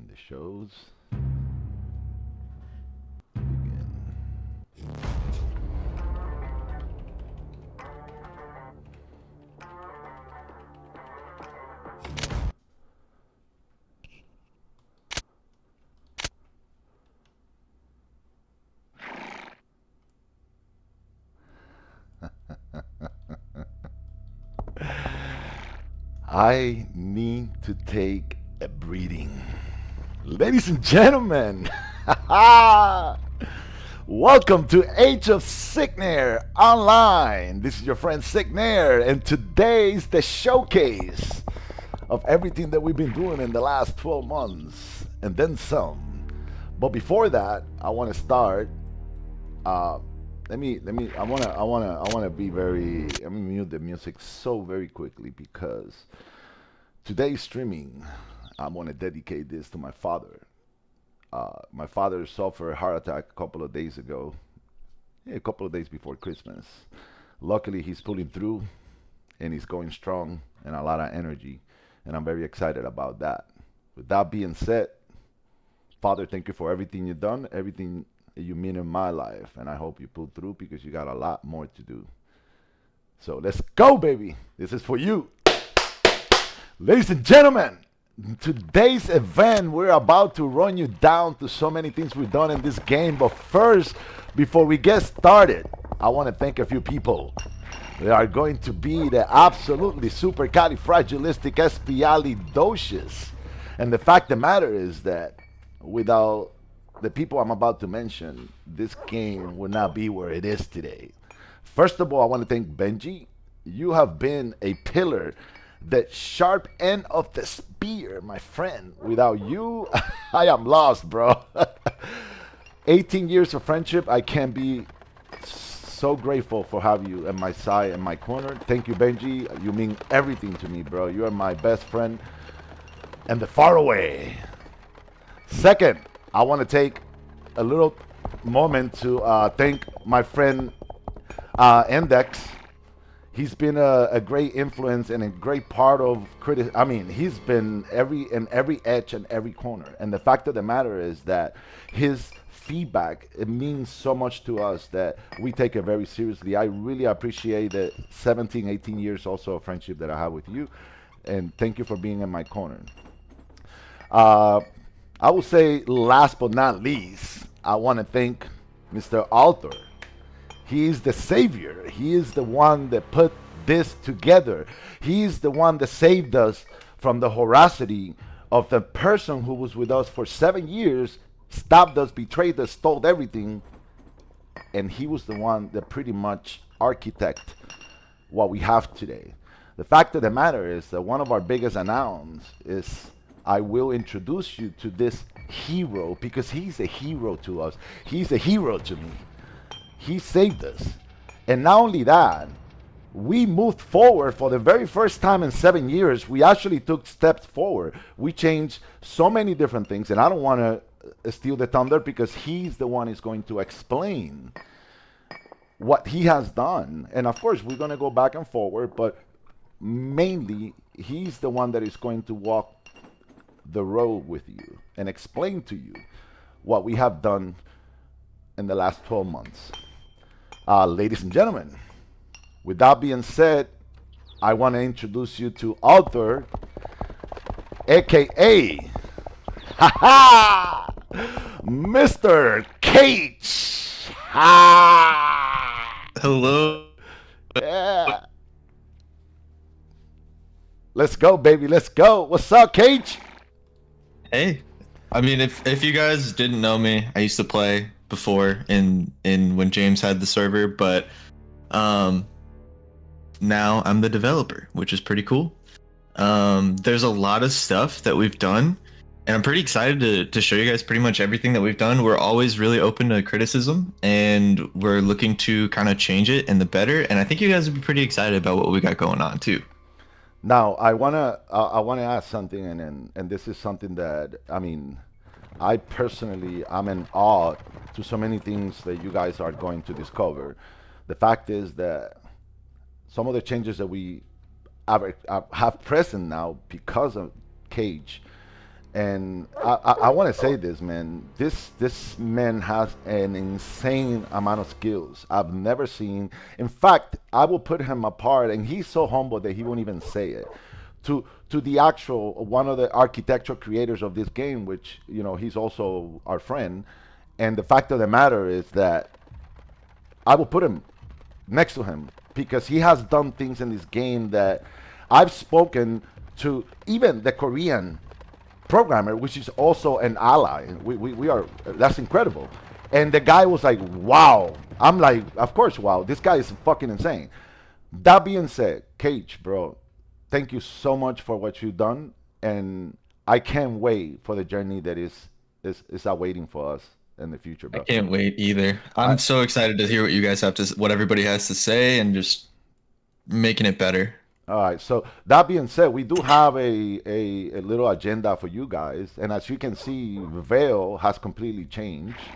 And the shows begin. I need to take a breathing. Ladies and gentlemen, welcome to Age of Cignare Online. This is your friend Cignare, and today's the showcase of everything that we've been doing in the last 12 months, and then some. But before that, I want to start. Uh, I wanna be very. Let me mute the music so very quickly because today's streaming, I want to dedicate this to my father. My father suffered a heart attack a couple of days ago, yeah, a couple of days before Christmas. Luckily, he's pulling through and he's going strong and a lot of energy, and I'm very excited about that. With that being said, Father, thank you for everything you've done, everything that you mean in my life, and I hope you pull through because you got a lot more to do. So let's go, baby. This is for you. Ladies and gentlemen, today's event, we're about to run you down to so many things we've done in this game. But first, before we get started, I want to thank a few people. They are going to be the absolutely supercalifragilisticexpialidocious. And the fact of the matter is that without the people I'm about to mention, this game would not be where it is today. First of all, I want to thank Benji. You have been a pillar, the sharp end of the spear, my friend. Without you, I am lost, bro. 18 years of friendship. I can be so grateful for having you at my side and my corner. Thank you, Benji. You mean everything to me, bro. You are my best friend and the far away. Second, I want to take a little moment to thank my friend Index. He's been a great influence and a great part of I mean, he's been in every edge and every corner. And the fact of the matter is that his feedback, it means so much to us that we take it very seriously. I really appreciate the 17, 18 years also of friendship that I have with you. And thank you for being in my corner. I will say last but not least, I want to thank Mr. Arthur. He is the savior. He is the one that put this together. He is the one that saved us from the voracity of the person who was with us for 7 years, stopped us, betrayed us, stole everything, and he was the one that pretty much architect what we have today. The fact of the matter is that one of our biggest announcements is I will introduce you to this hero because he's a hero to us. He's a hero to me. He saved us. And not only that, we moved forward for the very first time in 7 years. We actually took steps forward. We changed so many different things, and I don't want to steal the thunder because he's the one who's going to explain what he has done. And of course, we're going to go back and forward, but mainly he's the one that is going to walk the road with you and explain to you what we have done in the last 12 months. Ladies and gentlemen, with that being said, I want to introduce you to Arthur, aka Mr. Cage. Hello. Yeah. Let's go, baby. Let's go. What's up, Cage? Hey. I mean, if you guys didn't know me, I used to play before in when James had the server, but now I'm the developer, which is pretty cool. There's a lot of stuff that we've done, and I'm pretty excited to show you guys pretty much everything that we've done. We're always really open to criticism, and we're looking to kind of change it in the better, and I think you guys would be pretty excited about what we got going on too. Now, I wanna ask something, and this is something that I mean, I personally I'm in awe to so many things that you guys are going to discover. The fact is that some of the changes that we have present now because of Cage And I want to say this, man. This man has an insane amount of skills I've never seen. In fact, I will put him apart, and he's so humble that he won't even say it. To the actual one of the architectural creators of this game, which he's also our friend. And the fact of the matter is that I will put him next to him because he has done things in this game that I've spoken to even the Korean programmer, which is also an ally. We are, that's incredible. And the guy was like, wow. I'm like, of course, wow. This guy is fucking insane. That being said, Cage, bro, thank you so much for what you've done. And I can't wait for the journey that is awaiting for us in the future, I bro. can't wait either. I, I'm so excited to hear what you guys have to, what everybody has to say, and just making it better. All right. So that being said, we do have a little agenda for you guys, and as you can see, Veil has completely changed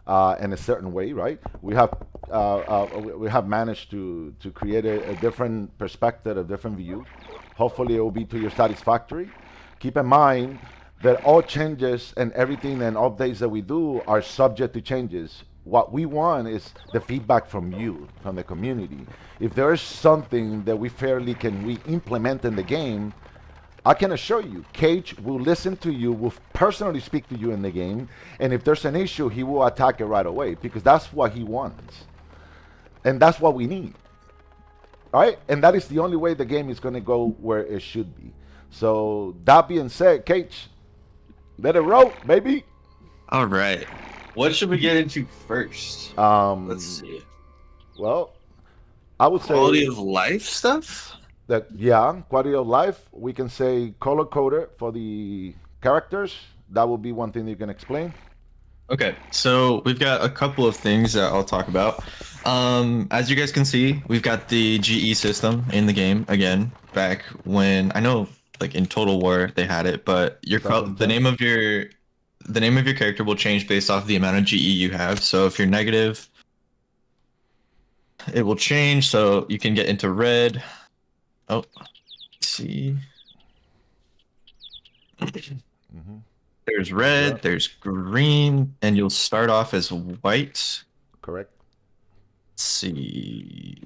in a certain way, right? We have managed to create a different perspective, a different view. Hopefully, it will be to your satisfactory. Keep in mind that all changes and everything and updates that we do are subject to changes. What we want is the feedback from you, from the community. If there is something that we fairly can we implement in the game, I can assure you, Cage will listen to you, will personally speak to you in the game, and if there's an issue, he will attack it right away because that's what he wants. And that's what we need. All right? And that is the only way the game is going to go where it should be. So, that being said, Cage, let it roll, baby. All right. What should we get into first? Let's Um, see. well, I would Quality say of life stuff? that, yeah, quality of life, we can say color coded for the characters. That will be one thing you can explain. Okay, so we've got a couple of things that I'll talk about. As you guys can see, we've got the GE system in the game again. Back when I know, like in Total War, they had it, but Something the 10. name of your character will change based off the amount of GE you have. So if you're negative, it will change. So you can get into red. Oh, let's see. Hmm. There's Yeah, red, there's green, and you'll start off as white. correct. Let's see.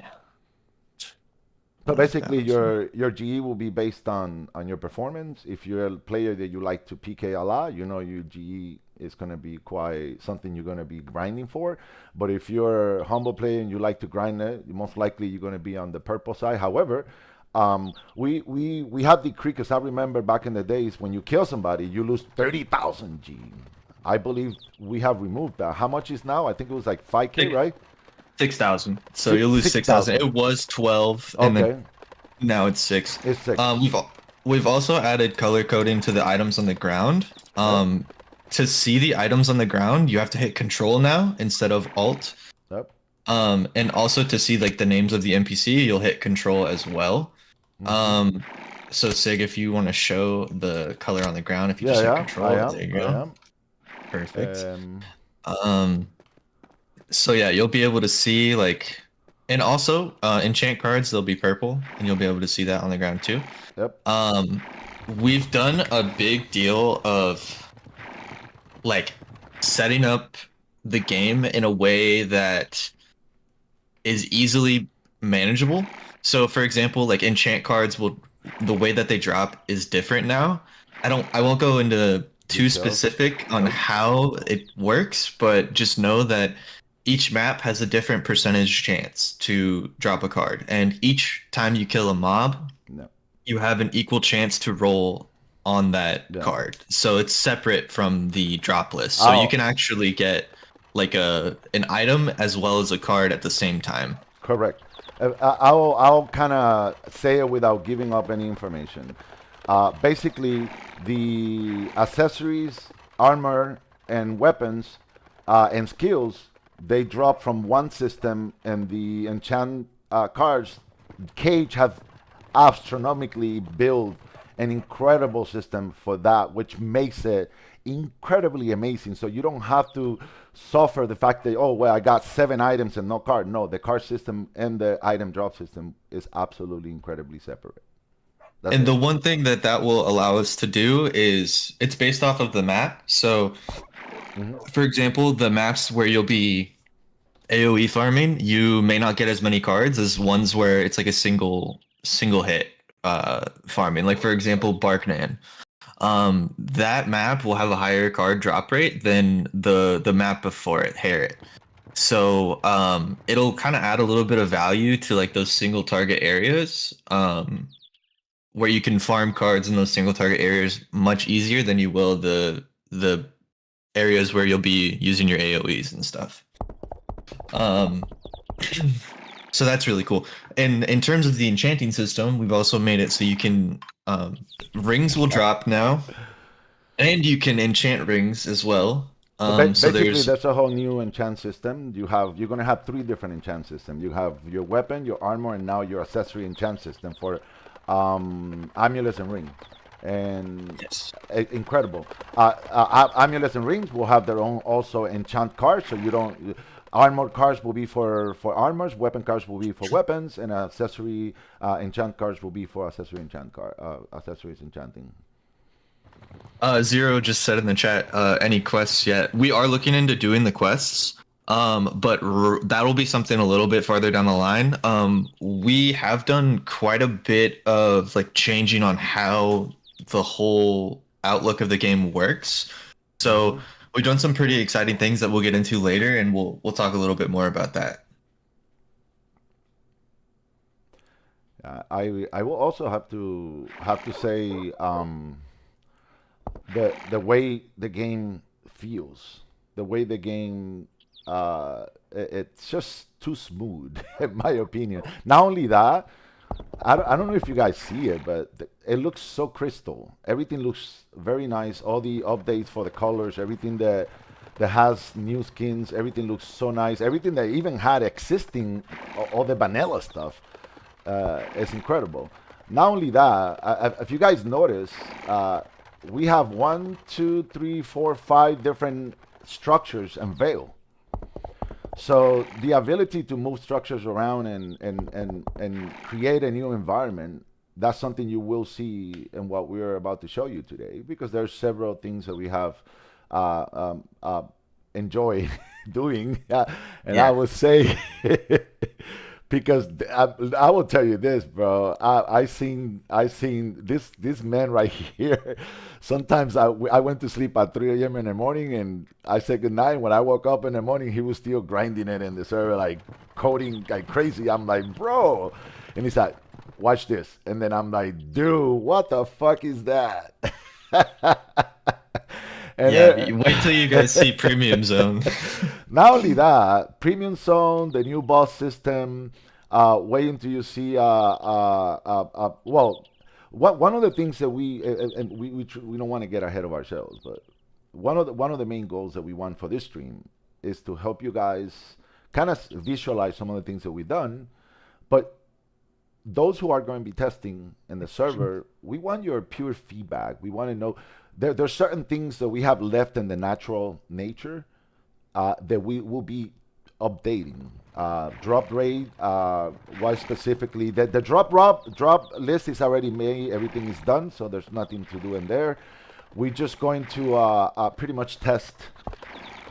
So basically, 1000. your GE will be based on your performance. If you're a player that you like to PK a lot, your GE is going to be quite something you're going to be grinding for. But if you're a humble player and you like to grind it, most likely you're going to be on the purple side. However, we have decreed because I remember back in the days when you kill somebody, you lose 30,000 G. I believe we have removed that. How much is now? I think it was like 5K, Six- right? 6,000. So you'll lose 6,000. 6,000. It was 12, and then Okay, now it's 6. it's six. We've also added color coding to the items on the ground. Yep, To see the items on the ground, you have to hit Control now instead of Alt. yep. And also to see like the names of the NPC, you'll hit Control as well. Hmm. Um, so Sig, if you want to show the color on the ground, if you Yeah, just hit yeah, I Control, am. there you I go. am. Perfect. Um, Um, so yeah, you'll be able to see like, and also enchant cards, they'll be purple, and you'll be able to see that on the ground too. yep. Um, we've done a big deal of like setting up the game in a way that is easily manageable. So for example, like enchant cards will the way that they drop is different now. I won't go into too Details. specific on Nope. how it works, but just know that each map has a different percentage chance to drop a card. And each time you kill a mob, No. you have an equal chance to roll on that Yeah. card. So it's separate from the drop list. So you Oh, can actually get like an item as well as a card at the same time. correct. I'll kind of say it without giving up any information. Basically, the accessories, armor, and weapons and skills they drop from one system, and the enchant cards Cage have astronomically built an incredible system for that, which makes it incredibly amazing. So you don't have to suffer the fact that, oh, well, I got 7 items and no card. No, the card system and the item drop system is absolutely incredibly separate. That's And it. the one thing that that will allow us to do is it's based off of the map. So, Hmm. for example, the maps where you'll be AoE farming, you may not get as many cards as ones where it's like a single hit farming. Like for example, Barknan. That map will have a higher card drop rate than the map before it, Harriet. So it'll kind of add a little bit of value to like those single target areas, where you can farm cards in those single target areas much easier than you will the areas where you'll be using your AoEs and stuff. Um, so that's really cool. And in terms of the enchanting system, we've also made it so you can rings will drop now, and you can enchant rings as well. So So basically, there's there's a whole new enchant system. You're gonna have three different enchant systems. You have your weapon, your armor, and now your accessory enchant system for amulets and ring. And yes. incredible. Amulets and rings will have their own also enchant cards. So you don't. Armor cards will be for armors. Weapon cards will be for weapons, and accessory enchant cards will be for accessory enchant card accessories enchanting. Zero just said in the chat, any quests yet? We are looking into doing the quests, but that'll be something a little bit farther down the line. We have done quite a bit of like changing on how the whole outlook of the game works. So Hmm. we've done some pretty exciting things that we'll get into later, and we'll talk a little bit more about that. I will also have to say the way the game feels, the way the game it's just too smooth in my opinion. Not only that, I don't know if you guys see it, but it looks so crystal. Everything looks very nice. All the updates for the colors, everything that has new skins, everything looks so nice. Everything that even had existing, all the vanilla stuff, is incredible. Not only that, if you guys notice, we have one, two, three, four, five different structures and veil. So the ability to move structures around and create a new environment, that's something you will see in what we're about to show you today, because there's several things that we have uh, enjoy doing. And I Yeah. would say, because I will tell you this, bro. I seen this man right here. Sometimes I went to sleep at 3 a.m. in the morning, and I said goodnight. When I woke up in the morning, he was still grinding it in the server, like coding like crazy. I'm like, bro, and he's like, watch this, and then I'm like, dude, what the fuck is that? And Yeah, then, wait till you guys see Premium Zone. not only that, Premium Zone, the new boss system, wait until you see, well, one of the things that and we don't want to get ahead of ourselves, but one of the main goals that we want for this stream is to help you guys kind of visualize some of the things that we've done, but those who are going to be testing in the server, we want your pure feedback. We want to know there's certain things that we have left in the natural nature that we will be updating. Drop rate, why specifically? The drop list is already made. Everything is done, so there's nothing to do in there. We're just going to pretty much test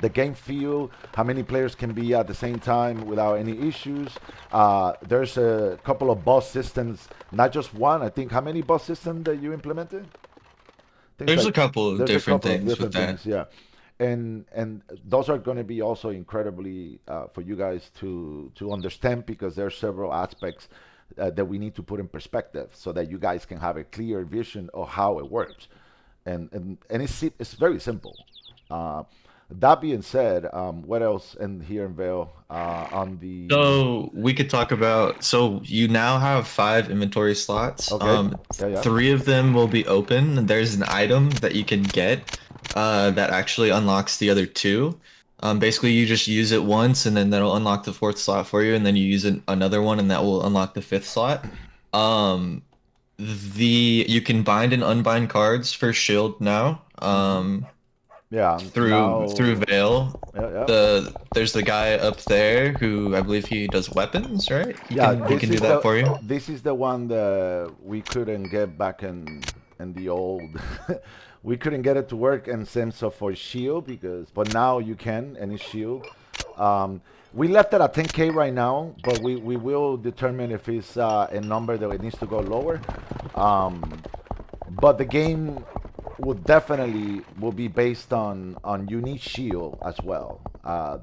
the game feel, how many players can be at the same time without any issues. There's a couple of boss systems, not just one. I think how many boss systems that you implemented? Things There's like a couple of there's a different couple of things with different that. things, yeah, and those are going to be also incredibly for you guys to understand, because there's several aspects that we need to put in perspective so that you guys can have a clear vision of how it works, and it's very simple. Uh, that being said, what else in here in Vale on the So we could talk about, so you now have 5 inventory slots. okay, yeah, yeah. 3 of them will be open. There's an item that you can get that actually unlocks the other two. Basically, you just use it once, and then that'll unlock the fourth slot for you, and then you use another one, and that will unlock the fifth slot. Um, you can bind and unbind cards for shield now. Mm-hmm. Yeah, through now, Vale. yeah, yeah. There's the guy up there who I believe he does weapons, right? Yeah, He can do that for you. this is the one that we couldn't get back in the old. We couldn't get it to work in sense of for shield because, but now you can any shield. Um, we left it at 10K right now, but we will determine if it's a number that it needs to go lower. Um, but the game will be based on unique shield as well.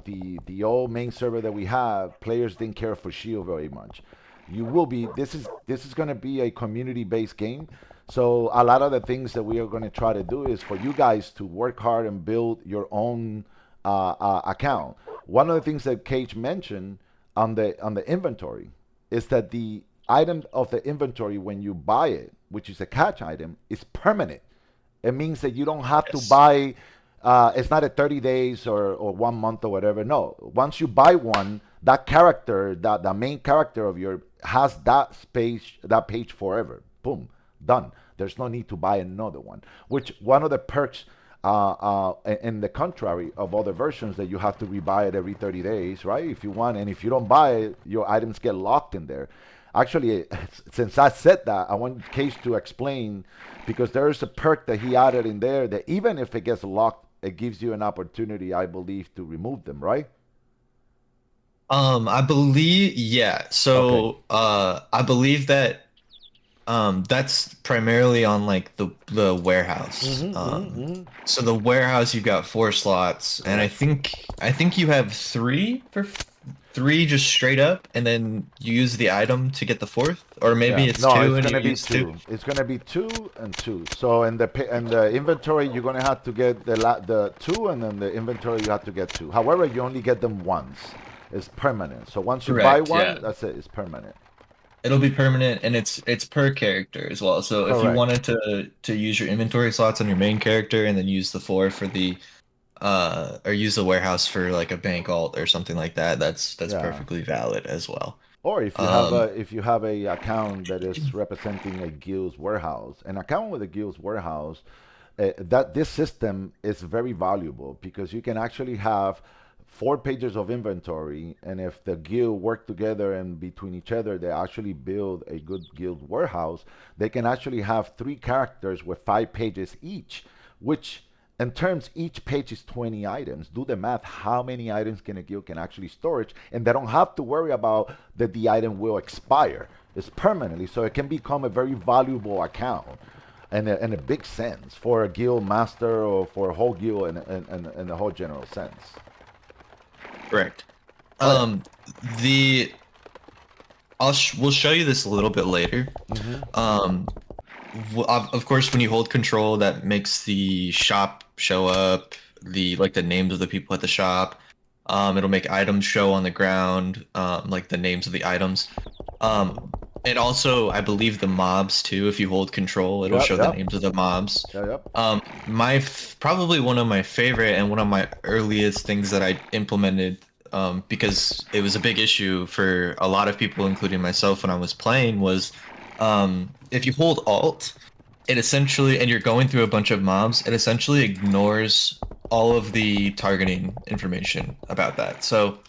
The old main server that we have, players didn't care for shield very much. You will be this is going to be a community based game. So a lot of the things that we are going to try to do is for you guys to work hard and build your own account. One of the things that Cage mentioned on the inventory is that the item of the inventory when you buy it, which is a catch item, is permanent. It means that you don't have to Yes. buy. It's not a 30 days or 1 month or whatever. No, once you buy one, that character, that the main character of your has that page forever. Boom, done. There's no need to buy another one. Which one of the perks, in the contrary of other versions, that you have to rebuy it every 30 days, right? If you want, and if you don't buy it, your items get locked in there. Actually, since I said that, I want Case to explain because there is a perk that he added in there that even if it gets locked, it gives you an opportunity, I believe, to remove them, right? I believe, yeah. Okay. So, I believe that that's primarily on like the warehouse. Mm-hmm, mm-hmm, mm-hmm. So the warehouse you've got 4 slots, and Correct. I think you have three just straight up, and then you use the item to get the fourth, or maybe Yeah. it's No, two it's and you gonna be use two. two. It's gonna be two and two. So in the inventory, you're gonna have to get the two, and then the inventory you have to get two. However, you only get them once. It's permanent. So once you buy Correct, one, yeah. that's it. It's permanent. It'll be permanent and it's per character as well. So if you Correct. wanted to use your inventory slots on your main character and then use the four for the or use the warehouse for like a bank alt or something like that, that's Yeah. perfectly valid as well. Or Um if you have a account that is representing a guild's warehouse, an account with a guild's warehouse, that this system is very valuable because you can actually have 4 pages of inventory, and if the guild work together and between each other, they actually build a good guild warehouse. They can actually have 3 characters with 5 pages each, which in terms each page is 20 items. Do the math. How many items can a guild can actually storage, and they don't have to worry about that the item will expire. It's permanently, so it can become a very valuable account in a big sense for a guild master or for a whole guild in the whole general sense. Correct. Oh yeah. Um the we'll show you this a little bit later. Mm-hmm. Um of course, when you hold control, that makes the shop show up, the like the names of the people at the shop. It'll make items show on the ground, like the names of the items. Um, and also, I believe the mobs too. If you hold control, it'll Yep. show the Yep. names of the mobs. Yep. Yep. Probably one of my favorite and one of my earliest things that I implemented, because it was a big issue for a lot of people, including myself, when I was playing, was if you hold Alt, it essentially, and you're going through a bunch of mobs, it essentially ignores all of the targeting information about that. So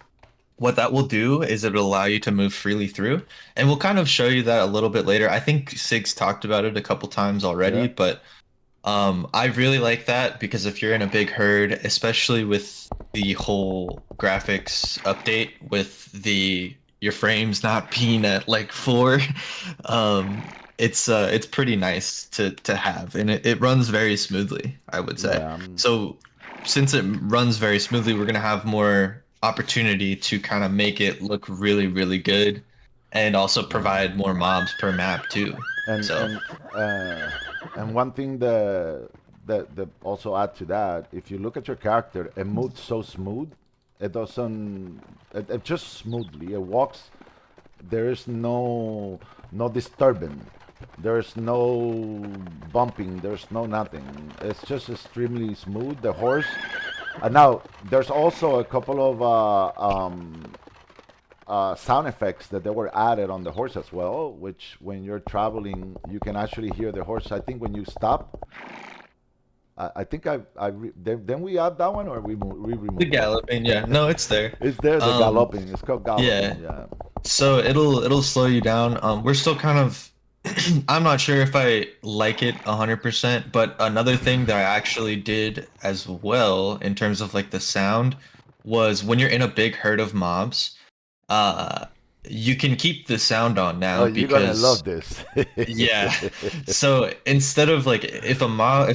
what that will do is it'll allow you to move freely through, and we'll kind of show you that a little bit later. I think Sig's talked about it a couple times already, Yeah. but I really like that because if you're in a big herd, especially with the whole graphics update with the your frames not being at like 4, um, it's pretty nice to have, and it runs very smoothly, I would say. Yeah. So since it runs very smoothly, we're gonna have more opportunity to kind of make it look really, really good, and also provide more mobs per map too. and So and uh, and one thing that also add to that, if you look at your character, it moves so smooth. It doesn't. It just smoothly. It walks. There is no disturbance. There's no bumping. There's no nothing. It's just extremely smooth. The horse. Now there's also a couple of sound effects that they were added on the horse as well, which when you're traveling, you can actually hear the horse. I think when you stop, I think then we add that one or we The remove it. galloping, yeah, no, it's there. It's there, the Um, galloping. It's called galloping. yeah. Yeah. So it'll slow you down. We're still kind of I'm not sure if I like it 100%, but another thing that I actually did as well in terms of like the sound was when you're in a big herd of mobs, uh you can keep the sound on Oh, now you're gonna love because this. yeah. So instead of like if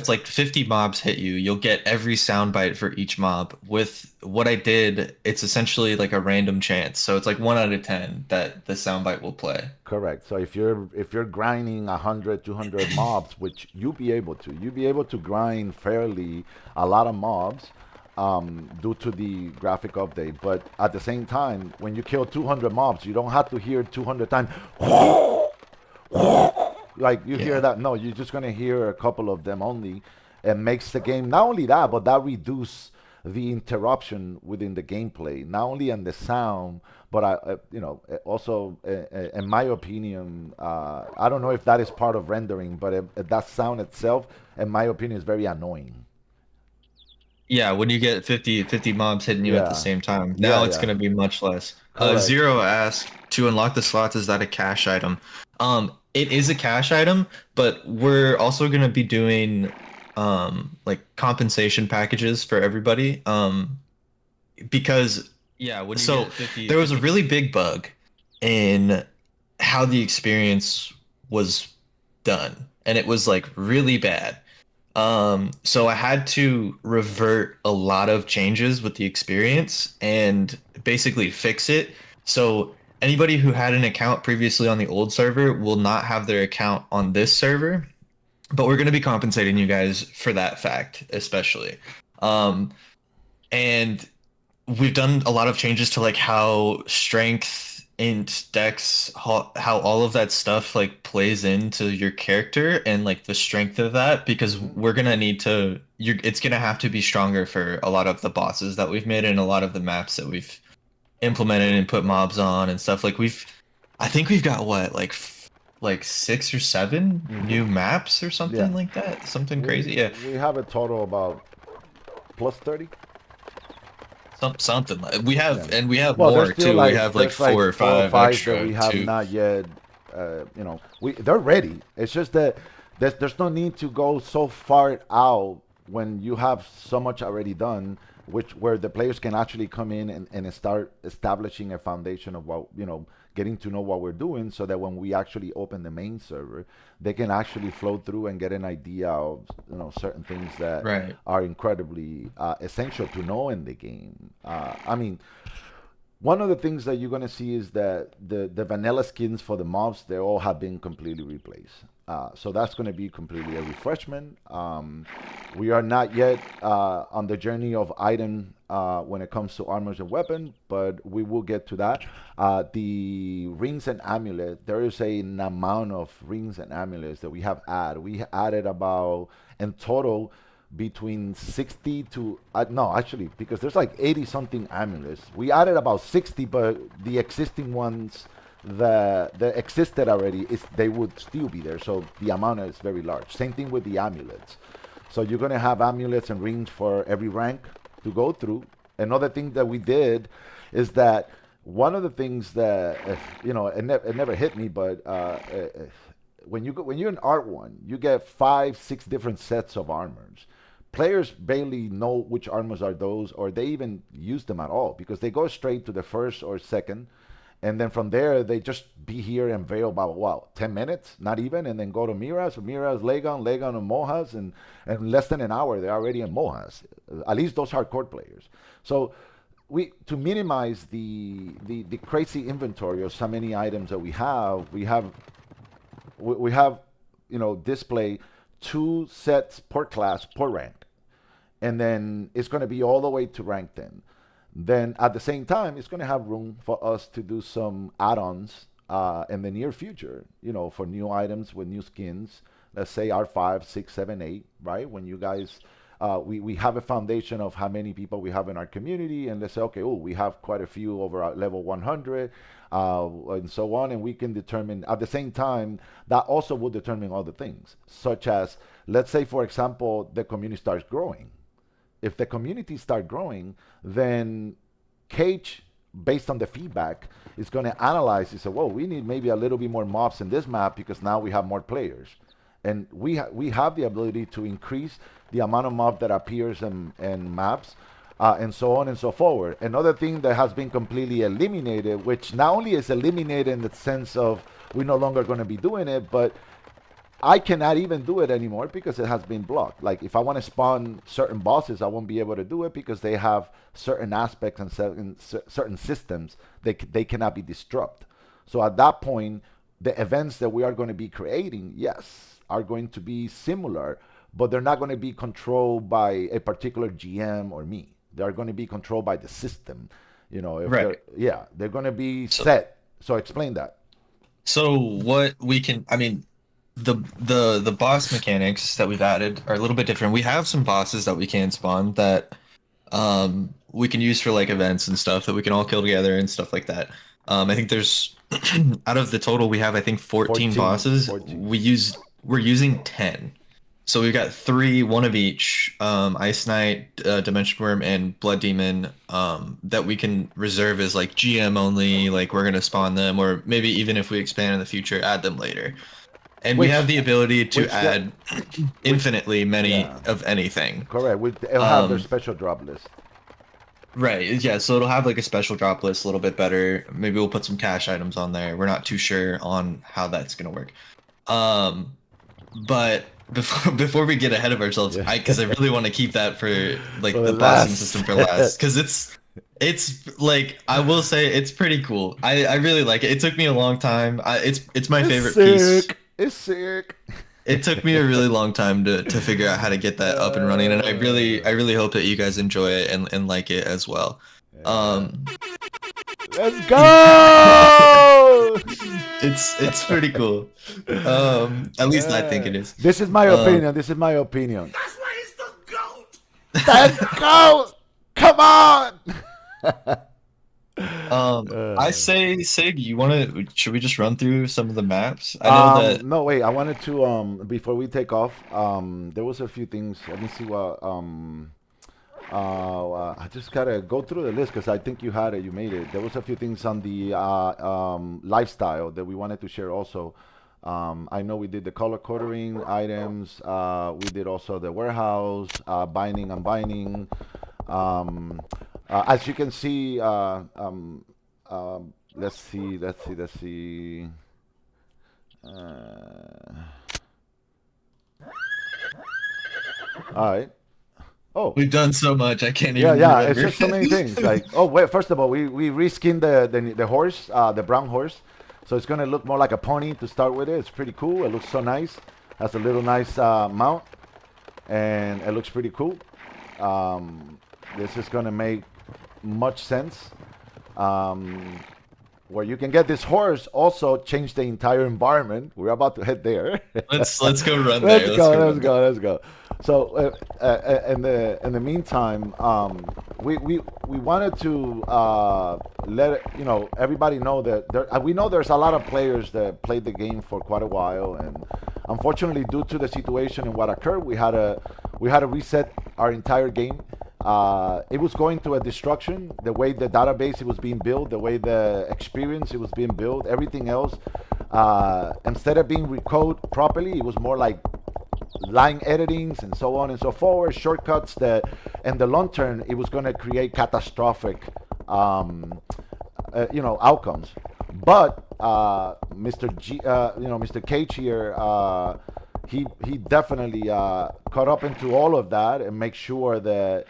like 50 mobs hit you, you'll get every sound bite for each mob. With what I did, it's essentially like a random chance. So it's like 1 out of 10 that the sound bite will play. Correct. So if you're grinding 100, 200 mobs, which you'll be able to grind fairly a lot of mobs due to the graphic update. But at the same time, when you kill 200 mobs, you don't have to hear 200 times like you hear Yeah. that. No, you're just gonna hear a couple of them only. It makes the game not only that, but that reduce the interruption within the gameplay, not only on the sound, but also in my opinion, I don't know if that is part of rendering, but that sound itself, in my opinion, is very annoying. Yeah, when you get 50 mobs hitting you at the Yeah, same time. yeah, Now it's yeah. gonna be much less. Correct. Zero asked to unlock the slots, is that a cash item? It is a cash item, but we're also gonna be doing like compensation packages for everybody. Because yeah, when you So get 50 there was a 50 really big bug. in how the experience was done, and it was like really bad. So I had to revert a lot of changes with the experience and basically fix it. So anybody who had an account previously on the old server will not have their account on this server, but we're going to be compensating you guys for that fact, especially. Um, and we've done a lot of changes to like how strength int dex how all of that stuff like plays into your character and like the strength of that because Hmm. we're gonna need to you're it's gonna have to be stronger for a lot of the bosses that we've made and a lot of the maps that we've implemented and put mobs on and stuff like I think we've got what like 6 or 7 Hmm. new maps or Yeah, something like that, something we crazy, yeah. we have a total about plus 30. Something like Yeah. we have Well, there's more still too. We like have like there's like four or four or five five that extra we have too. not yet. They're ready. It's just that there's no need to go so far out when you have so much already done, which where the players can actually come in and start establishing a foundation of what getting to know what we're doing, so that when we actually open the main server, they can actually flow through and get an idea of certain things that Right. are incredibly essential to know in the game. I mean, one of the things that you're going to see is that the vanilla skins for the mobs, they all have been completely replaced. So that's going to be completely a refreshment. We are not yet on the journey of item when it comes to armors and weapon, but we will get to that. The rings and amulet, there is an amount of rings and amulets that we have added. We added about, in total, between 60 to no, actually, because there's like 80 something amulets. We added about 60, but the existing ones that existed already, is they would still be there, so the amount is very large. Same thing with the amulets. So you're going to have amulets and rings for every rank to go through. Another thing that we did is that one of the things that it never hit me, but when you're in Art One, you get 5, 6 different sets of armors. Players barely know which armors are those, or they even use them at all, because they go straight to the first or second, and then from there they just be here and Veil about what 10 minutes, not even, and then go to Miraz, Legon, and Mohas, and in less than an hour they're already in Mohas. At least those hardcore players. So we to minimize the crazy inventory of so many items that we have display 2 sets per class per rank, and then it's going to be all the way to rank 10. Then at the same time, it's going to have room for us to do some add-ons in the near future, for new items with new skins. Let's say R5, 6, 7, 8, right? When you guys we have a foundation of how many people we have in our community, and let's say, okay, oh, we have quite a few over at level 100, and so on, and we can determine at the same time that also will determine other things, such as, let's say, for example, the community starts growing. If the community start growing, then Cage, based on the feedback, is going to analyze and say, "Whoa, we need maybe a little bit more mobs in this map because now we have more players, and we have the ability to increase the amount of mob that appears in maps, and so on and so forward." Another thing that has been completely eliminated, which not only is eliminated in the sense of we're no longer going to be doing it, but I cannot even do it anymore because it has been blocked. Like if I want to spawn certain bosses, I won't be able to do it because they have certain aspects and certain systems they cannot be disrupted. So at that point, the events that we are going to be creating, yes, are going to be similar, but they're not going to be controlled by a particular GM or me. They're going to be controlled by the system. You know, if Right. they're going to be So, set. So explain that. so what we can, I mean, the boss mechanics that we've added are a little bit different. We have some bosses that we can spawn that we can use for like events and stuff that we can all kill together and stuff like that. I think there's out of the total we have I think 14 14, bosses. 14. We're using 10. So we've got three, one of each, Ice Knight, Dimension Worm, and Blood Demon, that we can reserve as like GM only, like we're gonna spawn them, or maybe even if we expand in the future, add them later. And we have Which the ability to which the add which infinitely many yeah, of anything. correct. It'll have their Um, special drop list. right, yeah, so it'll have like a special drop list a little bit better. Maybe we'll put some cash items on there. We're not too sure on how that's gonna work. Um, but before we get ahead of ourselves, Yeah. because I really want to keep that for For like the the bossing last. system for last, because it's like I will say it's pretty cool. I really like it. It took me a long time. It's my It's favorite piece. sick. It's sick. It took me a really long time to figure out how to get that up and running, and I really hope that you guys enjoy it and like it as well. Yeah. Um, Let's go! it's pretty cool. At least I think it is. This is my Um, opinion. This is my opinion. That's why he's the GOAT! Let's go! Come on! I say, Sig, should we just run through some of the maps? I know that. No, wait. I wanted to before we take off. There was a few things. Let me see what I just gotta go through the list because I think you had it. You made it. There was a few things on the lifestyle that we wanted to share also. I know we did the color coding items. We did also the warehouse, binding, unbinding. As you can see, let's see, let's see. All right. Oh, We've done so much, I can't yeah, even yeah. It's remember. just so many things. Like, oh, wait. First of all, we reskinned the horse, the brown horse, so it's gonna look more like a pony to start with. It's pretty cool. It looks so nice. Has a little nice mount, and it looks pretty cool. This is gonna make much sense. Where you can get this horse also change the entire environment. We're about to head there. Let's go run there. Let's go. So in the meantime, we wanted to let everybody know that we know there's a lot of players that played the game for quite a while, and unfortunately, due to the situation and what occurred, we had to reset our entire game. It was going to a destruction. The way the database it was being built, the way the experience it was being built, everything else. Instead of being recoded properly, it was more like line editings and so on and so forth, shortcuts that, in the long term, it was going to create catastrophic, outcomes. But Mr. Cage here, he definitely caught up into all of that and make sure that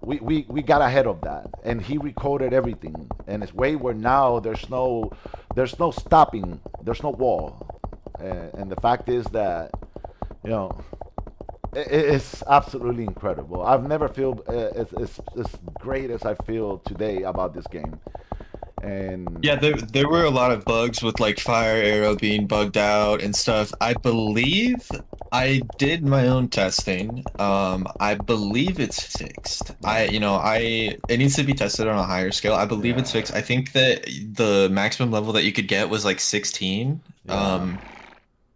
we got ahead of that, and he recoded everything, and it's way where now there's no stopping, there's no wall, and the fact is that it's absolutely incredible. I've never felt as great as I feel today about this game. And Yeah, there were a lot of bugs with like Fire Arrow being bugged out and stuff. I believe I did my own testing. I believe it's fixed. It needs to be tested on a higher scale. I believe it's Yeah, fixed. I think that the maximum level that you could get was like 16. yeah,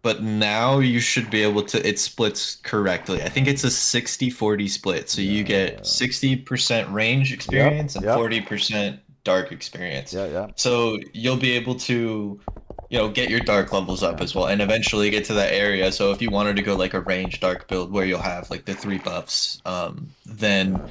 But now you should be able to, it splits correctly. I think it's a 60-40 split. So you get yeah. 60% range Yep, experience and yep, 40% dark experience. yeah, yeah, So you'll be able to, get your dark levels up yeah. as well and eventually get to that area. So if you wanted to go like a range dark build where you'll have like the three buffs, then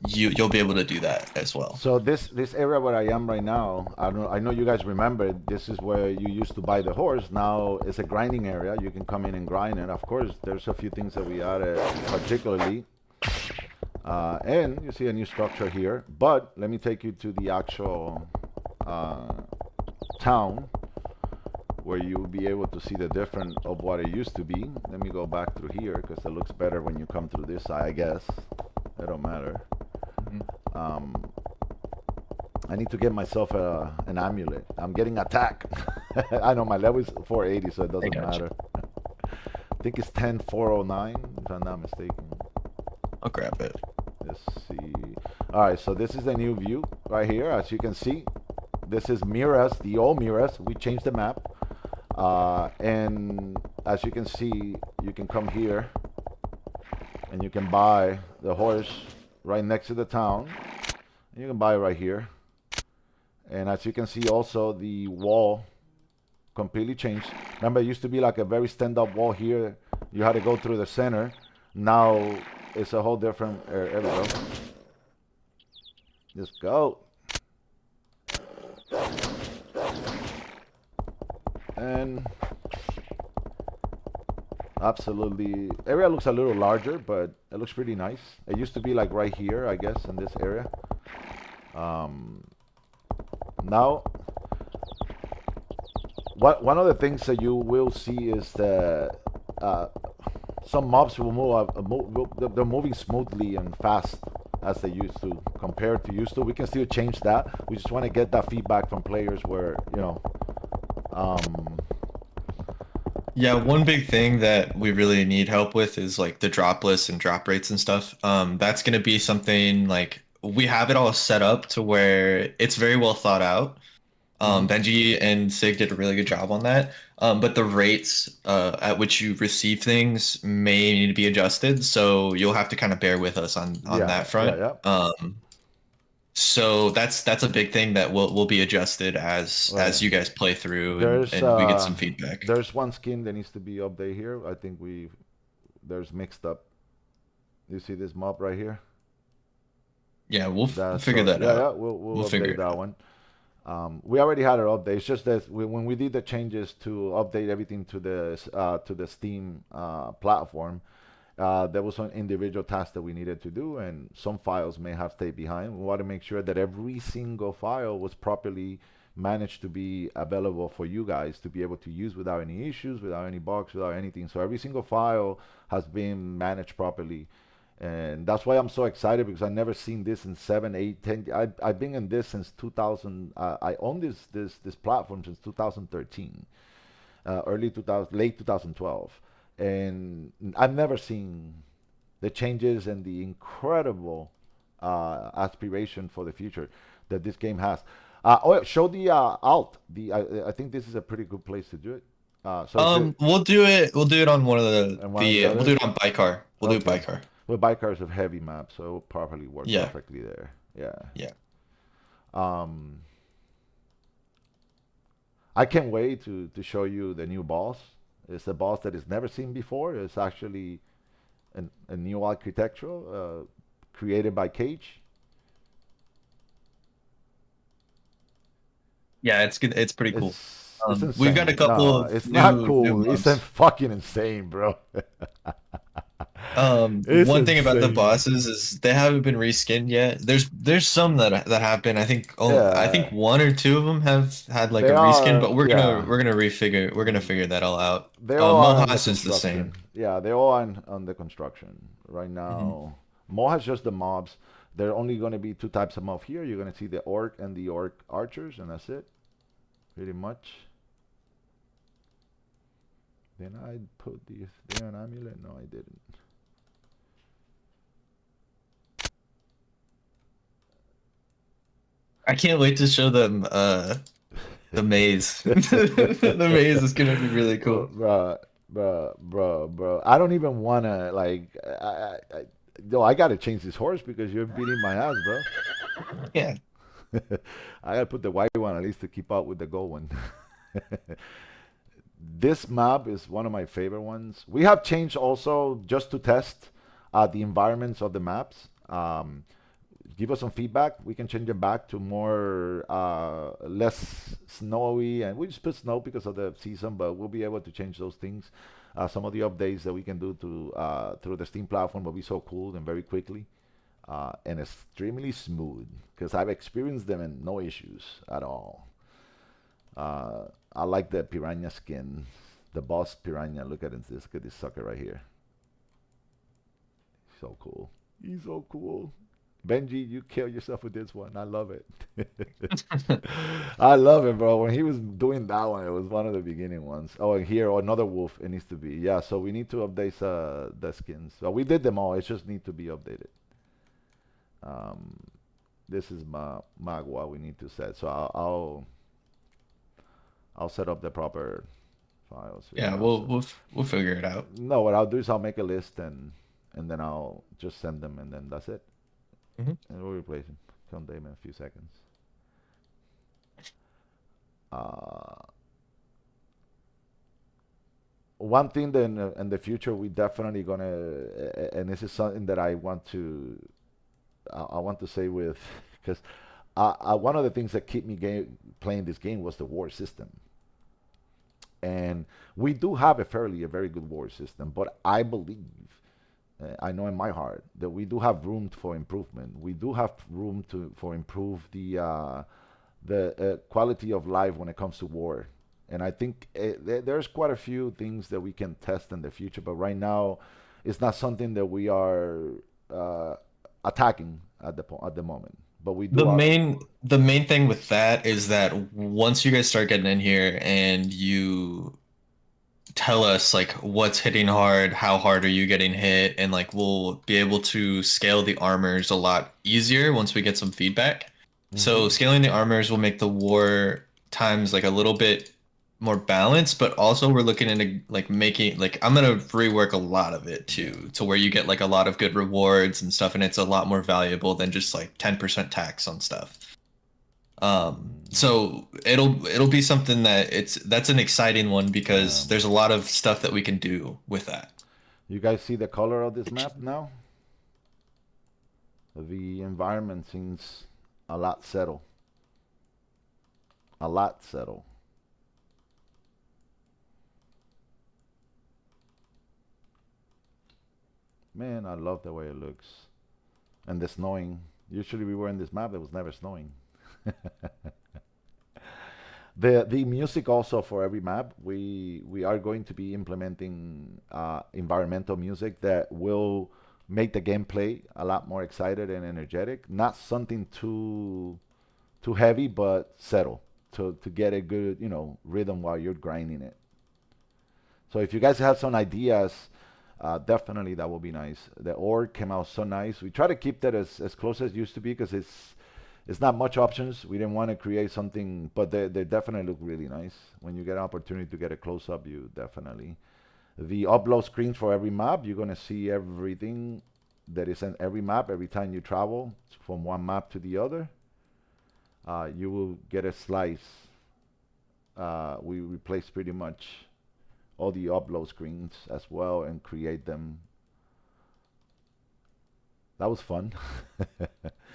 you'll be able to do that as well. So this area where I am right now, I know you guys remember. This is where you used to buy the horse. Now it's a grinding area. You can come in and grind it. Of course, there's a few things that we added, particularly, and you see a new structure here. But let me take you to the actual town where you'll be able to see the difference of what it used to be. Let me go back through here because it looks better when you come through this side. I guess it don't matter. Mhm. Um, I need to get myself an amulet. I'm getting attacked. I know my level is 480, so it I doesn't got you. matter. I think it's 10409, if I'm not mistaken. I'll grab it. Let's see. All right, so this is the new view right here. As you can see, this is Miras, the old Miras. We changed the map. And as you can see, you can come here and you can buy the horse right next to the town. You can buy it right here. And as you can see also, the wall completely changed. Remember, it used to be like a very stand-up wall here. You had to go through the center. Now it's a whole different. There we go. Just go. And absolutely, area looks a little larger, but it looks pretty nice. It used to be like right here, I guess, in this area. Um, Now, one of the things that you will see is that some mobs will they're moving smoothly and fast as they used to compared to used to. We can still change that. We just want to get that feedback from players where, um, Yeah, one big thing that we really need help with is like the drop lists and drop rates and stuff. That's gonna be something like we have it all set up to where it's very well thought out. mhm. Benji and Sig did a really good job on that. But the rates at which you receive things may need to be adjusted, so you'll have to kind of bear with us on Yeah, that yeah, front. yeah. So that's a big thing that will be adjusted as Right. you guys play through There's and we get some feedback. there's one skin that needs to be updated here. I think there's mixed up. You see this mob right here? Yeah, we'll That's figure so that yeah, yeah. out. We'll We'll figure update it that out. one. We already had our update. It's just that when we did the changes to update everything to the Steam platform, there was some individual tasks that we needed to do, and some files may have stayed behind. We want to make sure that every single file was properly managed to be available for you guys to be able to use without any issues, without any bugs, without anything. So every single file has been managed properly, and that's why I'm so excited because I've never seen this in 7, 8, 10. I've been in this since 2000. I own this platform since 2013, early 2000, late 2012, and I've never seen the changes and the incredible aspiration for the future that this game has. Show the alt. I think this is a pretty good place to do it. So is it We'll do it on one of and one of the we'll do others? it on Bicar. We'll do it Okay. Bicar. Well, bikers have heavy maps, so it will probably work Yeah, perfectly there. Yeah. yeah. Um, I can't wait to show you the new boss. It's a boss that is never seen before. It's actually a new architectural created by Cage. Yeah, it's good. It's pretty cool. It's We've got a insane. couple No, of it's not new cool. It's mobs. fucking insane, bro. It's One thing about the insane. bosses is they haven't been reskinned yet. There's some that have been. I think Yeah, one or two of them have had like they a reskin, are. but Yeah, we're gonna figure that all out. they all are under Mohas is the same. construction. Yeah, they all are under construction right Hmm. now. Mo has just the mobs. There are only going to be two types of mob here. You're going to see the orc and the orc archers, and that's it, pretty much. Then I put this there an amulet? No, I didn't. I can't wait to show them the maze. The maze is gonna be really Well, cool. bro. I don't even wanna like. No, I gotta change this horse because you're beating my ass, bro. Yeah. I gotta put the white one at least to keep up with the gold one. This map is one of my favorite ones. We have changed also just to test the environments of the maps. Give us some feedback. We can change it back to more less snowy, and we just put snow because of the season, but we'll be able to change those things. Some of the updates that we can do to through the Steam platform will be so cool and very quickly and extremely smooth because I've experienced them and no issues at all. I like the piranha skin, the boss piranha. Look at this. Look at this sucker right here. So cool. He's so cool. Benji, you kill yourself with this one. I love it. I love it, bro. When he was doing that one, it was one of the beginning ones. Oh, and here, another wolf. It needs to be. Yeah, so we need to update the skins. So we did them all. It just need to be updated. Um, this is my Magua we need to set. So I'll set up the proper files. Yeah, Yeah. So we'll figure it out. no, what I'll do is I'll make a list and then I'll just send them and then that's it. Hmm. And we'll replace them someday in a few seconds. Uh, One thing that in the future we definitely gonna and this is something that I want to say with because one of the things that keep me playing this game was the war system. And we do have a very good war system, but I believe, I know in my heart that we do have room for improvement. We do have room to for improve the quality of life when it comes to war. And I think there's quite a few things that we can test in the future, but right now, it's not something that we are uh, attacking at the moment. But we do. The main thing with that is that once you guys start getting in here and you tell us like what's hitting hard, how hard are you getting hit, and like we'll be able to scale the armors a lot easier once we get some feedback. So Hmm. scaling the armors will make the war times like a little bit more balanced, but also we're looking into like making like I'm gonna rework a lot of it Yeah. too, to where you get like a lot of good rewards and stuff, and it's a lot more valuable than just like 10% tax on stuff. Hmm. So it'll be something that that's an exciting one because there's a lot of stuff that we can do with that. You guys see the color of this map now? The environment seems a lot settled. A lot settled. Man, I love the way it looks. And the snowing. Usually we were in this map, it was never snowing. The music also for every map, we are going to be implementing environmental music that will make the gameplay a lot more excited and energetic. Not something too heavy, but settle to get a good rhythm while you're grinding it. So if you guys have some ideas, definitely that will be nice. The org came out so nice. We try to keep that as close as it used to be because it's not much options. We didn't want to create something, but they definitely look really nice. When you get an opportunity to get a close up, you definitely. The upload screens for every map, you're gonna see everything that is in every map every time you travel from one map to the other. You will get a slice. We replace pretty much all the upload screens as well and create them. That was fun.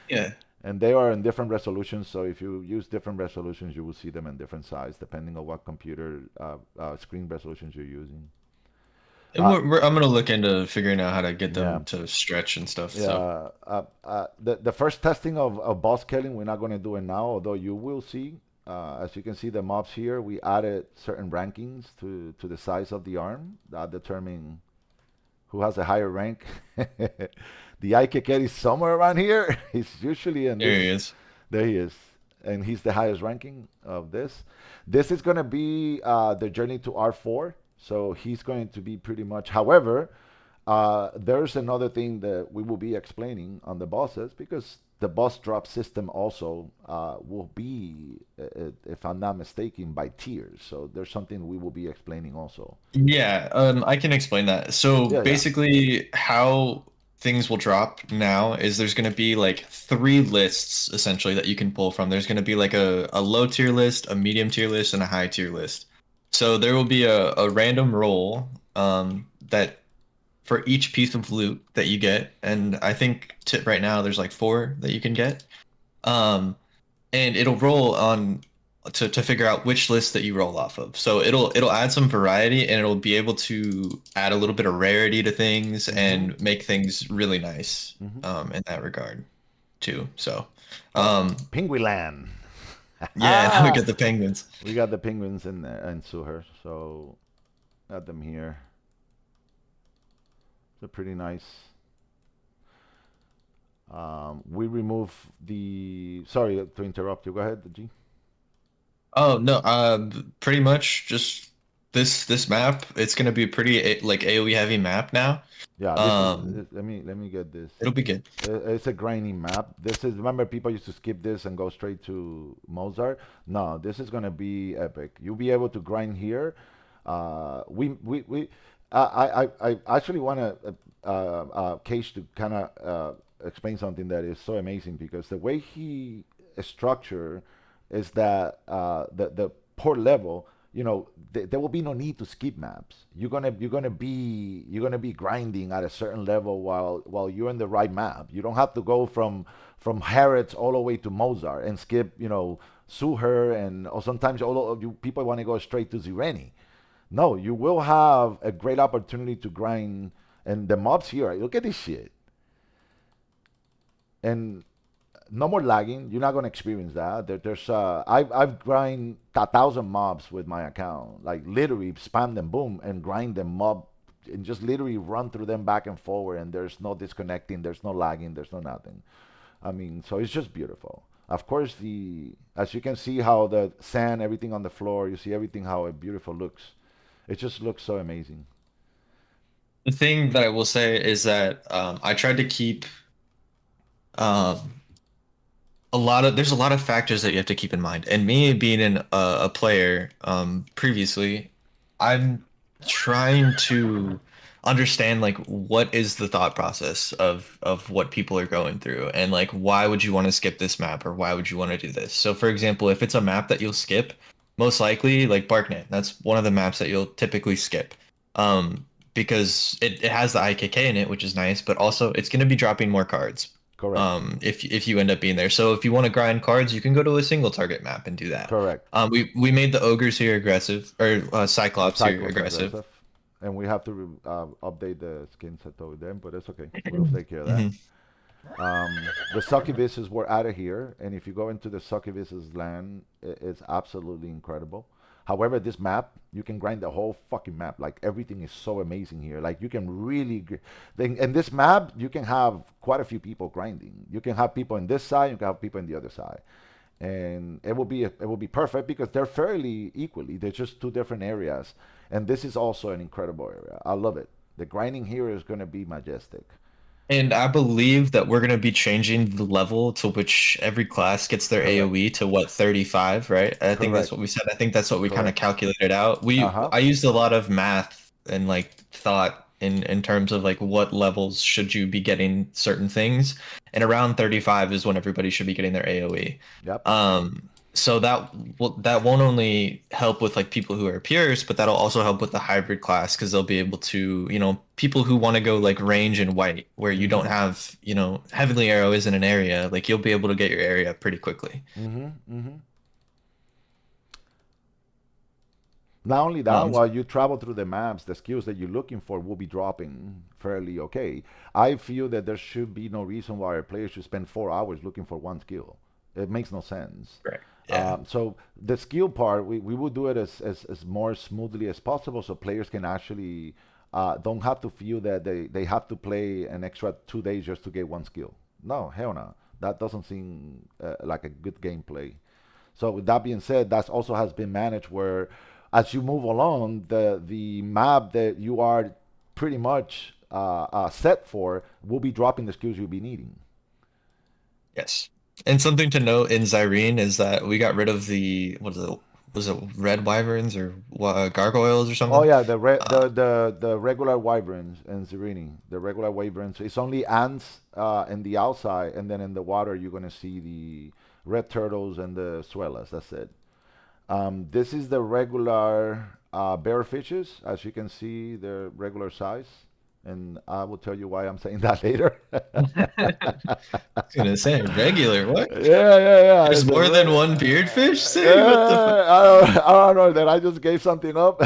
Yeah. And they are in different resolutions, so if you use different resolutions, you will see them in different size depending on what computer screen resolutions you're using. And Uh, I'm gonna look into figuring out how to get yeah, them to stretch and stuff. So yeah. The first testing of boss killing, we're not going to do it now, although you will see. As you can see, the mobs here, we added certain rankings to the size of the arm that determine who has a higher rank. The Aikeket is somewhere around here. He's usually in there this. he is. There he is. And he's the highest ranking of this. This is going to be the journey to R4. So he's going to be pretty much. However, there's another thing that we will be explaining on the bosses because the boss drop system also will be, if I'm not mistaken, by tiers. So there's something we will be explaining also. Yeah, I can explain that. So Yeah, yeah. basically, how things will drop now is there's going to be like three lists essentially that you can pull from. There's going to be like a low tier list, a medium tier list, and a high tier list. So there will be a random roll that for each piece of loot that you get, and I think right now there's like four that you can get. Um, and it'll roll on to figure out which list that you roll off of. So it'll add some variety and it'll be able to add a little bit of rarity to things Mm-hmm. and make things really nice Mm-hmm. in that regard too. So Oh, um Penguinland. yeah, we got the penguins. We got the penguins in there and Suher, so got them here. They're pretty nice. We remove the. Sorry to interrupt you. Go ahead, G. Oh no, pretty much just this map. It's gonna be pretty like AoE heavy map now. Yeah, this is. Um, Let me get this. it'll be good. It's a grinding map. This is. Remember, people used to skip this and go straight to Mozart. No, this is gonna be epic. You'll be able to grind here. We. I actually want to Cage to kind of explain something that is so amazing because the way he structure is that the port level, there will be no need to skip maps. You're gonna be grinding at a certain level while you're in the right map. You don't have to go from Harrods all the way to Mozart and skip, Suher, and or sometimes all of you people want to go straight to Zireni. No, you will have a great opportunity to grind, and the mobs here. Look at this shit, and no more lagging. You're not gonna experience that. I've grind 1,000 mobs with my account, like literally spam them, boom, and grind them mob, and just literally run through them back and forward, and there's no disconnecting, there's no lagging, there's no nothing. I mean, so it's just beautiful. Of course, the as you can see how the sand, everything on the floor, you see everything how it beautiful looks. It just looks so amazing. The thing that I will say is that I tried to keep um, there's a lot of factors that you have to keep in mind. And me being a player previously, I'm trying to understand like what is the thought process of what people are going through and like why would you want to skip this map or why would you want to do this. So for example, if it's a map that you'll skip, most likely like Barknet, that's one of the maps that you'll typically skip. Because it has the IKK in it, which is nice, but also it's going to be dropping more cards Correct. if you end up being there. So if you want to grind cards, you can go to a single target map and do that. Correct. We made the ogres here aggressive or Cyclops here Cyclops aggressive. aggressive. And we have to update the skin set over them, but it's okay. We'll take care of that. Hmm. The succubuses were out of here, and if you go into the succubuses land, it's absolutely incredible. However, this map, you can grind the whole fucking map. Like everything is so amazing here. Like you can really, in this map, you can have quite a few people grinding. You can have people in this side, you can have people in the other side, and it will be perfect because they're fairly equally. They're just two different areas, and this is also an incredible area. I love it. The grinding here is going to be majestic. And I believe that we're going to be changing the level to which every class gets their Correct. AoE to what 35, right? I think that's Correct. what we said. I think that's what we kind of Correct. calculated out. Uh We huh. I used a lot of math and like thought in terms of like what levels should you be getting certain things, and around 35 is when everybody should be getting their AoE. Yep. So that won't only help with like people who are peers, but that'll also help with the hybrid class because they'll be able to, people who want to go like range and white, where you don't Mhm. have, heavenly arrow is in an area, like you'll be able to get your area pretty quickly. Mhm. Mhm. Not only that, Um, while you travel through the maps, the skills that you're looking for will be dropping fairly okay. I feel that there should be no reason why a player should spend 4 hours looking for one skill. It makes no sense. right. Yeah. So the skill part, we will do it as more smoothly as possible, so players can actually don't have to feel that they have to play an extra 2 days just to get one skill. No, hell no. That doesn't seem like a good gameplay. So with that being said, that also has been managed where as you move along, the map that you are pretty much set for will be dropping the skills you'll be needing. Yes. And something to note in Zyrene is that we got rid of the what is it? Was it red wyverns or gargoyles or Oh something? yeah, Uh, the regular wyverns and Zirini, the regular wyverns. It's only ants in the outside, and then in the water you're gonna see the red turtles and the swellas. That's it. This is the regular bear fishes. As you can see, they're regular size, and I will tell you why I'm saying that later. I was gonna say regular. What? Yeah. There's It's a more than one beardfish? Say what the fuck? I don't know that I just gave something up.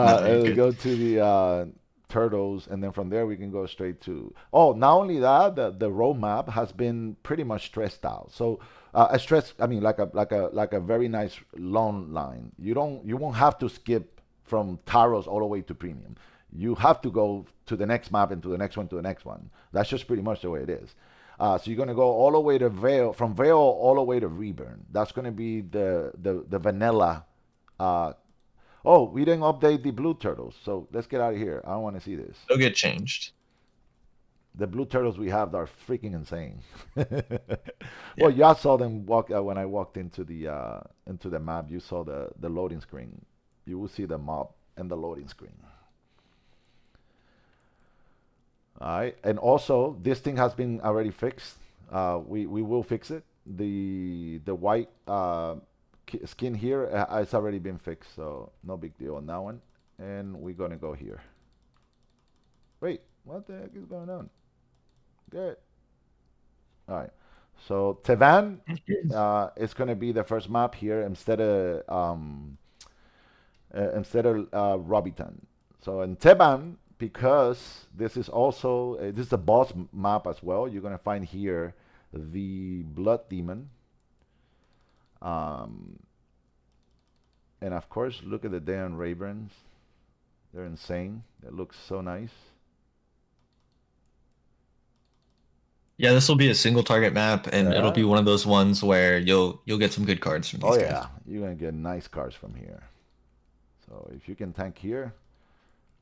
No, you're Let's good. go to the turtles, and then from there we can go straight to. Oh, not only that, the roadmap has been pretty much stressed out. So a stress, I mean, like a very nice long line. You won't have to skip from Taros all the way to premium. You have to go to the next map and to the next one to the next one. That's just pretty much the way it is. So you're gonna go all the way to Veil, from Veil all the way to Reburn. That's gonna be the vanilla. Uh, oh, we didn't update the blue turtles, so let's get out of here. I don't want to see this. They'll get changed. The blue turtles we have are freaking insane. Well, Yeah. y'all saw them walk when I walked into the map. You saw the loading screen. You will see the mob and the loading screen. All right, and also this thing has been already fixed. We will fix it. The white skin here has already been fixed, so no big deal on that one. And we're gonna go here. Wait, what the heck is going on? Good. All right. So Tevan is gonna be the first map here instead of Robitan. So in Teban, because this is also this is a boss map as well. You're gonna find here the Blood Demon, um, and of course, look at the damn Ravens. They're insane. It looks so nice. Yeah, this will be a single target map, and it'll Yeah. be one of those ones where you'll get some good cards from Oh these guys. yeah, you're gonna get nice cards from here. So if you can tank here,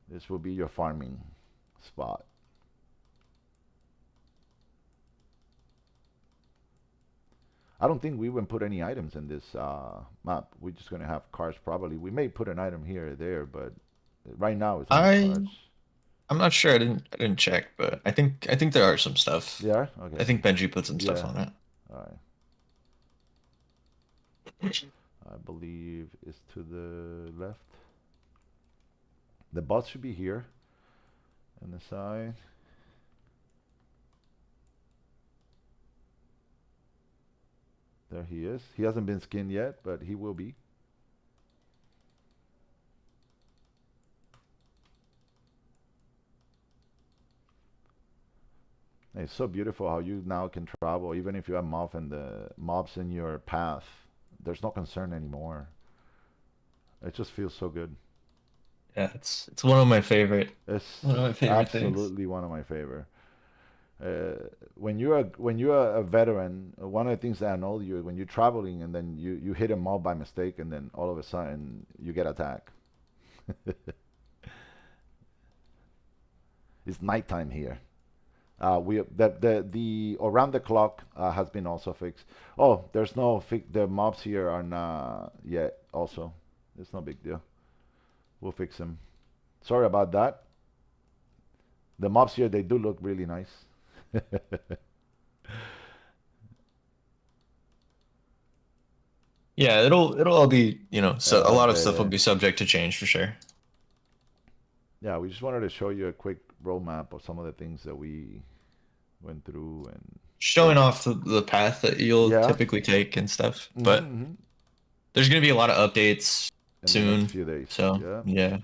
this will be your farming spot. I don't think we even put any items in this map. We're just gonna have cards probably. We may put an item here or there, but right now it's only I cards. I'm not sure. I didn't check, but I think there are some stuff. Yeah. I Okay. think Benji put some stuff Yeah. on All right. it. I believe it's to the left. The boss should be here on the side. There he is. He hasn't been skinned yet, but he will be. It's so beautiful how you now can travel, even if you have mobs in your path. There's no concern anymore. It just feels so good. Yeah, it's one of my favorite It's one of my favorite things. absolutely one of my favorite. When you're a veteran, one of the things that I know you when you're traveling and then you hit a mob by mistake and then all of a sudden you get attacked. It's nighttime here. We the around the clock has been also fixed. Oh, there's no the mobs here are not yet. Also, it's no big deal. We'll fix them. Sorry about that. The mobs here they do look really nice. Yeah, it'll all be, so a lot of stuff will The be subject to change for sure. Yeah, we just wanted to show you a quick roadmap of some of the things that we went through and Showing off the path that you'll yeah. typically take and stuff. But Mm-hmm. there's gonna be a lot of updates In the next soon. few days. So Yeah. yeah.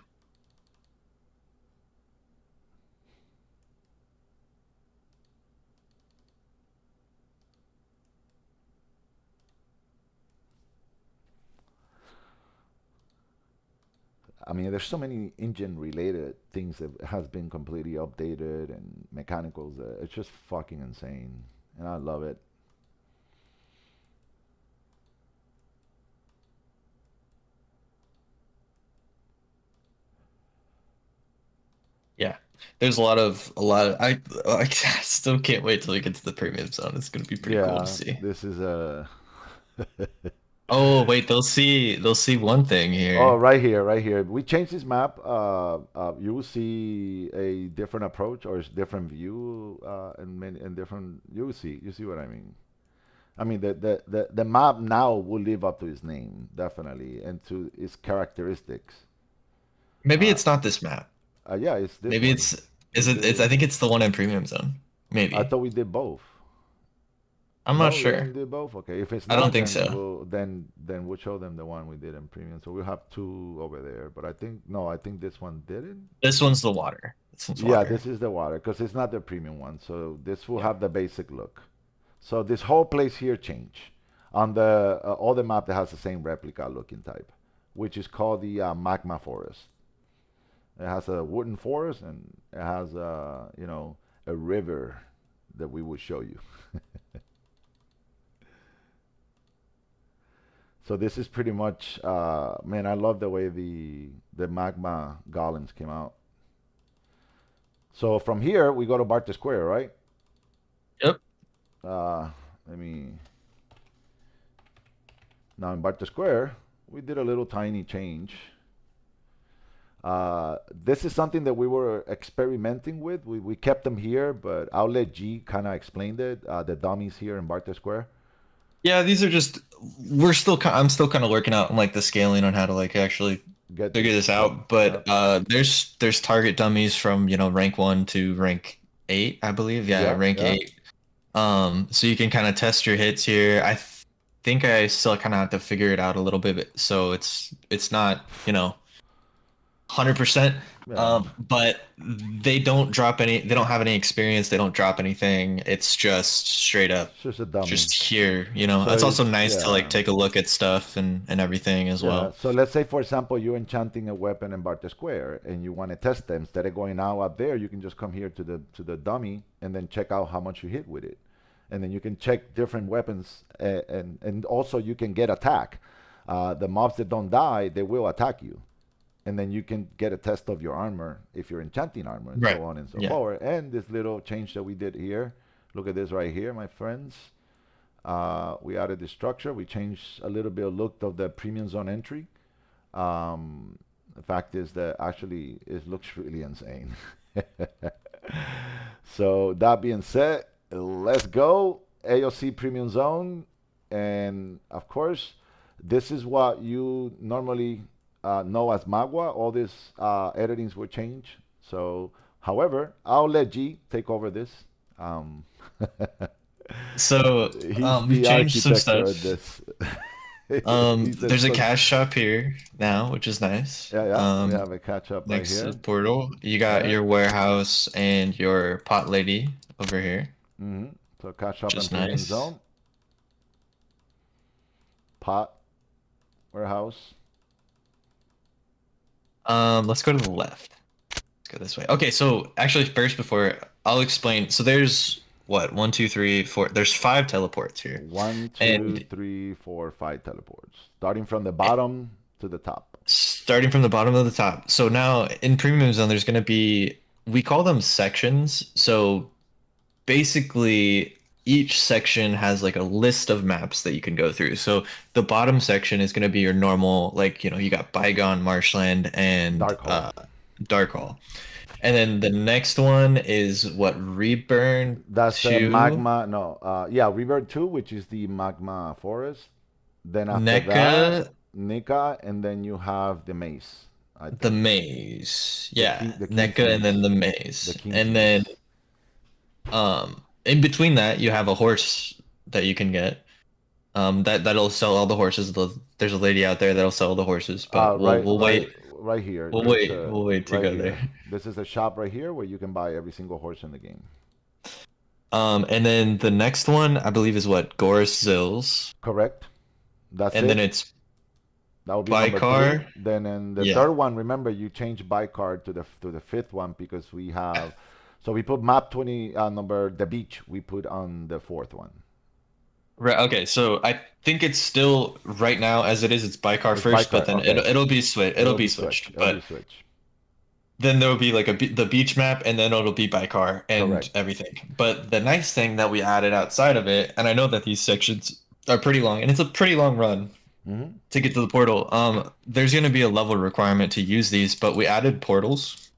I mean, there's so many engine related things that has been completely updated and mechanicals. It's just fucking insane, and I love it. Yeah. There's a lot of I still can't wait till we get to the premium zone. It's gonna be pretty cool to Yeah, see. this is a. Oh wait, they'll see one thing Oh, here. right here, right here. We changed this map. You will see a different approach or different view, and many and different. You see what I mean. I mean the map now will live up to its name definitely and to its characteristics. Maybe Uh, it's not this map. yeah, it's this Maybe one. it's We is it it's did. I think it's the one in premium zone. I Maybe. thought we did both. I'm not No, we sure. didn't do both. Okay, if it's I don't not, think then so. we'll show them the one we did in premium. So we'll have two over there. But I think no, I think this one didn't. This one's the water. This one's Yeah, water. this is the water because it's not the premium one. So this will Yeah. have the basic look. So this whole place here change on the all the map that has the same replica looking type, which is called the magma forest. It has a wooden forest and it has a river that we will show you. So this is pretty much man, I love the way the magma golems came out. So from here we go to Barter Square, right? Yep. Uh, let me Now in Barter Square we did a little tiny change. This is something that we were experimenting with. We kept them here, but I'll let G kind of explain it. The dummies here in Barter Square. Yeah, these are just I'm still kind of working out like the scaling on how to like actually Get figure this. this Yep. out. But Yep. there's target dummies from, rank 1 to rank 8, I believe. Yeah, Yep. rank Yep. 8. So you can kind of test your hits here. Think I still kind of have to figure it out a little bit, so it's not, 100%. Yeah. But they don't have any experience, they don't drop anything. It's just straight up It's just a dummy. just here. So It's also it's nice to like yeah. take a look at stuff and everything as Yeah. well. So let's say, for example, you're enchanting a weapon in Barter Square and you want to test them. Instead of going out up there, you can just come here to the dummy and then check out how much you hit with it, and then you can check different weapons and also you can get attack. The mobs that don't die, they will attack you, and then you can get a test of your armor if you're enchanting armor and Right. so on and so Yeah. forth. And this little change that we did here, look at this right here, my friends. We added the structure. We changed a little bit of look of the premium zone entry. The fact is that actually it looks really insane. So that being said, let's go AOC premium zone, and of course, this is what you normally know as Magua. All these editings will change. So, however, I'll let G take over this. Um, So he's we've the changed some architect of stuff. this. He's There's a so, cash shop here now, which is nice. yeah, yeah. We have a catch up right Next to here. the portal, you All got right. your warehouse and your pot lady over here, So catch which up and is premium nice. zone, pot, warehouse. Let's go to the left. Let's go this way. Okay, so actually, first, before I'll explain. So there's what, one, two, three, four. There's 5 teleports here, One, two, and three, four, five teleports. Starting from the bottom to the top. starting from the bottom of the top. So now in Premium Zone, there's gonna be, we call them sections. So basically, each section has like a list of maps that you can go through. So the bottom section is gonna be your normal, like, you got Bygone, Marshland, and Dark hole. Dark Hall. And then the next one is what, Reburn That's the 2, magma. No, yeah, River 2, which is the magma forest. Then after NECA, that, Nika, and then you have the maze, I the think. Maze. Yeah, The king's NECA and then maze. the The Maze. king's And then maze. in between that you have a horse that you can get. That'll sell all the horses. There's a lady out there that'll sell the horses, but we'll Right, we'll right, wait. right here. We'll There's wait. a We'll wait to right go there. here. This is a shop right here where you can buy every single horse in the game. And then the next one I believe is what, Goris Zills. Correct. That's And then it. it's That would be number three. Bykar. Then in the Yeah. third one, remember you changed by card to the fifth one because we have. So we put map 20 number the beach. We put on the fourth one. Right. Okay. So I think it's still right now as it is. It's Bykar It's by first, but card. then Okay. it'll be switched. It'll It'll be be switched. switched. It'll be But switched. then there will be like the beach map, and then it'll be by car and Correct. everything. But the nice thing that we added outside of it, and I know that these sections are pretty long, and it's a pretty long run Hmm. to get to the portal. There's going to be a level requirement to use these, but we added portals,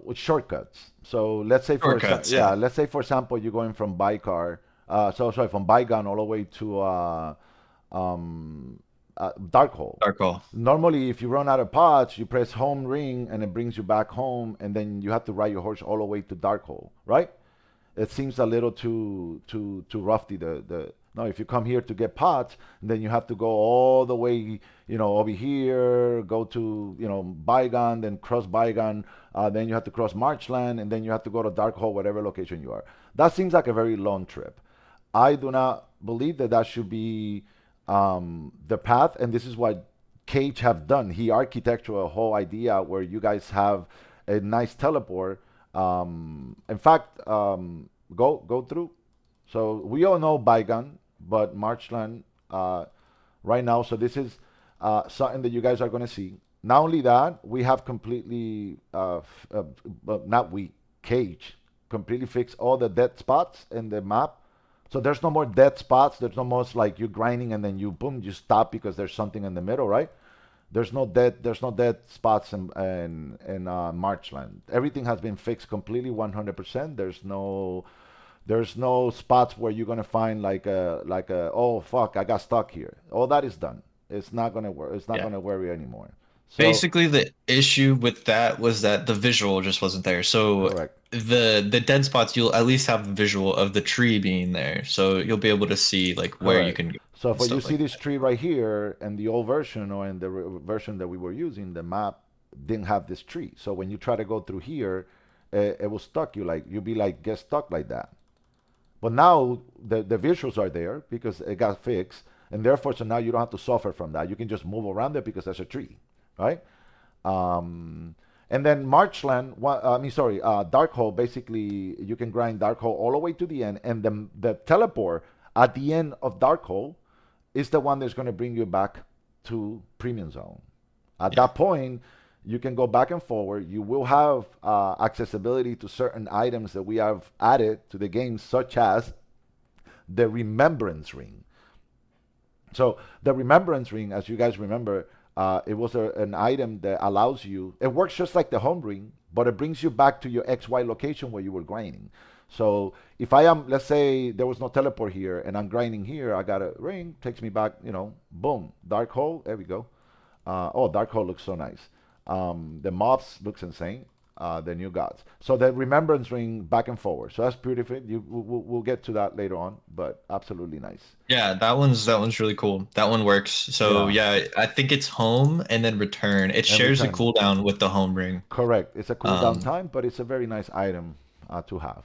With shortcuts. So let's say shortcuts. yeah, Yeah, let's say for example you're going from Bycar, sorry, from Bygon all the way to um, Darkhole. dark hole. Normally, if you run out of pots, you press home ring and it brings you back home, and then you have to ride your horse all the way to Darkhole, right? It seems a little too roughy. The no, if you come here to get pots, then you have to go all the way, over here, go to Bygone, then cross Bygone, then you have to cross Marchland, and then you have to go to Darkhole, whatever location you are. That seems like a very long trip. I do not believe that that should be the path, and this is what Cage have done. He architectured a whole idea where you guys have a nice teleport. In fact, go through. So we all know Bygone, but Marchland right now. So this is something that you guys are going to see. Not only that, we have completely, not we, Cage, completely fixed all the dead spots in the map. So there's no more dead spots. There's no more like you grinding and then you boom, you stop because there's something in the middle, right? There's no dead spots in Marchland. Everything has been fixed completely 100%. There's no spots where you're gonna find like a oh fuck, I got stuck here. All that is done. It's not gonna work. It's not Yeah. gonna worry anymore. So Basically, the issue with that was that the visual just wasn't there. So correct. the dead spots, you'll at least have the visual of the tree being there, so you'll be able to see like where you Correct. can go So and for you stuff see like this that. tree right here, and the old version or in the version that we were using, the map didn't have this tree. So when you try to go through here, it will stuck you like you'll be like get stuck like that. But now the visuals are there because it got fixed, and therefore so now you don't have to suffer from that. You can just move around it because there's a tree, right? And then Marchland, I mean, sorry, Darkhole, basically, you can grind Darkhole all the way to the end, and the teleport at the end of Darkhole is the one that's going to bring you back to Premium Zone. At Yeah. that point, you can go back and forward. You will have accessibility to certain items that we have added to the game, such as the Remembrance Ring. So the Remembrance Ring, as you guys remember, it was an item that allows you. It works just like the home ring, but it brings you back to your XY location where you were grinding. So if I am, let's say there was no teleport here, and I'm grinding here, I got a ring, takes me back, boom, dark hole. There we go. Oh, dark hole looks so nice. The mobs looks insane. The new gods. So the remembrance ring back and forward. So that's beautiful. We'll get to that later on, but absolutely nice. Yeah, that one's really cool. That one works. So Yeah, yeah, I think it's home and then return. It and shares a return. cooldown with the home ring. Correct. It's a cooldown Um, time, but it's a very nice item to have.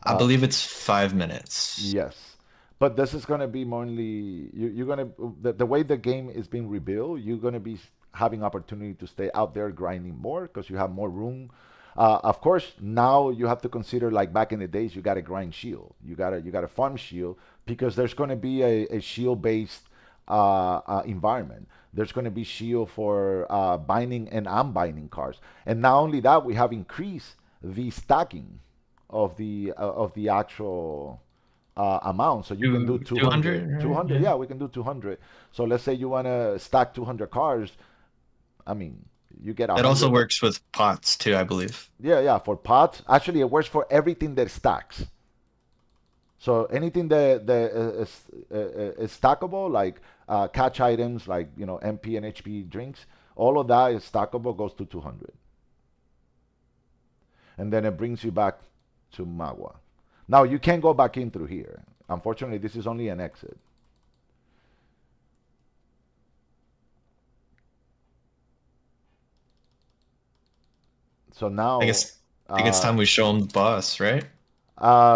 I Uh, believe it's 5 minutes. yes, but this is gonna be mainly you're gonna the way the game is being rebuilt. You're gonna be having opportunity to stay out there grinding more because you have more room. Of course, now you have to consider like back in the days, you gotta grind shield. You gotta farm shield because there's gonna be a shield based environment. There's going to be shield for binding and unbinding cards, and not only that, we have increased the stacking of the actual amount. So you can do 200, 200, right? 200. Yeah. Yeah, we can do 200. So let's say you want to stack 200 cards. I mean, you get That also 100. works with pots too, I believe. Yeah, yeah. For pots, actually, it works for everything that stacks. So anything that is stackable, like catch items, like MP and HP drinks, all of that is stackable, goes to 200, and then it brings you back to Magua. Now you can't go back in through here. Unfortunately, this is only an exit. So I now, guess I think it's uh, time we show them the boss, right?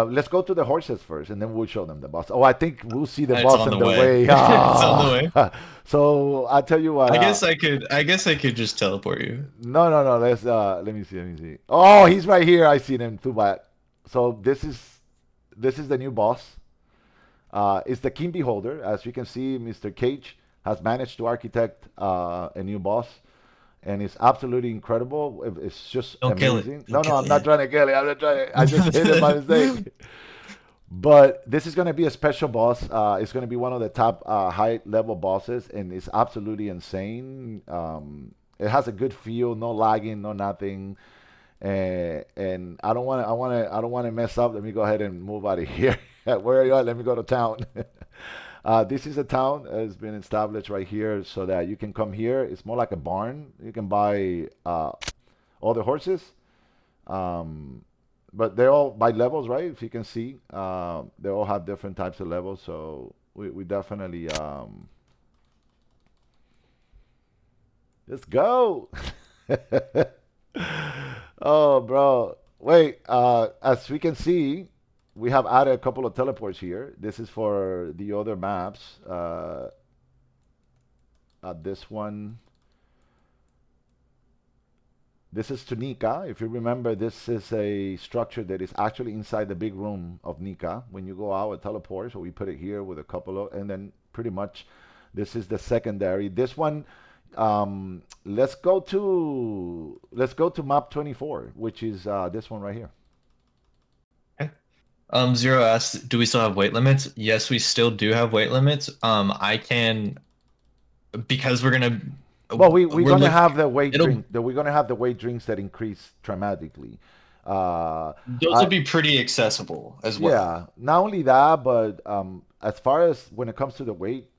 let's go to the horses first, and then we'll show them the boss. Oh, I think we'll see the It's boss on on the the way. way. It's on the way. So I'll tell you what. I guess I could just teleport you. No, no, no. Let me see. Oh, he's right here. I see him too bad. So this is the new boss. It's the King Beholder. As you can see, Mr. Cage has managed to architect a new boss. and it's absolutely incredible. It's just Don't kill it. amazing. Don't No, no, kill I'm not it trying to kill it. I'm not trying. I just hit it by yet. mistake. But this is going to be a special boss. It's going to be one of the top high level bosses, and it's absolutely insane. It has a good feel, no lagging, no nothing. And I don't want to. I don't want to mess up. Let me go ahead and move out of here. Where are you at? Let me go to town. This is a town that has been established right here, so that you can come here. It's more like a barn. You can buy all the horses. Um, but they're all by levels, right? If you can see, they all have different types of levels. So we definitely let's go. Oh, bro. Wait, as we can see, we have added a couple of teleports here. This is for the other maps. This one, this is to Nika. If you remember, this is a structure that is actually inside the big room of Nika. When you go out, it teleports. So we put it here with a couple of, and then pretty much this is the secondary. This one, let's go to map 24, which is this one right here. Okay. Zero asked, do we still have weight limits? Yes, we still do have weight limits. I can, because we're gonna, Well, we're we're gonna looking, have the weight it'll, drink. We're gonna have the weight drinks that increase dramatically. Uh, those will I, be pretty accessible as well. yeah, not only that, but as far as when it comes to the weight,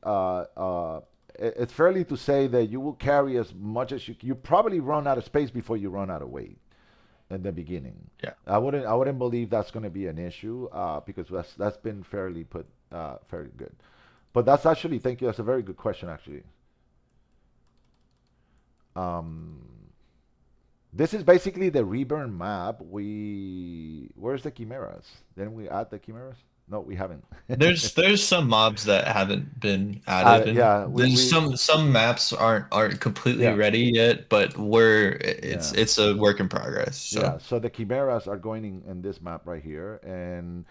it's fairly to say that you will carry as much as you probably run out of space before you run out of weight in the beginning. Yeah. I wouldn't believe that's going to be an issue because that's been fairly good. But that's actually, thank you. That's a very good question, actually. Um, this is basically the Reburn map. Where's the chimeras? Didn't we add the chimeras? No, we haven't. There's some mobs that haven't been added, and Yeah, we, there's we some maps aren't completely yeah, ready yet, but we're yeah, it's a work in progress. yeah. So So the chimeras are going in this map right here, and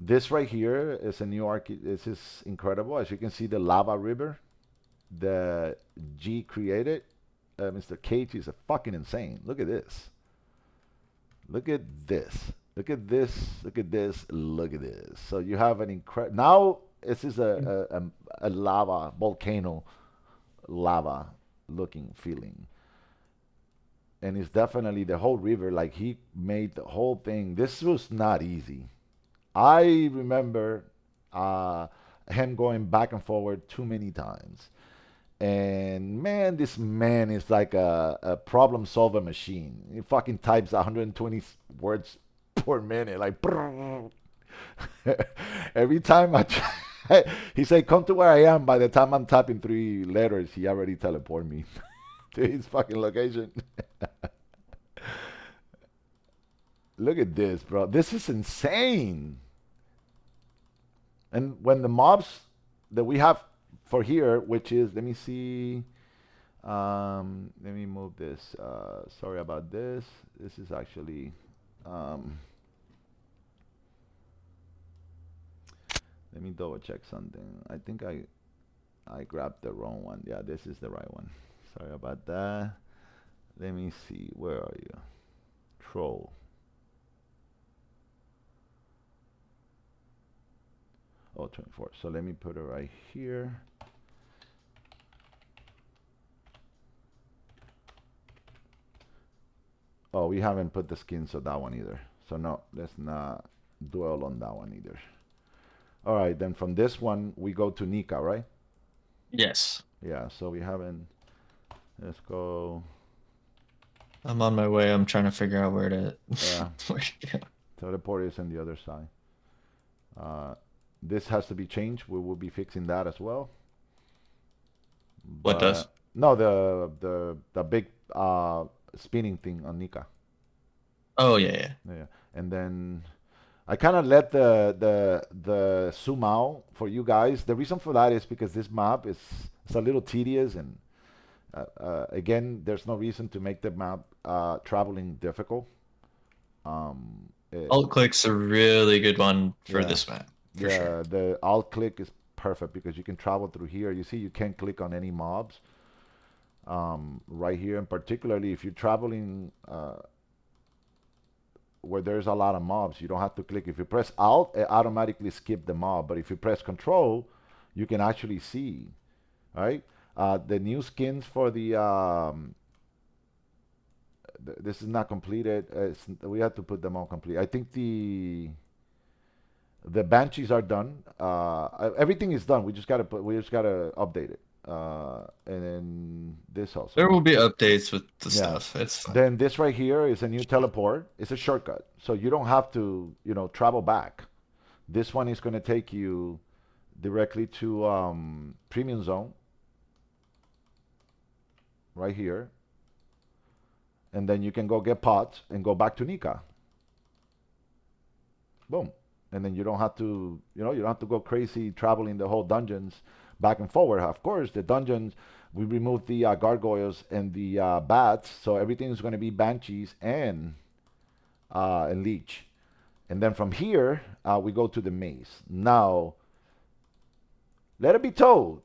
this right here is a new This is incredible. As you can see, the lava river that G created. Mr. Cage is a fucking insane. Look at this. Look at this. Look at this. Look at this. Look at this. So you have an incredible. Now this is a lava volcano, lava looking feeling, and it's definitely the whole river. Like he made the whole thing. This was not easy. I remember uh, him going back and forward too many times. And man, this man is like a problem solver machine. He fucking types 120 words per minute, like every time I try. He said, "Come to where I am." By the time I'm typing 3 letters, he already teleport me to his fucking location. Look at this, bro. This is insane. And when the mobs that we have for here, which is, let me see, let me move this. Sorry about this. This is actually, um, let me double check something. I think I grabbed the wrong one. Yeah, this is the right one. Sorry about that. Let me see. Where are you? Troll. Oh, 24. So let me put it right here. Oh, we haven't put the skins of that one either. So no, let's not dwell on that one either. All right, then from this one, we go to Nika, right? yes, Yeah, so we haven't. Let's go. I'm on my way. I'm trying to figure out where to Yeah, where to go. teleport is on the other side. Uh, this has to be changed. We will be fixing that as well. What does? But no, the big spinning thing on Nika. Oh yeah, yeah. Yeah, and then I kind of let the zoom out for you guys. The reason for that is because this map is it's a little tedious, and again, there's no reason to make the map traveling difficult. It, Alt click's a really good one for yeah, this map for sure. yeah. The alt click is perfect because you can travel through here. You see, you can't click on any mobs. right here, and particularly if you're traveling where there's a lot of mobs, you don't have to click. If you press Alt, it automatically skip the mob. But if you press Control, you can actually see, right? The new skins for the this is not completed. We have to put them on complete. I think the banshees are done. Everything is done. We just gotta update it. And then this also. There will be updates with the Yeah. stuff. It's fine. Then this right here is a new teleport. It's a shortcut, so you don't have to, travel back. This one is going to take you directly to Premium Zone right here, and then you can go get pots and go back to Nika. Boom. And then you don't have to, you don't have to go crazy traveling the whole dungeons back and forward. Of course, the dungeons, we removed the gargoyles and the bats, so everything's going to be banshees and leech. And then from here, we go to the maze. Now, let it be told,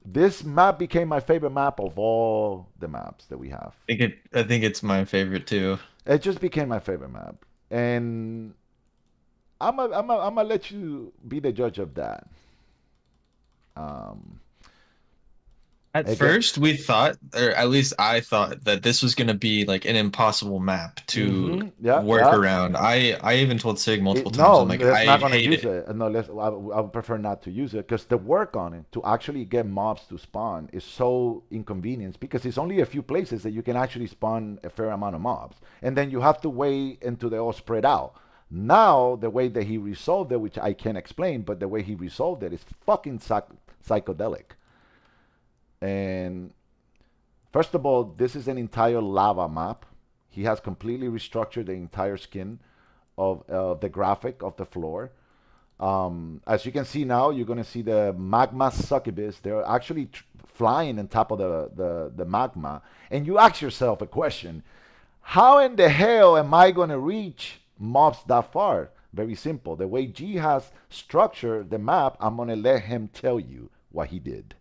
this map became my favorite map of all the maps that we have. I think it's my favorite too. It just became my favorite map, and I'm gonna let you be the judge of that. Um, At again, first, we thought, or at least I thought, that this was going to be like an impossible map to yeah, work yeah. around. I even told Sig multiple times, No, I'm like, let's I not gonna hate use it. it. No, I would prefer not to use it because the work on it to actually get mobs to spawn is so inconvenient because it's only a few places that you can actually spawn a fair amount of mobs, and then you have to wait until they all spread out. Now, the way that he resolved it, which I can't explain, but the way he resolved it is fucking psychedelic. And first of all, this is an entire lava map. He has completely restructured the entire skin of the graphic of the floor. As you can see now, you're going to see the magma succubus. They're actually flying on top of the magma. And you ask yourself a question: how in the hell am I going to reach mobs that far? Very simple. The way G has structured the map, I'm going to let him tell you what he did.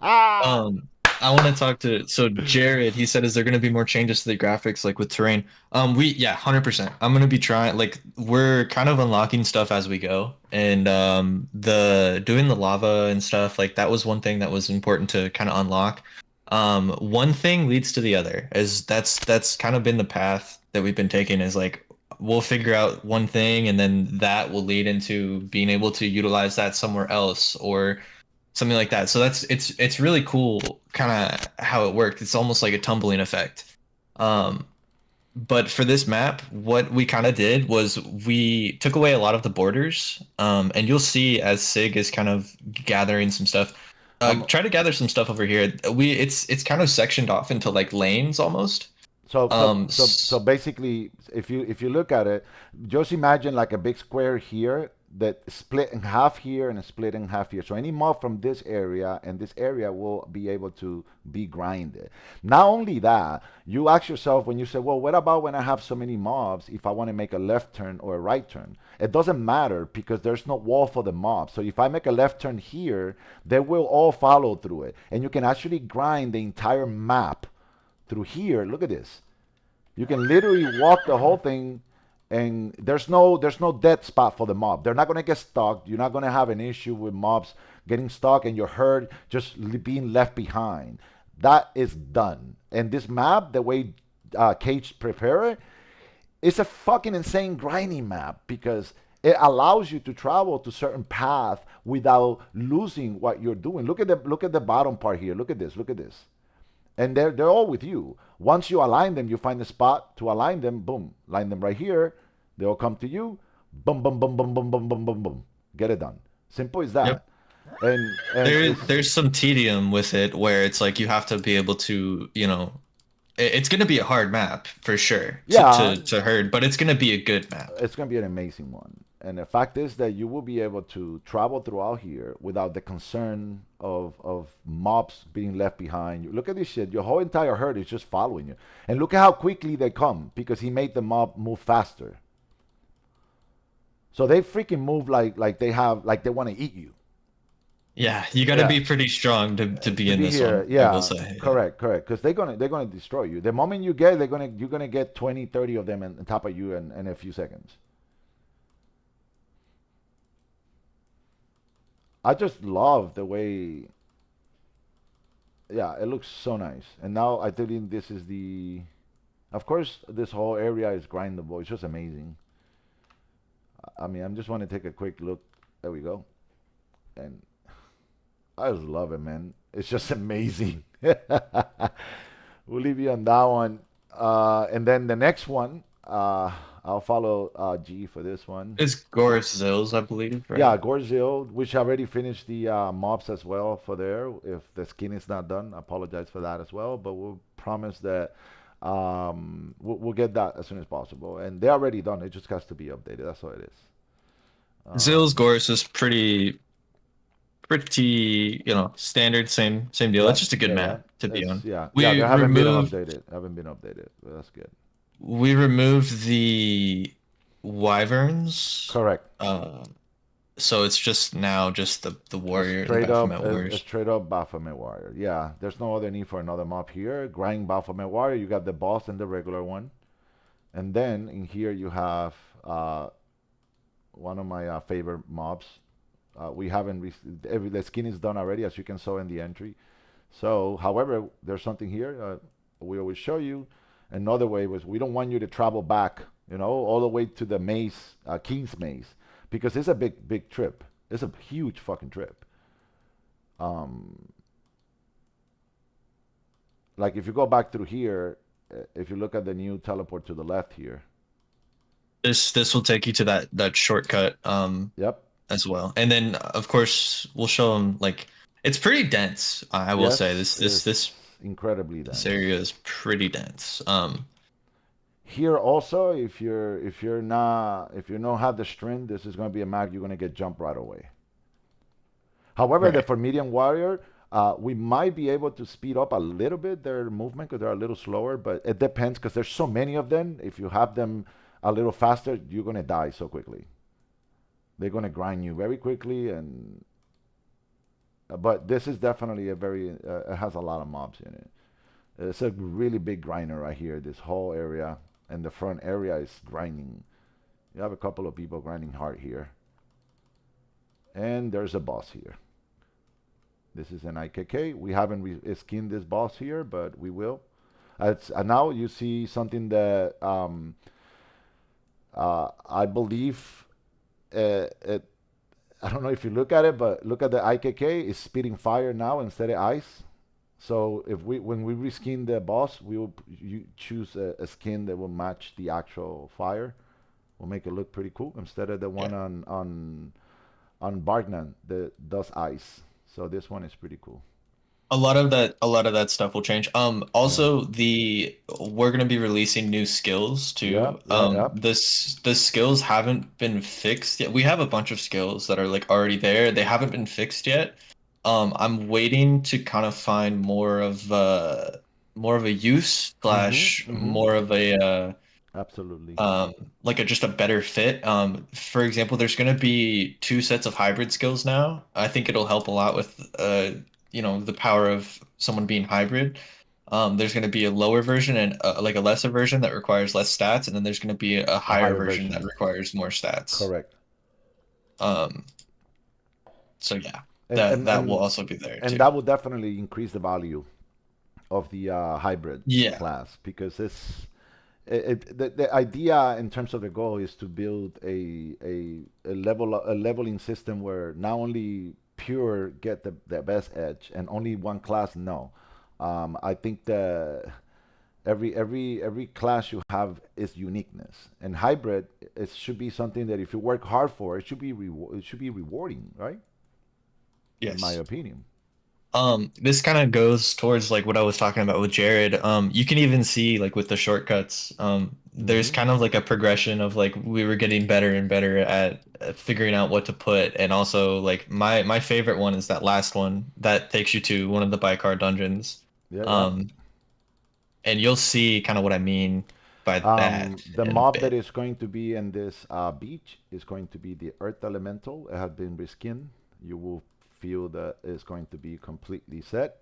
Um, I want to talk to so Jared. He said, "Is there going to be more changes to the graphics, like with terrain?" Yeah, 100%. I'm going to be trying. Like, we're kind of unlocking stuff as we go, and the doing the lava and stuff like that was one thing that was important to kind of unlock. One thing leads to the other, as that's kind of been the path that we've been taking. Is like we'll figure out one thing, and then that will lead into being able to utilize that somewhere else, or something like that. So it's really cool kind of how it worked. It's almost like a tumbling effect. Um, but for this map, what we kind of did was we took away a lot of the borders. And you'll see as Sig is kind of gathering some stuff. um, Try to gather some stuff over here. It's kind of sectioned off into like lanes almost. So so Um, so so s- basically, if you look at it, just imagine like a big square here that split in half here and split in half here. So any mob from this area and this area will be able to be grinded. Not only that, you ask yourself when you say, well, what about when I have so many mobs if I want to make a left turn or a right turn? It doesn't matter because there's no wall for the mob. So if I make a left turn here, they will all follow through it. And you can actually grind the entire map through here. Look at this. You can literally walk the whole thing, and there's no dead spot for the mob. They're not gonna get stuck. You're not gonna have an issue with mobs getting stuck and your herd just being left behind. That is done. And this map, the way Cage prepare it, it's a fucking insane grinding map because it allows you to travel to certain path without losing what you're doing. Look at the bottom part here. Look at this. Look at this, and they're all with you. Once you align them, you find a spot to align them. Boom, line them right here. They all come to you. Boom, boom, boom, boom, boom, boom, boom, boom, boom. Get it done. Simple as yep. that. And it's There's some tedium with it where it's like you have to be able to, it's going to be a hard map for sure yeah, to herd, but it's going to be a good map. it's gonna be an amazing one. And the fact is that you will be able to travel throughout here without the concern of mobs being left behind. You look at this shit. Your whole entire herd is just following you, and look at how quickly they come because he made the mob move faster. So they freaking move like they want to eat you. Yeah, you got to Yeah, be pretty strong to be to in be this here. one. I will Yeah, say. Yeah. correct, correct. Because they're gonna destroy you. The moment you get, you're gonna get 20, 30 of them on top of you in a few seconds. I just love the way. Yeah, it looks so nice. And now I think this is the. Of course, this whole area is grindable. It's just amazing. I mean, I just want to take a quick look. There we go. And I just love it, man. It's just amazing. We'll leave you on that one. And then the next one, I'll follow G for this one. It's Goris Zills, I believe, Yeah, right? Gorzil, which already finished the mobs as well for there. If the skin is not done, I apologize for that as well. But we'll promise that we'll get that as soon as possible. And they're already done. It just has to be updated. That's all it is. Zills Um, Goris is pretty, standard, same deal. yeah, It's just a good yeah, yeah. map to be It's on. yeah. We They haven't been removed updated. Haven't been updated. But that's good. we removed the wyverns. Correct. Uh, so it's just now just the warrior and Baphomet A warriors. straight up Baphomet warrior. Yeah, there's no other need for another mob here. Grind Baphomet warrior. You got the boss and the regular one, and then in here you have uh, one of my favorite mobs. We haven't every the skin is done already, as you can saw in the entry. So, however, there's something here. We always show you. Another way was we don't want you to travel back, all the way to the maze, King's Maze, because it's a big trip. It's a huge fucking trip. Um, like if you go back through here, if you look at the new teleport to the left here. This will take you to that shortcut Yep. as well. And then of course we'll show them like it's pretty dense. I will say Yes, this this it's this incredibly this dense. area is pretty dense. Here also, if you don't have the strength, this is going to be a map you're going to get jumped right away. However, the Right. for medium warrior, we might be able to speed up a little bit their movement because they're a little slower, but it depends because there's so many of them. If you have them a little faster, you're going to die so quickly. They're going to grind you very quickly, and but this is definitely a very it has a lot of mobs in it. It's a really big grinder right here. This whole area and the front area is grinding. You have a couple of people grinding hard here, and there's a boss here. This is an IKK. We haven't skinned this boss here, but we will. Now you see something that I believe it. I don't know if you look at it, but look at the IKK. It's spitting fire now instead of ice. So if when we reskin the boss, we will choose a skin that will match the actual fire. We'll make it look pretty cool instead of the Yeah. one on Barknan that does ice. So this one is pretty cool. A lot of that stuff will change. Yeah. Also we're gonna be releasing new skills Yeah. too. Yeah. Yeah. The skills haven't been fixed yet. We have a bunch of skills that are like already there. They haven't been fixed yet. I'm waiting to kind of find more of a use Mhm. slash Mhm. more of a Absolutely. like just a better fit. For example, there's going to be two sets of hybrid skills now. I think it'll help a lot with the power of someone being hybrid. There's going to be a lower version and like a lesser version that requires less stats, and then there's going to be a A higher higher version that version. requires more stats. Correct. Um, so yeah, And that and that will and also be there and too. that will definitely increase the value of the hybrid Yeah. class because the idea in terms of the goal is to build a leveling system where not only pure get the best edge and only one class no. I think the every class you have is uniqueness and hybrid it should be something that if you work hard for it should be it should be rewarding, right? In my Yes. opinion. This kind of goes towards like what I was talking about with Jared. You can even see like with the shortcuts, there's Hmm. kind of like a progression of like we were getting better and better at figuring out what to put, and also like my favorite one is that last one that takes you to one of the Bicar dungeons. Yeah, yeah. Um, and you'll see kind of what I mean by that The in a mob that bit. is going to be in this beach is going to be the Earth Elemental. It has been reskinned. You will field that is going to be completely set.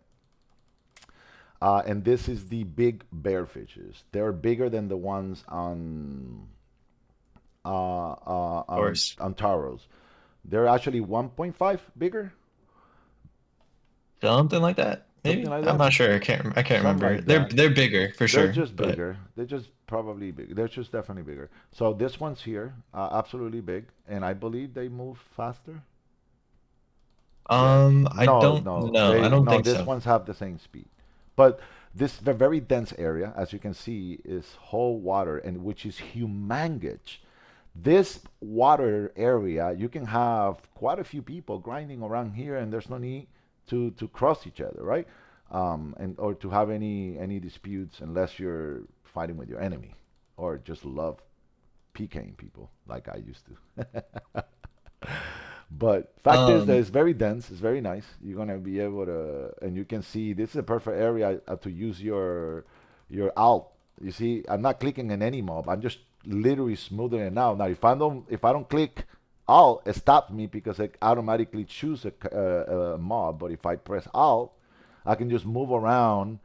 And this is the big bear fishes. They're bigger than the ones Of course. on Taros. They're actually 1.5 bigger, Something like that, something maybe. like I'm that. not sure. I can't Something remember. like that. They're bigger for They're sure, just but bigger. They're just probably big. They're just definitely bigger. So this one's here, absolutely big, and I believe they move faster. Yes. I No, don't no. know. I They don't no. think This so. ones have the same speed, but this the very dense area, as you can see, is whole water, and which is humongous. This water area, you can have quite a few people grinding around here, and there's no need to cross each other, right? And or to have any disputes unless you're fighting with your enemy, or just love PKing people like I used to. But fact is that Um, it's very dense. It's very nice. You're gonna be able to, and you can see this is a perfect area to use your alt. You see, I'm not clicking in any mob. I'm just literally smoothing it out. Now, if I don't click alt, it stops me because it automatically choose a mob. But if I press alt, I can just move around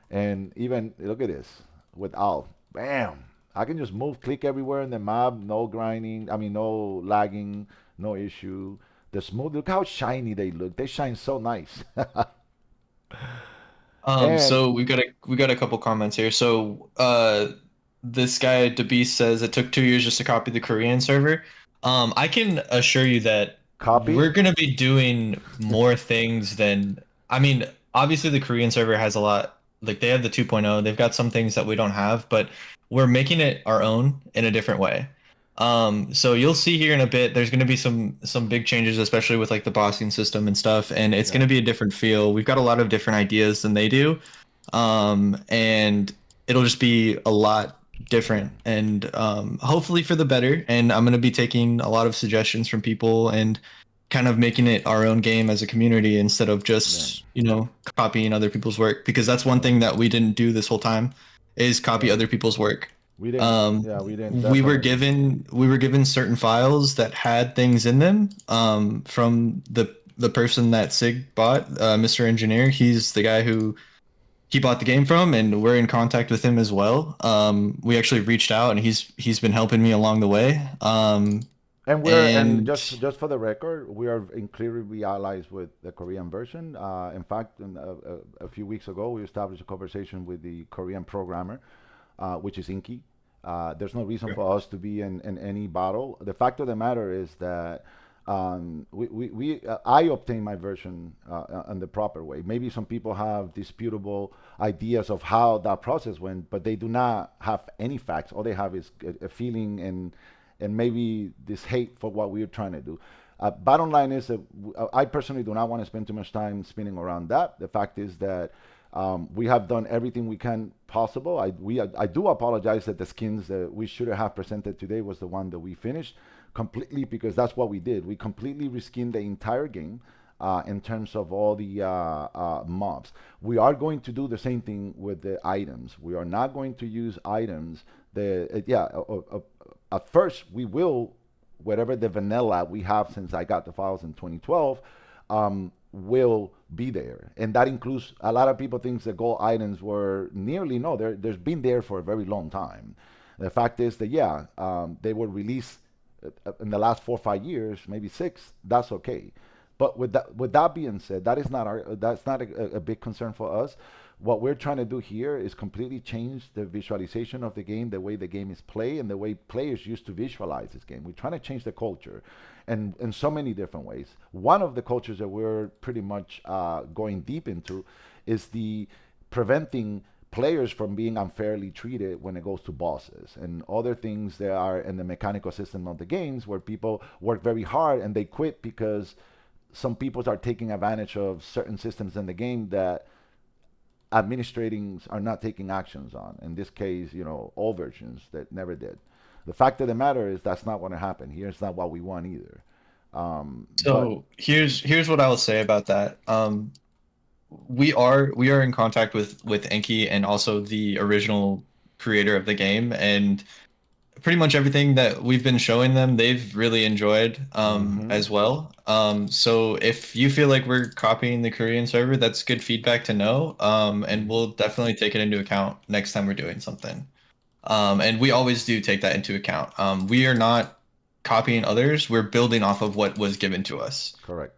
and even look at this with alt. Bam! I can just move, click everywhere in the map. No grinding. I mean, no lagging. No issue. The smooth. Look how shiny they look. They shine so nice. And so we got a couple comments here. So, this guy DeBeast says it took 2 years just to copy the Korean server. I can assure you that copy. we're gonna be doing more things than, I mean, obviously the Korean server has a lot, like they have the 2.0, they've got some things that we don't have, but we're making it our own in a different way. So you'll see here in a bit, there's going to be some big changes, especially with like the bossing system and stuff, and it's going Yeah. to be a different feel. We've got a lot of different ideas than they do, and it'll just be a lot Yeah. different, and hopefully for the better. And I'm going to be taking a lot of suggestions from people and kind of making it our own game as a community instead of Yeah. just, copying other people's work, because that's one Yeah. thing that we didn't do this whole time is copy Yeah. other people's work. We didn't. um, Yeah. We didn't. we were Definitely. given certain files that had things in them, from the person that Sig bought, Mr. Engineer. He's the guy who he bought the game from, and we're in contact with him as well. We actually reached out, and he's been helping me along the way. And And just for the record, we are in clearly allies with the Korean version. In fact, a few weeks ago, we established a conversation with the Korean programmer, which is Inky. There's no reason for us to be in any battle. The fact of the matter is that I obtained my version in the proper way. Maybe some people have disputable ideas of how that process went, but they do not have any facts. All they have is a feeling and maybe this hate for what we're trying to do. Bottom line is that I personally do not want to spend too much time spinning around that. The fact is that we have done everything we can possible. I do apologize that the skins that we should have presented today was the one that we finished completely, because that's what we did. We completely reskinned the entire game in terms of all the mobs. We are going to do the same thing with the items. We are not going to use items. At first we will, whatever the vanilla we have since I got the files in 2012, will be there, and that includes a lot of people thinks the gold items were nearly no. There's been there for a very long time. The fact is that they were released in the last 4 or 5 years, maybe six. That's okay. But with that being said, that's not a big concern for us. What we're trying to do here is completely change the visualization of the game, the way the game is played, and the way players used to visualize this game. We're trying to change the culture, and in so many different ways. One of the cultures that we're pretty much going deep into is the preventing players from being unfairly treated when it goes to bosses and other things that are in the mechanical system of the games, where people work very hard and they quit because some people are taking advantage of certain systems in the game that administrating are not taking actions on. In this case, all versions that never did. The fact of the matter is that's not going to happen here. It's not what we want either. But so here's what I will say about that. We are in contact with Enki and also the original creator of the game, and pretty much everything that we've been showing them, they've really enjoyed Mm-hmm. as well. So if you feel like we're copying the Korean server, that's good feedback to know. And Mm-hmm. we'll definitely take it into account next time we're doing something. And we always do take that into account. We are not copying others. We're building off of what was given to us. Correct.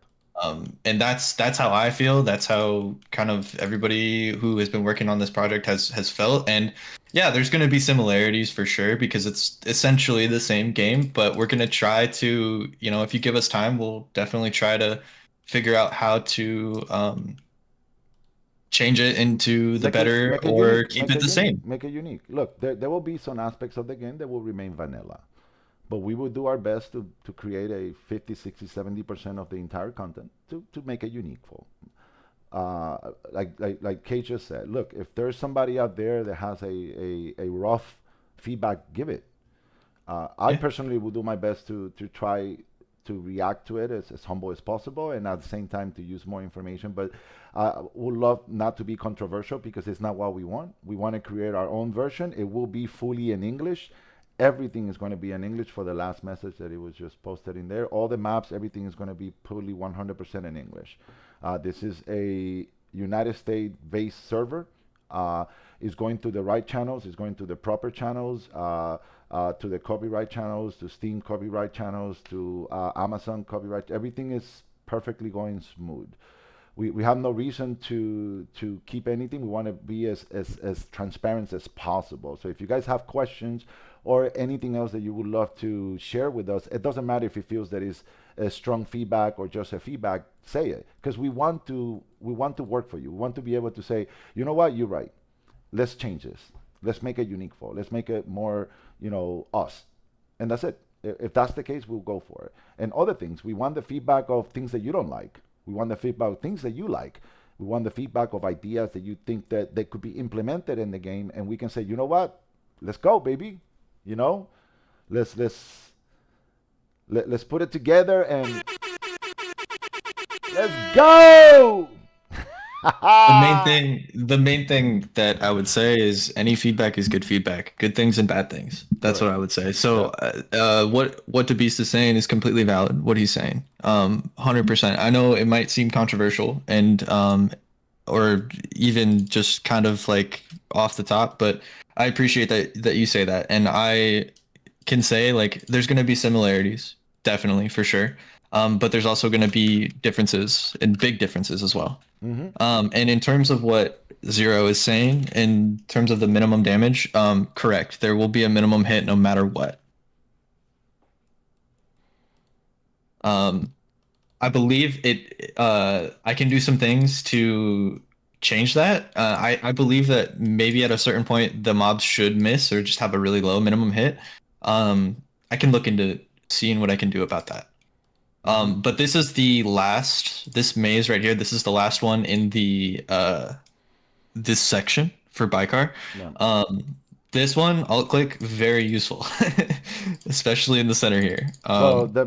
And that's how I feel. That's how kind of everybody who has been working on this project has felt. And yeah, there's going to be similarities for sure because it's essentially the same game. But we're going to try to, if you give us time, we'll definitely try to figure out how to change it into the better Make it or unique. keep Make it it the unique. same. Make it unique. Look, there will be some aspects of the game that will remain vanilla. But we will do our best to create a 50, 60, 70% of the entire content to make it unique. Like Kate just said, look, if there's somebody out there that has a rough feedback, give it. I Yeah. personally will do my best to try to react to it as humble as possible and at the same time to use more information. But I would love not to be controversial because it's not what we want. We want to create our own version. It will be fully in English. Everything is going to be in English for the last message that it was just posted in there. All the maps, everything is going to be fully 100% in English. This is a United States based server. Uh, is going to the right channels, is going to the proper channels, to the copyright channels, to Steam copyright channels, to Amazon copyright. Everything is perfectly going smooth. We have no reason to keep anything. We want to be as transparent as possible. So if you guys have questions or anything else that you would love to share with us, it doesn't matter if it feels that is a strong feedback or just a feedback, say it. Because we want to work for you. We want to be able to say, you know what, you're right. Let's change this. Let's make it unique for. Let's make it more, us. And that's it. If that's the case, we'll go for it. And other things, we want the feedback of things that you don't like. We want the feedback of things that you like. We want the feedback of ideas that you think that they could be implemented in the game, and we can say, you know what, let's go, baby. You know, let's let's let's put it together and let's go. The main thing that I would say is any feedback is good feedback, good things and bad things. That's what Correct. I would say. So, Yep. what the beast is saying is completely valid. What he's saying, 100%. I know it might seem controversial and or even just kind of like off the top, but I appreciate that you say that, and I can say like there's going to be similarities, definitely for sure. But there's also going to be differences and big differences as well. Mm-hmm. And in terms of what Zero is saying, in terms of the minimum damage, correct. There will be a minimum hit no matter what. Um, I believe it. I can do some things to change that. I believe that maybe at a certain point the mobs should miss or just have a really low minimum hit. I can look into seeing what I can do about that. Mm-hmm. But this is the last. This maze right here. This is the last one in the this section for Bicar. Yeah. Um, this one, alt click, very useful, especially in the center here. So the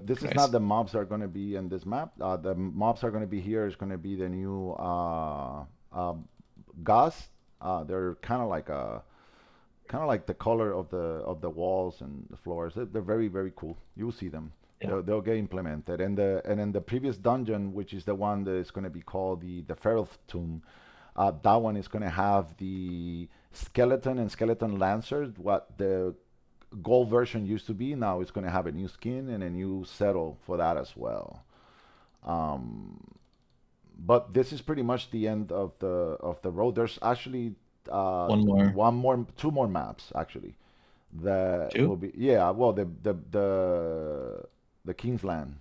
this is not Nice. the mobs are going to be in this map. The mobs are going to be here. Is going to be the new gas. They're kind of like the color of the walls and the floors. They're very very cool. You'll see them. Yeah. They'll get implemented. And in the previous dungeon, which is the one that is going to be called the Feral Tomb, that one is going to have the skeleton and skeleton lancers. What the gold version used to be. Now it's going to have a new skin and a new saddle for that as well. Um, but this is pretty much the end of the road. There's actually One more. two more maps actually that will Two? be well the King's Land,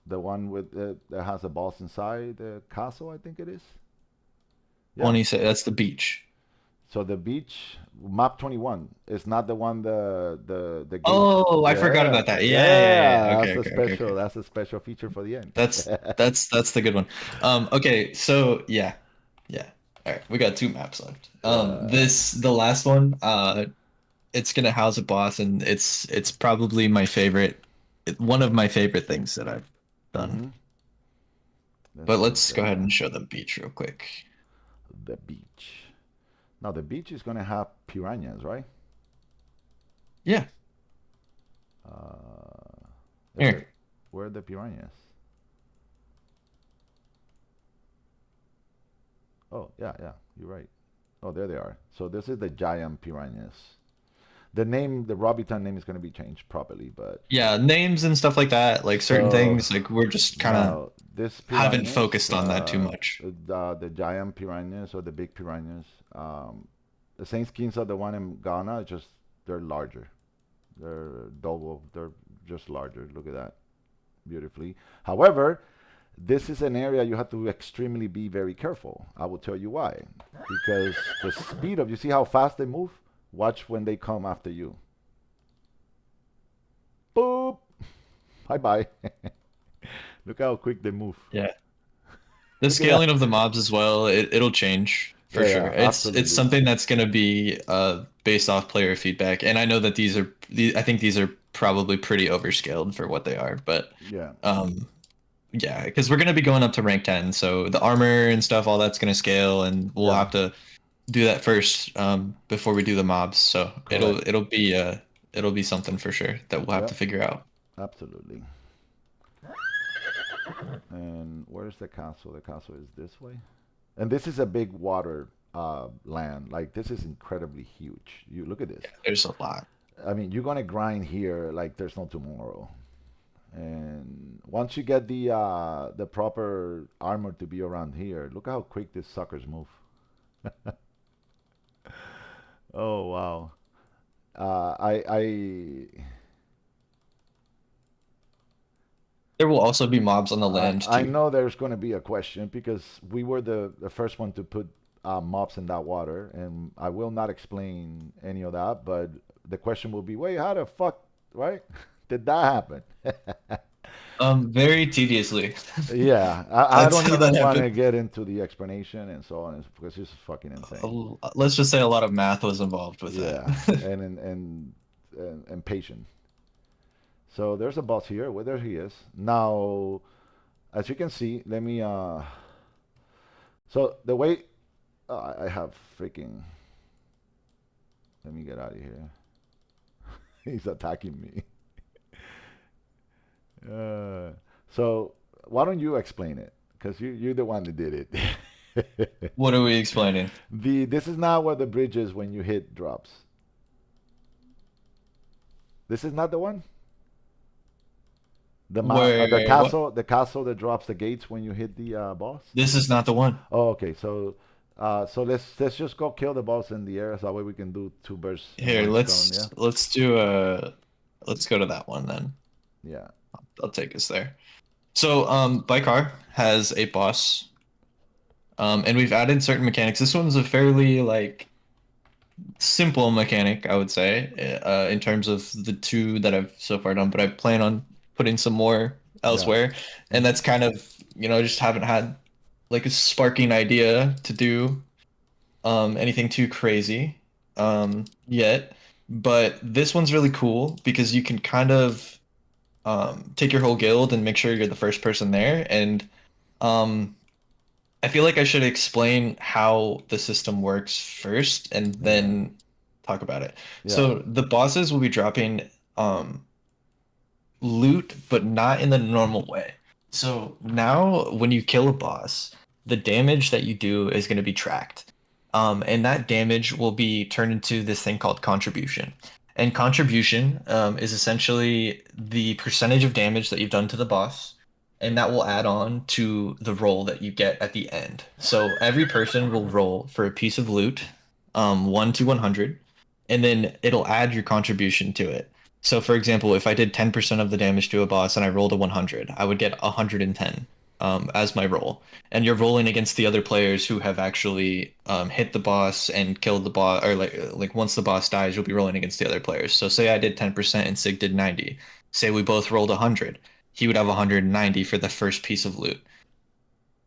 the one with that has a boss inside the castle. I think it is. Yeah. 20, that's the beach. So the beach map 21 is not the one the gate. Oh, I forgot Yeah, about that. Yeah. yeah, Okay, okay, okay, okay. that's a special feature for the end. That's the good one. Okay, so yeah. Yeah. All right, we got two maps left. Yeah. This the last one. It's gonna house a boss, and it's probably my favorite, one of my favorite things that I've done. Mm-hmm. This But is let's go ahead and show the beach real quick. the beach. Now the beach is gonna have piranhas, right? Yeah. Uh, Here. where are the piranhas? Oh, yeah, yeah, you're right. Oh, there they are. So this is the giant piranhas. The name, the Robiton name is going to be changed properly, but Yeah, names and stuff like that, like certain so things, like we're just kind of now this haven't piranhas, focused on that too much. the giant piranhas or the big piranhas, the same skins are the one in Ghana. Just they're larger. They're double. They're just larger. Look at that, beautifully. However, this is an area you have to extremely be very careful. I will tell you why. Because the speed of, you see how fast they move? Watch when they come after you. Boop! Bye bye. Look how quick they move. Yeah. The Look at that. scaling of the mobs as well, it'll change for Yeah, sure. yeah, It's absolutely. something that's going to be based off player feedback, and I know that I think these are probably pretty overscaled for what they are, but Yeah, um yeah, because we're going to be going up to rank 10, so the armor and stuff, all that's going to scale, and we'll yeah, have to do that first before we do the mobs. So correct. it'll be something for sure that we'll have to Yep, figure out. absolutely. And where's the castle? The castle is this way. And this is a big water land. Like this is incredibly huge. You look at this. There's a lot. I mean, you're gonna grind here like there's no tomorrow. And once you get the proper armor to be around here, look how quick these suckers move. Oh wow. There will also be mobs on the land I too. know there's going to be a question because we were the first one to put mops in that water, and I will not explain any of that. But the question will be, wait, how the fuck, right? Did that happen? Very tediously. Yeah, I That's don't how that even want happened. to get into the explanation and so on because it's fucking insane. Let's just say a lot of math was involved with that. Yeah, and patient. So there's a boss here. Well, there he is. Now, as you can see, let me. So the way I have freaking. Let me get out of here. He's attacking me. Uh, so why don't you explain it? Because you're the one that did it. What are we explaining? This is not where the bridge is when you hit drops. This is not the one. Where what? The castle that drops the gates when you hit the boss. This is not the one. Oh, okay. So let's just go kill the boss in the air, so that way we can do two birds in Here, one stone. Yeah. let's go to that one then. Yeah. I'll take us there. So, Bykar has a boss, and we've added certain mechanics. This one's a fairly like simple mechanic, I would say, in terms of the two that I've so far done. But I plan on putting some more Yeah. elsewhere, and Hmm. that's kind of just haven't had like a sparking idea to do anything too crazy yet. But this one's really cool because you can kind of take your whole guild and make sure you're the first person there. And um, I feel like I should explain how the system works first and Yeah. then talk about it. Yeah. So the bosses will be dropping um, loot, but not in the normal way. So now when you kill a boss, the damage that you do is going to be tracked. And that damage will be turned into this thing called contribution. And contribution is essentially the percentage of damage that you've done to the boss, and that will add on to the roll that you get at the end. So every person will roll for a piece of loot, 1 to 100, and then it'll add your contribution to it. So, for example, if I did 10% of the damage to a boss and I rolled a 100, I would get 110 as my roll. And you're rolling against the other players who have actually hit the boss and killed the boss, or like once the boss dies, you'll be rolling against the other players. So, say I did 10% and Sig did 90. Say we both rolled 100, he would have 190 for the first piece of loot.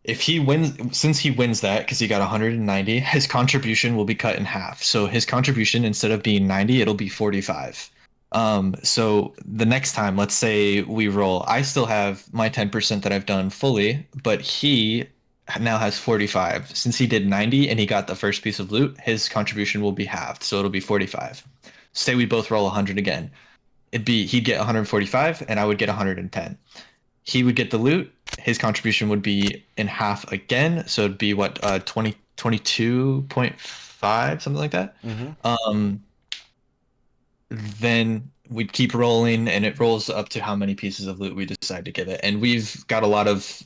If he wins, since he wins that because he got 190, his contribution will be cut in half. So his contribution, instead of being 90, it'll be 45. So the next time, let's say we roll, I still have my 10% that I've done fully, but he now has 45. Since he did 90 and he got the first piece of loot, his contribution will be halved. So it'll be 45. say we both roll 100 again. He'd get 145 and I would get 110. He would get the loot. His contribution would be in half again, so it'd be what 22.5, something like that. Mm-hmm. Um, then we'd keep rolling, and it rolls up to how many pieces of loot we decide to give it. And we've got a lot of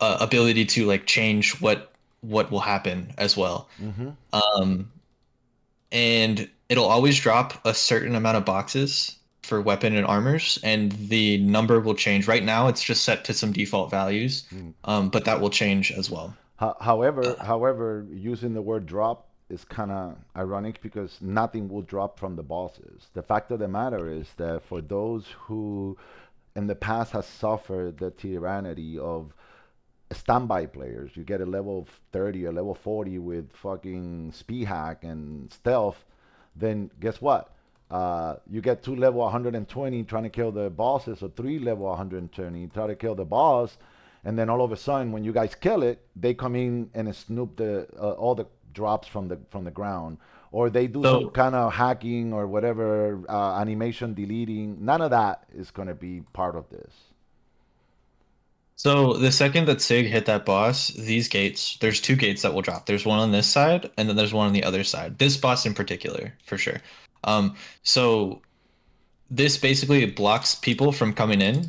ability to like change what will happen as well. Mm-hmm. Um, and it'll always drop a certain amount of boxes for weapon and armors, and the number will change. Right now, it's just set to some default values, Mm. but that will change as well. However, using the word drop is kind of ironic because nothing will drop from the bosses. The fact of the matter is that for those who in the past has suffered the tyranny of standby players, you get a level 30 or level 40 with fucking speed hack and stealth, then guess what? You get two level 120 trying to kill the bosses, or three level 120 try to kill the boss, and then all of a sudden, when you guys kill it, they come in and snoop the all the drops from the ground, or they do some So kind of hacking or whatever animation deleting. None of that is going to be part of this. So the second that Sig hit that boss, these gates, there's two gates that will drop. There's one on this side, and then there's one on the other side. This boss in particular, for sure. So this basically blocks people from coming in,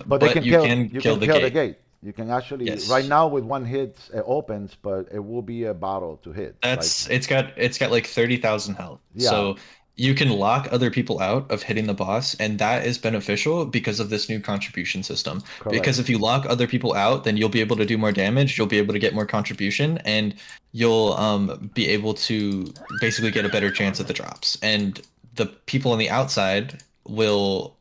But they but can you kill. can You kill can the kill the gate. gate. You can actually right Yes. now with one hit it opens, but it will be a battle to hit. Like It's got like 30,000 health. yeah, So you can lock other people out of hitting the boss, and that is beneficial because of this new contribution system. correct, Because if you lock other people out, then you'll be able to do more damage, you'll be able to get more contribution, and you'll be able to basically get a better chance at the drops. And the people on the outside will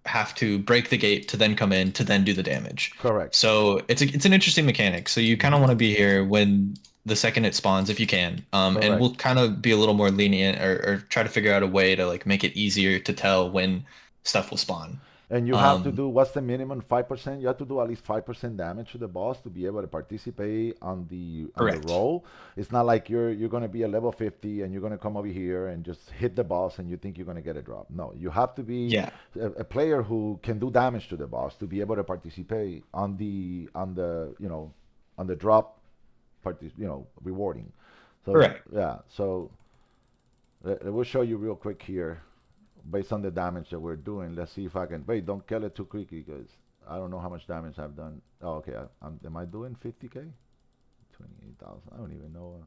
have to break the gate to then come in to then do the damage. correct. So it's an interesting mechanic. So you kind of Hmm. want to be here when the second it spawns if you can. And Correct. we'll kind of be a little more lenient or try to figure out a way to like make it easier to tell when stuff will spawn. And you have to Um, do what's the minimum? 5%. You have to do at least 5% damage to the boss to be able to participate on the Correct. roll. It's not like you're gonna be a level 50 and you're gonna come over here and just hit the boss and you think you're gonna get a drop. No, you have to be Yeah. a player who can do damage to the boss to be able to participate on the on the drop rewarding. So Correct. yeah, so we'll show you real quick here based on the damage that we're doing. Let's see if I can. Wait, don't kill it too quickly because I don't know how much damage I've done. Oh, okay. Am I doing 50k? 28,000. I don't even know.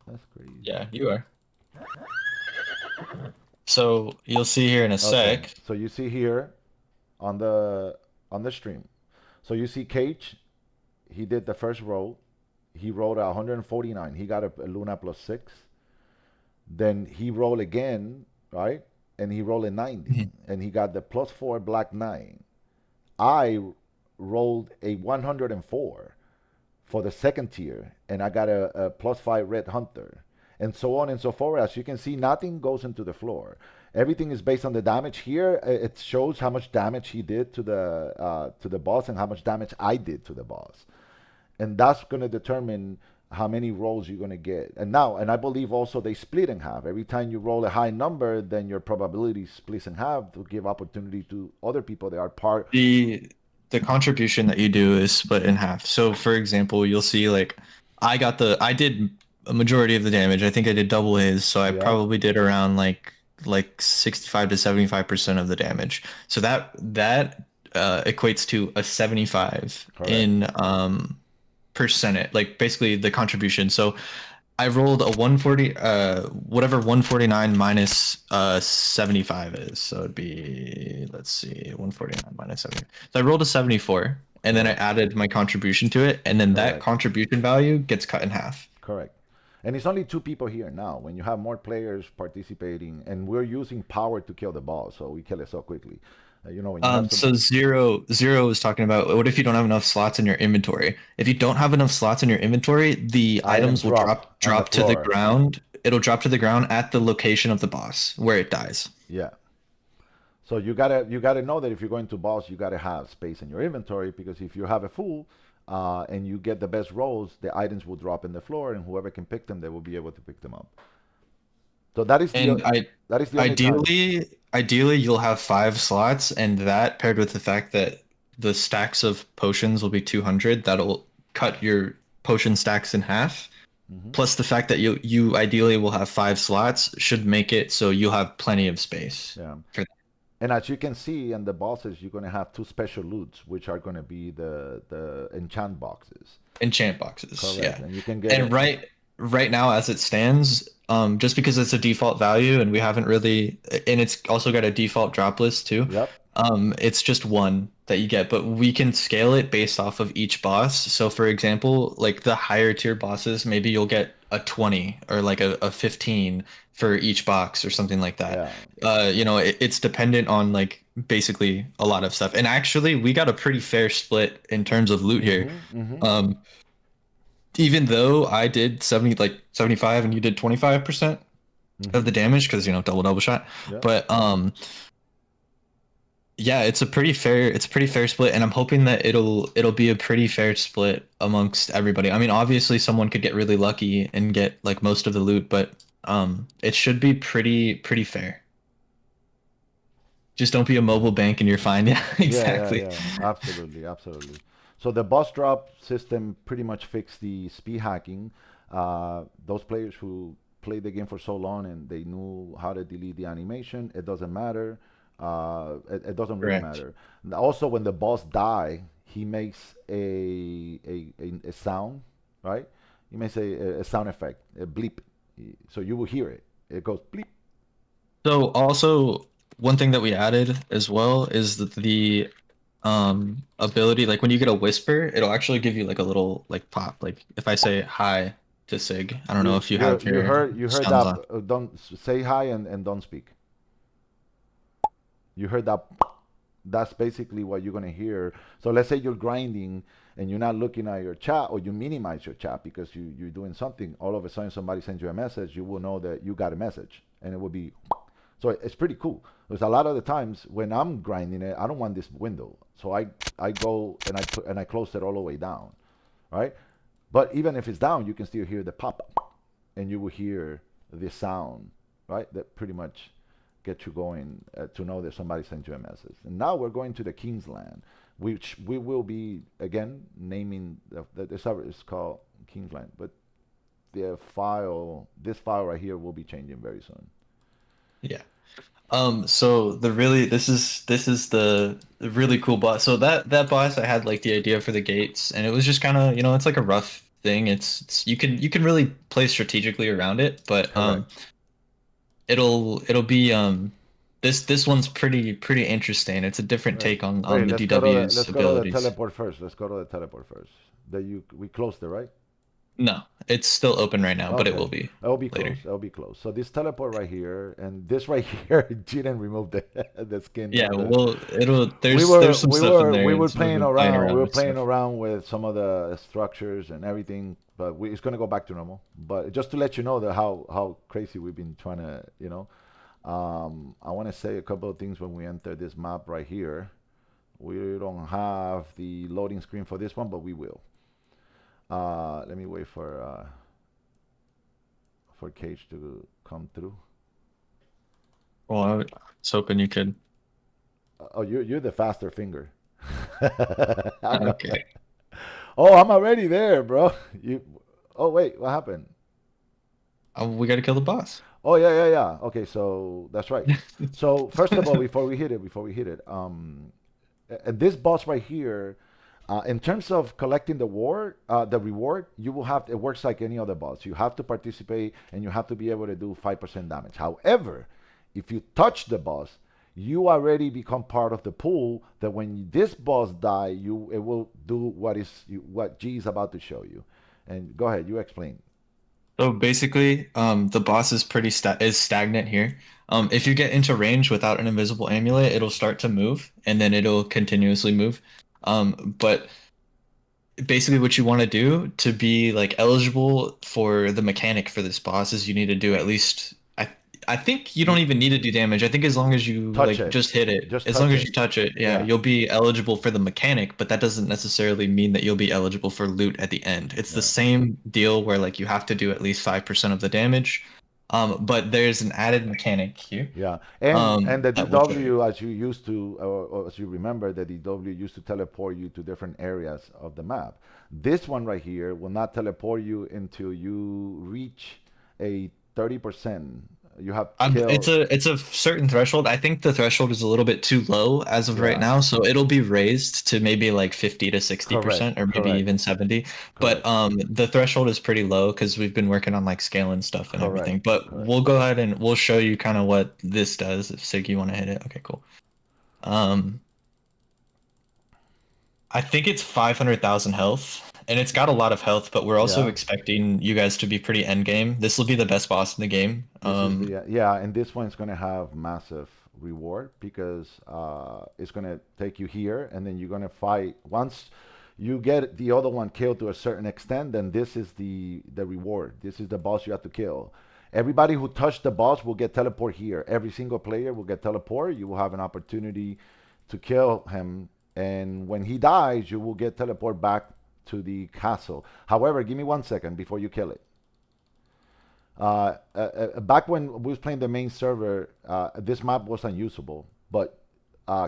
That's crazy. Yeah, you are. So you'll see here in a Okay. sec. So you see here on the stream. So you see Cage. He did the first roll. He rolled 149. He got a Luna plus six. Then he rolled again, right? And he rolled a 90, Mhm. and he got the plus four black nine. I rolled a 104 for the second tier, and I got a plus five red hunter, and so on and so forth. As you can see, nothing goes into the floor. Everything is based on the damage. Here, it shows how much damage he did to the boss and how much damage I did to the boss, and that's going to determine how many rolls you're going to get. And I believe also they split in half. Every time you roll a high number, then your probability splits in half to give opportunity to other people that are part. The the contribution that you do is split in half. So for example, you'll see like I did a majority of the damage. I think I did double his, so I Yeah, probably did around like 65 to 75% of the damage. So that equates to a 75 correct. in percent, like basically the contribution. So I rolled a 140, whatever 149 minus 75 is. So it'd be, let's see, 149 minus 70. So I rolled a 74, and then I Correct. added my contribution to it, and then that Correct. contribution value gets cut in half. Correct. And it's only two people here now. When you have more players participating, and we're using power to kill the boss, so we kill it so quickly. When you have some, So zero is talking about what if you don't have enough slots in your inventory? If you don't have enough slots in your inventory, the items items will drop on the drop to the floor. ground. It'll drop to the ground at the location of the boss where it dies. Yeah. So you gotta know that if you're going to boss, you gotta have space in your inventory because if you have a full, and you get the best rolls, the items will drop in the floor, and whoever can pick them, they will be able to pick them up. So And that is the only time. ideally you'll have 5 slots, and that paired with the fact that the stacks of potions will be 200, that'll cut your potion stacks in half. Hmm. Plus the fact that you ideally will have 5 slots should make it so you'll have plenty of space Yeah. for And as you can see in the bosses, you're going to have two special loots, which are going to be the enchant boxes. enchant boxes. Correct. Yeah. And you can get And it. right now as it stands, just because it's a default value and we haven't really, and it's also got a default drop list too. Yep. It's just one that you get, but we can scale it based off of each boss. So for example, like the higher tier bosses, maybe you'll get a 20 or like a 15 for each box or something like that. Yeah. It's dependent on like basically a lot of stuff. And actually, we got a pretty fair split in terms of loot here. Hmm. Hmm. Um, Even though I did 75 and you did 25% of Hmm. the damage because double shot. Yeah. But yeah, it's a pretty fair split, and I'm hoping that it'll be a pretty fair split amongst everybody. I mean, obviously someone could get really lucky and get like most of the loot, but it should be pretty fair. Just don't be a mobile bank and you're fine. Yeah, Yeah, yeah, exactly. yeah. Absolutely, absolutely. So the boss drop system pretty much fixed the speed hacking. Those players who played the game for so long and they knew how to delete the animation, it doesn't matter. It doesn't really Correct. matter. And also, when the boss die, he makes a sound, right? He makes a sound effect, a bleep. So you will hear it. It goes bleep. So also one thing that we added as well is that the ability, like when you get a whisper, it'll actually give you like a little like pop. Like if I say hi to Sig, I don't know if you have your You heard sounds that. on. Don't say hi and don't speak. You heard that. That's basically what you're gonna hear. So let's say you're grinding and you're not looking at your chat, or you minimize your chat because you're doing something. All of a sudden, somebody sends you a message. You will know that you got a message, and it will be. So it's pretty cool. Because a lot of the times when I'm grinding it, I don't want this window. So I go and I close it all the way down, right? But even if it's down, you can still hear the pop, and you will hear the sound, right? That pretty much get you going to know that somebody sent you a message. And now we're going to the King's Land, which we will be again naming the server is called King's Land, but this file right here will be changing very soon. Yeah. So this is the really cool boss. So that boss, I had like the idea for the gates, and it was just kind of, it's like a rough thing. It's you can really play strategically around it, but Correct. it'll be this one's pretty interesting. It's a different Right. take on Wait, the DW's let's go to the abilities. teleport first. Let's go to the teleport first. That you we closed it, right? No, it's still open right now, but it Okay. will be That'll be close. later. That'll be close. So this teleport right here and this right here didn't remove the the skin Yeah, of the. well, there's some stuff in there, We and were so we've playing been playing around. We around were with playing stuff. around with some of the structures and everything, but it's gonna go back to normal. But just to let you know that how crazy we've been trying to, I want to say a couple of things when we enter this map right here. We don't have the loading screen for this one, but we will. Let me wait for Cage to come through. Well, I was hoping you could. Oh, you're the faster finger. I'm not. Okay. Oh, I'm already there, bro. You. Oh wait, what happened? We got to kill the boss. Oh yeah, yeah, yeah. Okay, so that's right. So first of all, before we hit it, this boss right here, in terms of collecting the reward, you will have it works like any other boss. You have to participate and you have to be able to do 5% damage. However, if you touch the boss, you already become part of the pool. That when this boss die, it will do what G is about to show you. And go ahead, you explain. So basically, the boss is is stagnant here. If you get into range without an invisible amulet, it'll start to move, and then it'll continuously move. But basically, what you want to do to be like eligible for the mechanic for this boss is you need to do at least I think you don't You even need to do damage. I think as long as you touch like it. just hit it, Just as long touch as it. you touch it, yeah, Yeah. you'll be eligible for the mechanic, but that doesn't necessarily mean that you'll be eligible for loot at the end. It's the Yeah. same deal where like you have to do at least 5% of the damage. But there's an added mechanic here. Yeah, and the That we'll show you. DW, as you used to, or as you remember, the DW used to teleport you to different areas of the map. This one right here will not teleport you until you reach a 30%. You have It's kill. a certain threshold. I think the threshold is a little bit too low as of right Yeah, now, so it'll be raised to maybe like 50 to 60% correct, or maybe correct, even 70. But correct, the threshold is pretty low because we've been working on like scaling stuff and correct, everything. But correct. we'll go ahead and we'll show you kind of what this does if Sig you want to hit it. Okay, cool. Um I think it's 500,000 health, and it's got a lot of health, but we're also Yeah, expecting you guys to be pretty end game. This will be the best boss in the game. this is the yeah, and this one's gonna have massive reward because it's gonna take you here, and then you're gonna fight once you get the other one killed to a certain extent. Then this is the reward. This is the boss you have to kill. Everybody who touched the boss will get teleport here. Every single player will get teleport. You will have an opportunity to kill him, and when he dies, you will get teleport back to the castle. However, give me 1 second before you kill it. Back when we was playing the main server, this map was unusable, but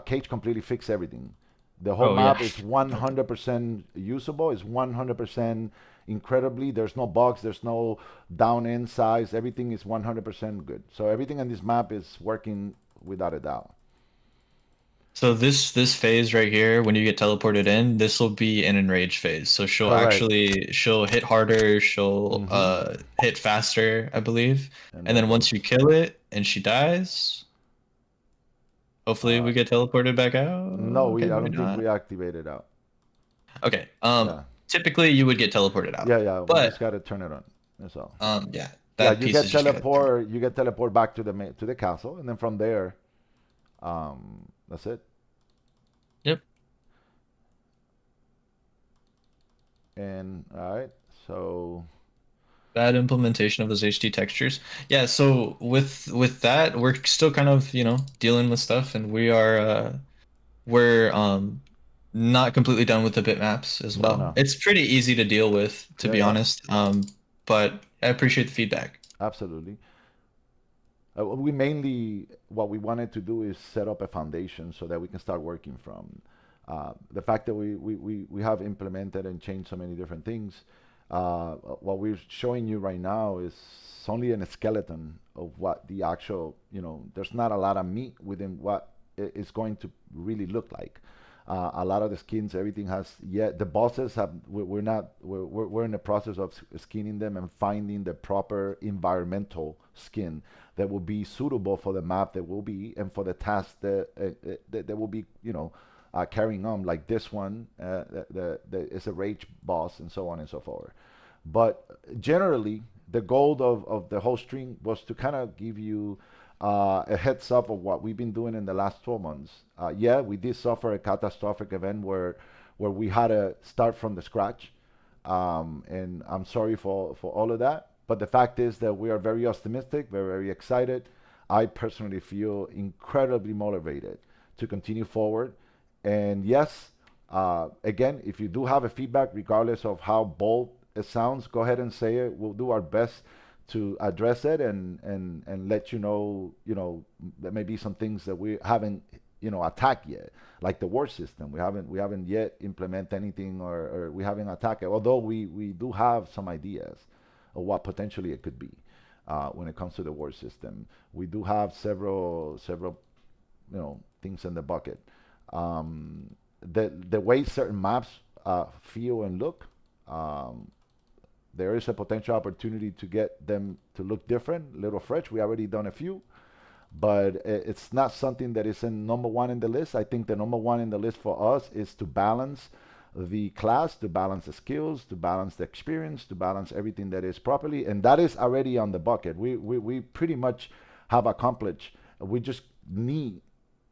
Cage completely fixed everything. The whole Oh yeah. map is 100% usable. It's 100% incredibly. There's no bugs. There's no down in size. Everything is 100% good. So everything on this map is working without a doubt. So this phase right here, when you get teleported in, this will be an enraged phase. So Correct. she'll hit harder, she'll Mm-hmm. hit faster, I believe. And And there then goes. once you kill it and she dies, hopefully Uh, we get teleported back out. no, Okay, I maybe don't think not. we activated out. Okay. Yeah. Typically you would get teleported out. Yeah, yeah. We just But gotta turn it on. That's all. yeah, Yeah, that piece is just gotta turn. you get teleport back to to the castle, and then from there, that's it. Yep. And all right, so Bad implementation of those HD textures. Yeah, so with that, we're still kind of, dealing with stuff and we're not completely done with the bitmaps as no, well. no, It's pretty easy to deal with, to yeah, be yeah, honest. But I appreciate the feedback. absolutely. We mainly what we wanted to do is set up a foundation so that we can start working from. The fact that we have implemented and changed so many different things, what we're showing you right now is only a skeleton of what the actual, there's not a lot of meat within what it's going to really look like. A lot of the skins, everything has, yeah, the bosses have, we're not, we're in the process of skinning them and finding the proper environmental skin that will be suitable for the map that will be and for the task that will be, carrying on, like this one, is a rage boss and so on and so forth. But generally, the goal of the whole stream was to kind of give you a heads up of what we've been doing in the last 12 months. Yeah, we did suffer a catastrophic event where we had to start from the scratch, and I'm sorry for all of that. But the fact is that we are very optimistic, we're very excited. I personally feel incredibly motivated to continue forward. And yes, again, if you do have a feedback, regardless of how bold it sounds, go ahead and say it. We'll do our best to address it and let there may be some things that we haven't attacked yet, like the war system. We haven't yet implemented anything, or we haven't attacked it. Although we do have some ideas of what potentially it could be when it comes to the war system. We do have several things in the bucket. The way certain maps feel and look, um, there is a potential opportunity to get them to look different, a little fresh. We already done a few, but it's not something that is in number one in the list. I think the number one in the list for us is to balance the class, to balance the skills, to balance the experience, to balance everything that is properly, and that is already on the bucket. We pretty much have accomplished. We just need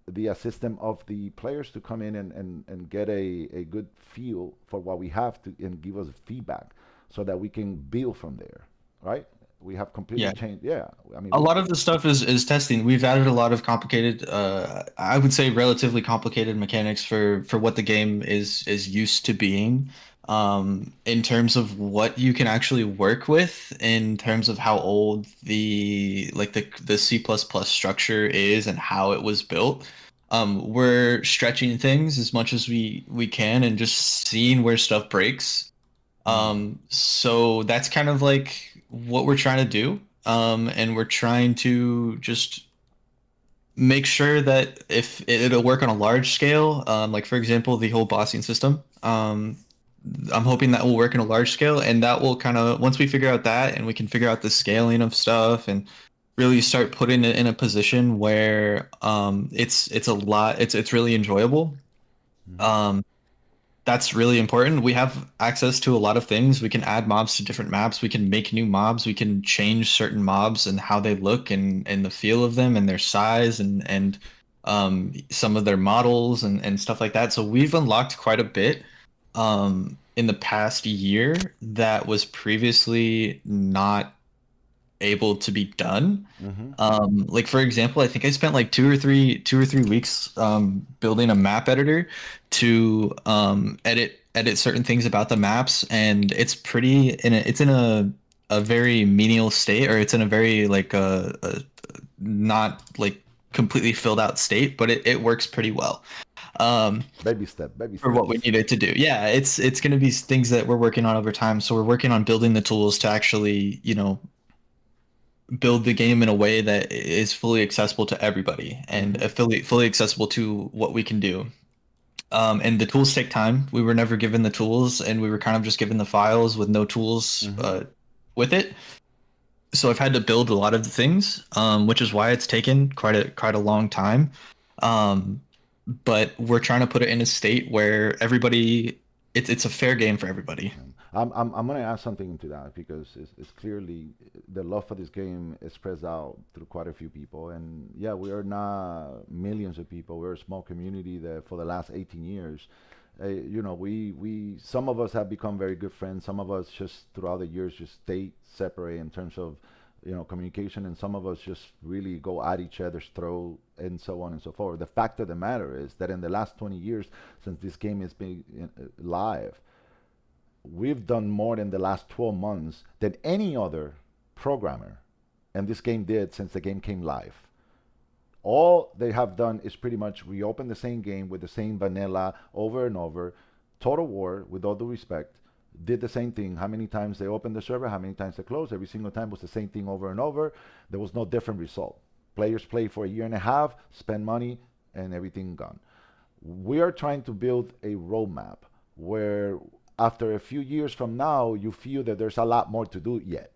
the system of the players to come in and get a good feel for what we have to and give us feedback so that we can build from there, right? We have completely Yeah. changed. Yeah, I mean, A lot of the stuff is testing. We've added a lot of complicated, I would say relatively complicated mechanics for what the game is used to being, in terms of what you can actually work with, in terms of how old the C++ structure is and how it was built. We're stretching things as much as we can and just seeing where stuff breaks. So that's kind of like what we're trying to do. And we're trying to just make sure that if it'll work on a large scale, like for example, the whole bossing system. I'm hoping that will work in a large scale, and that will kind of once we figure out that, and we can figure out the scaling of stuff, and really start putting it in a position where it's a lot, it's really enjoyable. Mhm. Um, that's really important. We have access to a lot of things. We can add mobs to different maps. We can make new mobs. We can change certain mobs and how they look and the feel of them and their size and some of their models and stuff like that. So we've unlocked quite a bit in the past year that was previously not able to be done. Mhm. Like for example, I think I spent like 2 or 3 weeks building a map editor to edit certain things about the maps, and it's in a very menial state, or it's in a very like not like completely filled out state, but it works pretty well. Um, Baby step, baby for what we steps. need it to do. Yeah, it's going to be things that we're working on over time. So we're working on building the tools to actually, build the game in a way that is fully accessible to everybody and Mhm. fully accessible to what we can do. And the tools take time. We were never given the tools, and we were kind of just given the files with no tools Mhm. with it. So I've had to build a lot of the things, which is why it's taken quite a long time. Um, but we're trying to put it in a state where it's a fair game for everybody. I'm going to add something into that because it's clearly the love for this game is spread out through quite a few people. And yeah, we are not millions of people. We're a small community that for the last 18 years, we some of us have become very good friends. Some of us just throughout the years just stay separate in terms of communication, and some of us just really go at each other's throat and so on and so forth. The fact of the matter is that in the last 20 years since this game has been live, we've done more in the last 12 months than any other programmer and this game did since the game came live. All they have done is pretty much reopen the same game with the same vanilla over and over. Total War, with all due respect, did the same thing. How many times they opened the server, how many times they closed, every single time was the same thing over and over. There was no different result. Players play for a year and a half, spend money, and everything gone. We are trying to build a roadmap where after a few years from now, you feel that there's a lot more to do yet.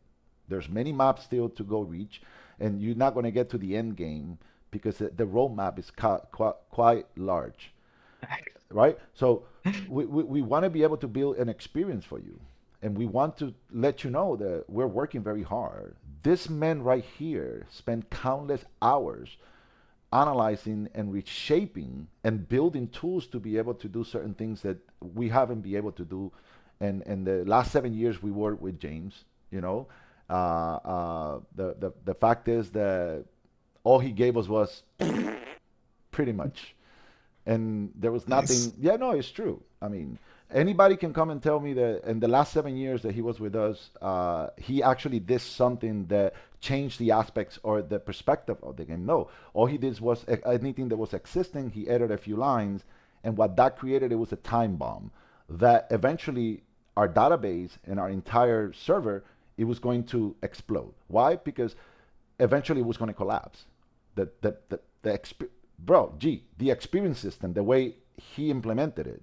There's many maps still to go reach, and you're not going to get to the end game because the roadmap is quite large, right? So we want to be able to build an experience for you, and we want to let you know that we're working very hard. This man right here spent countless hours analyzing and reshaping and building tools to be able to do certain things that we haven't been able to do. And the last 7 years we worked with James, the fact is that all he gave us was pretty much, and there was Nice. nothing. Yeah, no, it's true. I mean, anybody can come and tell me that in the last 7 years that he was with us, he actually did something that changed the aspects or the perspective of the game. No, all he did was anything that was existing, he added a few lines, and what that created, it was a time bomb that eventually our database and our entire server, it was going to explode. Why? Because eventually it was going to collapse. The bro, the experience system, the way he implemented it,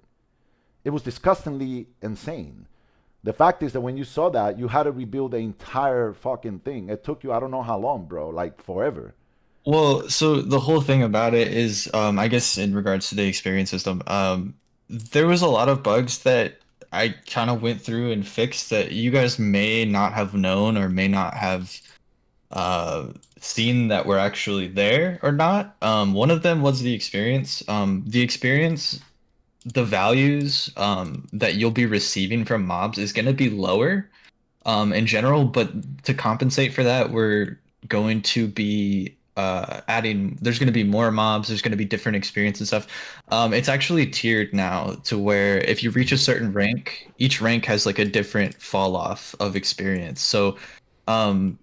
it was disgustingly insane. The fact is that when you saw that, you had to rebuild the entire fucking thing. It took you, I don't know how long, bro, like forever. Well, so the whole thing about it is, I guess in regards to the experience system, there was a lot of bugs that I kind of went through and fixed that you guys may not have known or may not have uh, seen that were actually there or not. One of them was the experience. The values that you'll be receiving from mobs is going to be lower in general, but to compensate for that, we're going to be adding, there's going to be more mobs, there's going to be different experience and stuff. It's actually tiered now to where if you reach a certain rank, each rank has like a different fall off of experience. So um,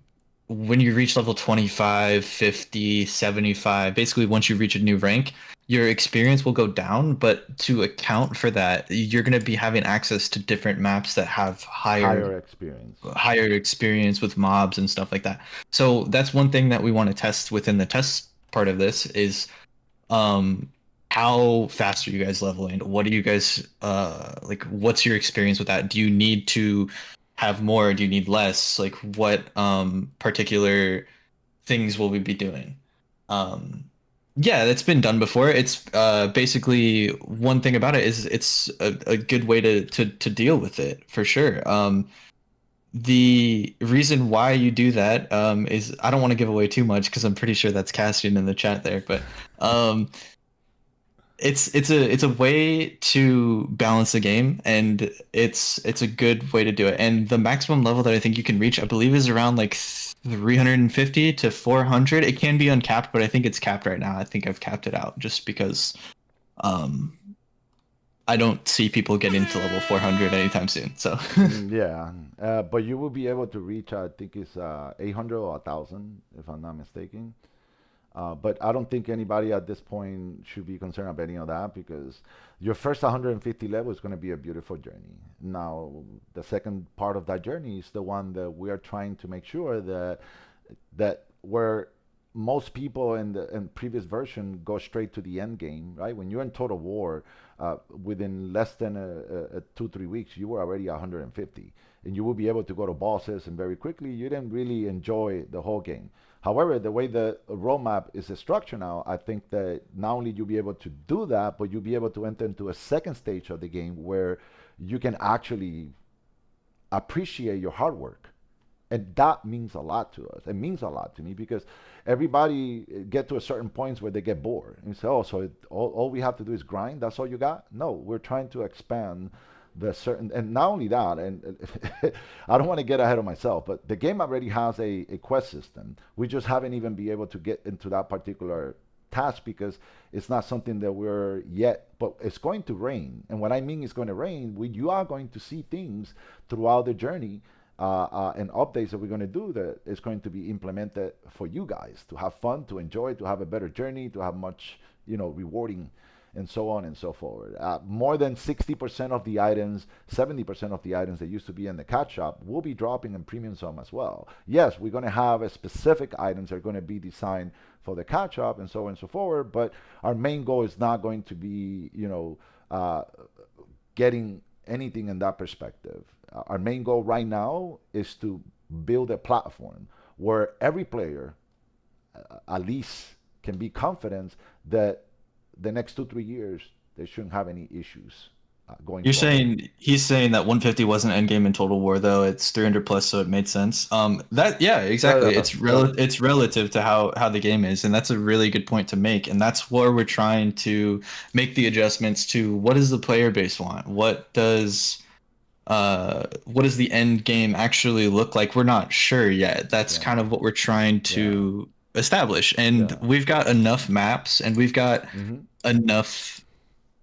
when you reach level 25, 50, 75, basically once you reach a new rank, your experience will go down, but to account for that, you're going to be having access to different maps that have Higher experience. higher experience with mobs and stuff like that. So that's one thing that we want to test within the test part of this is um how fast are you guys leveling? What do you guys like what's your experience with that? Do you need to have more? Do you need less? Like what particular things will we be doing? Um yeah, that's been done before. It's basically one thing about it is it's a good way to deal with it for sure. The reason why you do that is I don't want to give away too much because I'm pretty sure that's Cassian in the chat there, but um, it's a way to balance the game, and it's a good way to do it. And the maximum level that I think you can reach, I believe, is around like 350 to 400. It can be uncapped, but I think it's capped right now. I think I've capped it out just because um, I don't see people getting to level 400 anytime soon. So. Yeah, but you will be able to reach, I think it's 800 or 1,000, if I'm not mistaken. But I don't think anybody at this point should be concerned about any of that because your first 150 level is going to be a beautiful journey. Now, the second part of that journey is the one that we are trying to make sure that where most people in the previous version go straight to the end game, right? When you're in total war, within less than 2 3 weeks, you were already 150, and you will be able to go to bosses and very quickly. You didn't really enjoy the whole game. However, the way the roadmap is structured now, I think that not only you'll be able to do that, but you'll be able to enter into a second stage of the game where you can actually appreciate your hard work. And that means a lot to us. It means a lot to me because everybody get to a certain points where they get bored and say, "Oh, so all we have to do is grind. That's all you got." No, we're trying to expand the certain, and not only that. And I don't want to get ahead of myself, but the game already has a quest system. We just haven't even been able to get into that particular task because it's not something that we're yet. But it's going to rain, and what I mean is going to rain. You are going to see things throughout the journey and updates that we're going to do that is going to be implemented for you guys to have fun, to enjoy, to have a better journey, to have much, rewarding, and so on and so forth. More than 60% of the items, 70% of the items that used to be in the cat shop will be dropping in premium zone as well. Yes, we're going to have a specific items that are going to be designed for the cat shop and so on and so forth, but our main goal is not going to be, getting anything in that perspective. Our main goal right now is to build a platform where every player, at least, can be confident that the next 2 3 years they shouldn't have any issues going You're forward. saying he's saying that 150 wasn't endgame in Total War though. It's 300 plus, so it made sense. That yeah, exactly. That's that. It's relative to how the game is, and that's a really good point to make. And that's where we're trying to make the adjustments to what does the player base want? What does the end game actually look like? We're not sure yet. That's Yeah, kind of what we're trying yeah, to establish. And yeah. we've got enough maps and we've got Mm-hmm. enough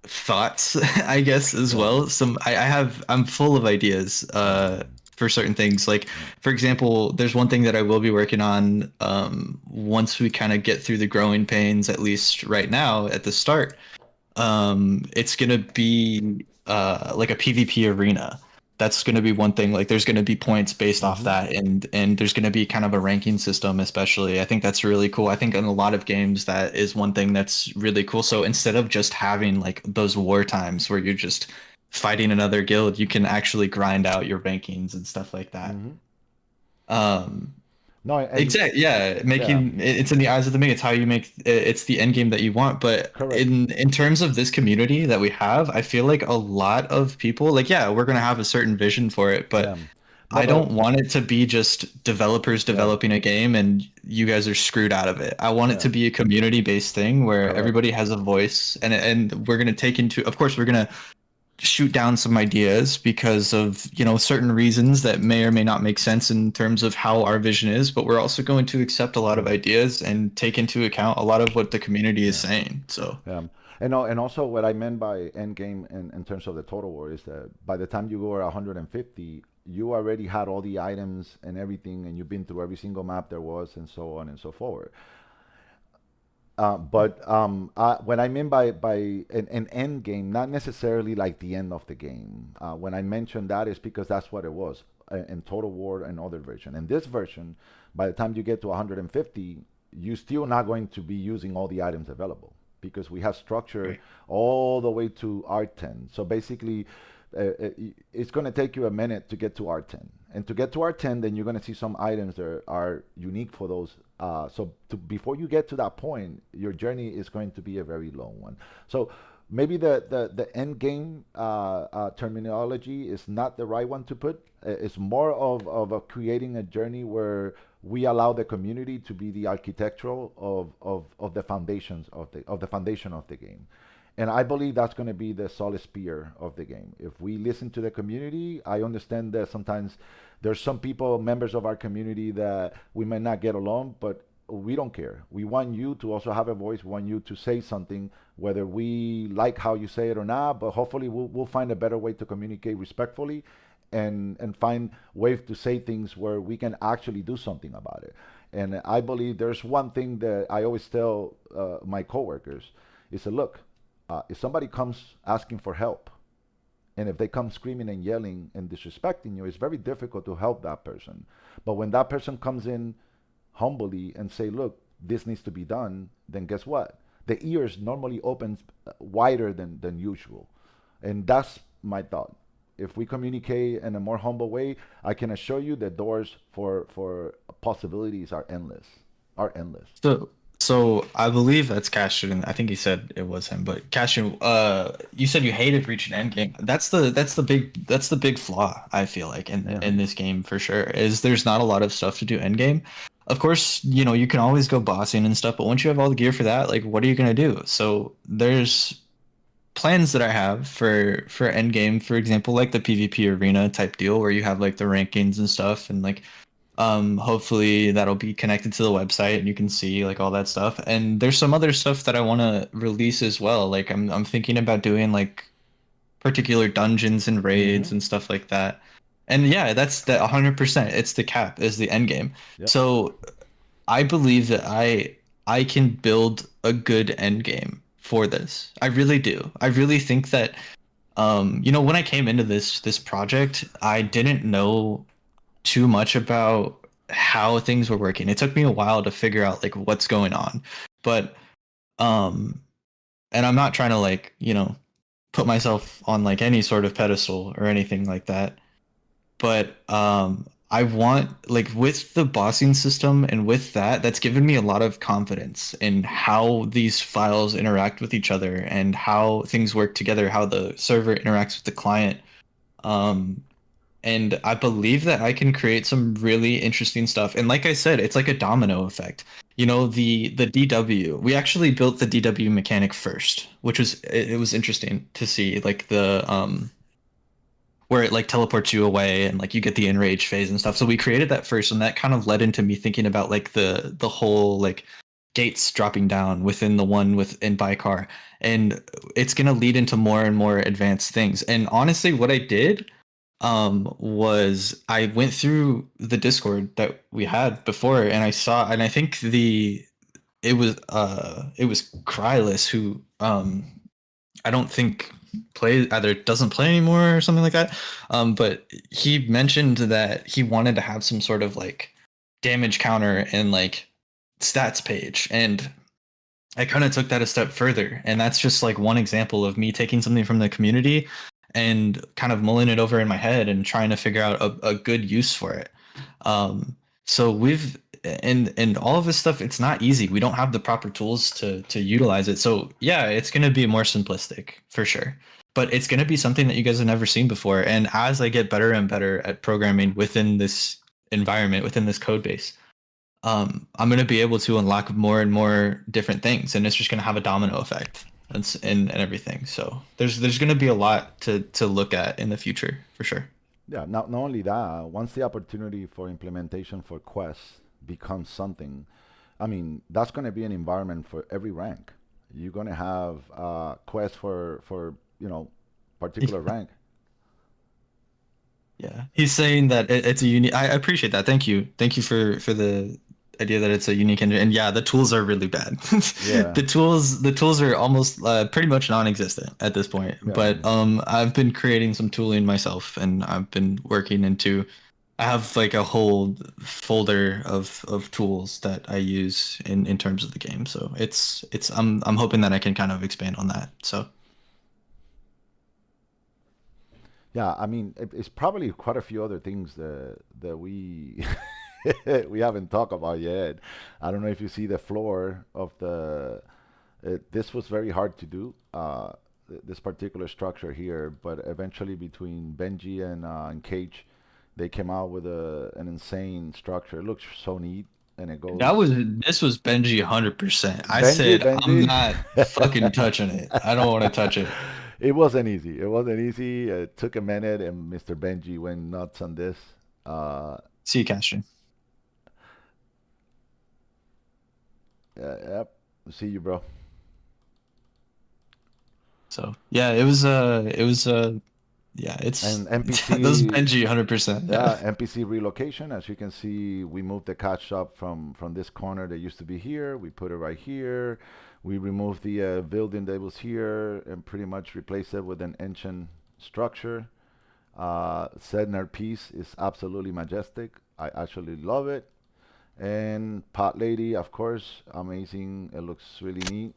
thoughts, I guess, as Yeah, well. I'm full of ideas yeah, for certain things. Like, yeah. for example, there's one thing that I will be working on once we kind of get through the growing pains, at least right now at the start. It's gonna be like a PvP arena. That's gonna be one thing. Like, there's gonna be points based off Mm-hmm. that, and there's gonna be kind of a ranking system, especially. I think that's really cool. I think in a lot of games that is one thing that's really cool. So instead of just having like those war times where you're just fighting another guild, you can actually grind out your rankings and stuff like that. Mm-hmm. Um, No, and Exactly. Yeah, yeah, making it's in the eyes of the maker. It's how you make it's the end game that you want. But correct. in terms of this community that we have, I feel like a lot of people like yeah, we're gonna have a certain vision for it, but Yeah. No, I but don't want it to be just developers yeah, developing a game and you guys are screwed out of it. I want it yeah, to be a community based thing where correct. everybody has a voice and we're gonna take into of course we're gonna shoot down some ideas because of, you know, certain reasons that may or may not make sense in terms of how our vision is, but we're also going to accept a lot of Mm. ideas and take into account a lot of what the community is Yeah. saying. So, And also what I meant by end game in terms of the total war is that by the time you go at 150, you already had all the items and everything, and you've been through every single map there was, and so on and so forth. What I mean by an end game, not necessarily like the end of the game. When I mentioned that is because that's what it was in Total War and other version. In this version, by the time you get to 150, you're still not going to be using all the items available because we have structure right. all the way to R10. So basically, it's going to take you a minute to get to R10. And to get to R10, then you're going to see some items that are unique for those. Before you get to that point, your journey is going to be a very long one. So maybe the end game terminology is not the right one to put. It's more of creating a journey where we allow the community to be the architectural of the foundations of the foundation of the game. And I believe that's going to be the solid spear of the game. If we listen to the community, I understand that sometimes there's some people, members of our community, that we might not get along, but we don't care. We want you to also have a voice. We want you to say something, whether we like how you say it or not. But hopefully, we'll find a better way to communicate respectfully, and find ways to say things where we can actually do something about it. And I believe there's one thing that I always tell my coworkers is, look, if somebody comes asking for help, and if they come screaming and yelling and disrespecting you, it's very difficult to help that person. But when that person comes in humbly and say, look, this needs to be done, then guess what? The ears normally opens wider than usual. And that's my thought. If we communicate in a more humble way, I can assure you the doors for possibilities are endless. Are endless. So, so I believe that's Cashin. I think he said it was him, but Cashin, you said you hated reaching endgame. That's the big flaw I feel like Yeah. in this game for sure. Is there's not a lot of stuff to do endgame. Of course, you know, you can always go bossing and stuff, but once you have all the gear for that, like what are you gonna do? So there's plans that I have for endgame, for example, like the PvP arena type deal where you have like the rankings and stuff and like hopefully that'll be connected to the website and you can see like all that stuff. And there's some other stuff that I want to release as well. Like I'm thinking about doing like particular dungeons and Mm-hmm. raids and stuff like that. And yeah, that's the 100%. It's the cap is the end game. Yep. So I believe that I can build a good end game for this. I really do. I really think that you know, when I came into this project, I didn't know too much about how things were working. It took me a while to figure out like what's going on. But um and I'm not trying to like, you know, put myself on like any sort of pedestal or anything like that. But I want like with the bossing system and with that, that's given me a lot of confidence in how these files interact with each other and how things work together, how the server interacts with the client. Um, and I believe that I can create some really interesting stuff. And like I said, it's like a domino effect. You know, the DW. We actually built the DW mechanic first, which was it was interesting to see like the where it like teleports you away and like you get the enrage phase and stuff. So we created that first, and that kind of led into me thinking about like the whole like gates dropping down within the one within Bykar, and it's gonna lead into more and more advanced things. And honestly, what I did was I went through the Discord that we had before, and I saw, and I think it was Krylus who I don't think play either doesn't play anymore or something like that. But he mentioned that he wanted to have some sort of like damage counter and like stats page, and I kind of took that a step further. And that's just like one example of me taking something from the community and kind of mulling it over in my head and trying to figure out a good use for it. So we've and all of this stuff, it's not easy. We don't have the proper tools to utilize it. So yeah, it's gonna be more simplistic for sure. But it's gonna be something that you guys have never seen before. And as I get better and better at programming within this environment, within this code base, I'm gonna be able to unlock more and more different things, and it's just gonna have a domino effect. and everything. So there's going to be a lot to look at in the future for sure. Yeah, not only that, once the opportunity for implementation for quests becomes something, I mean, that's going to be an environment for every rank. You're going to have quests for particular rank. Yeah, he's saying that it's a unique. I appreciate that. Thank you for the idea that it's a unique engine. And yeah, the tools are really bad. Yeah, The tools are almost pretty much non-existent at this point. yeah, But I've been creating some tooling myself, and I've been working into. I have like a whole folder of tools that I use in terms of the game. So it's I'm hoping that I can kind of expand on that. So yeah. I mean, it's probably quite a few other things that we we haven't talked about yet. I don't know if you see the floor of the. This was very hard to do. This particular structure here, but eventually between Benji and Cage, they came out with an insane structure. It looks so neat, and it goes. this was Benji 100%. I Benji, said I'm Benji. not fucking touching it. I don't want to touch it. It wasn't easy. It wasn't easy. It took a minute, and Mr. Benji went nuts on this. Uh, See you, Castro. yep. See you, bro. So yeah, yeah, it's And those NPC, Benji 100%. Yeah. yeah, NPC relocation. As you can see, we moved the catch shop from this corner that used to be here. We put it right here. We removed the building that was here and pretty much replaced it with an ancient structure. Sednar piece is absolutely majestic. I actually love it. And Pot Lady, of course, amazing. It looks really neat.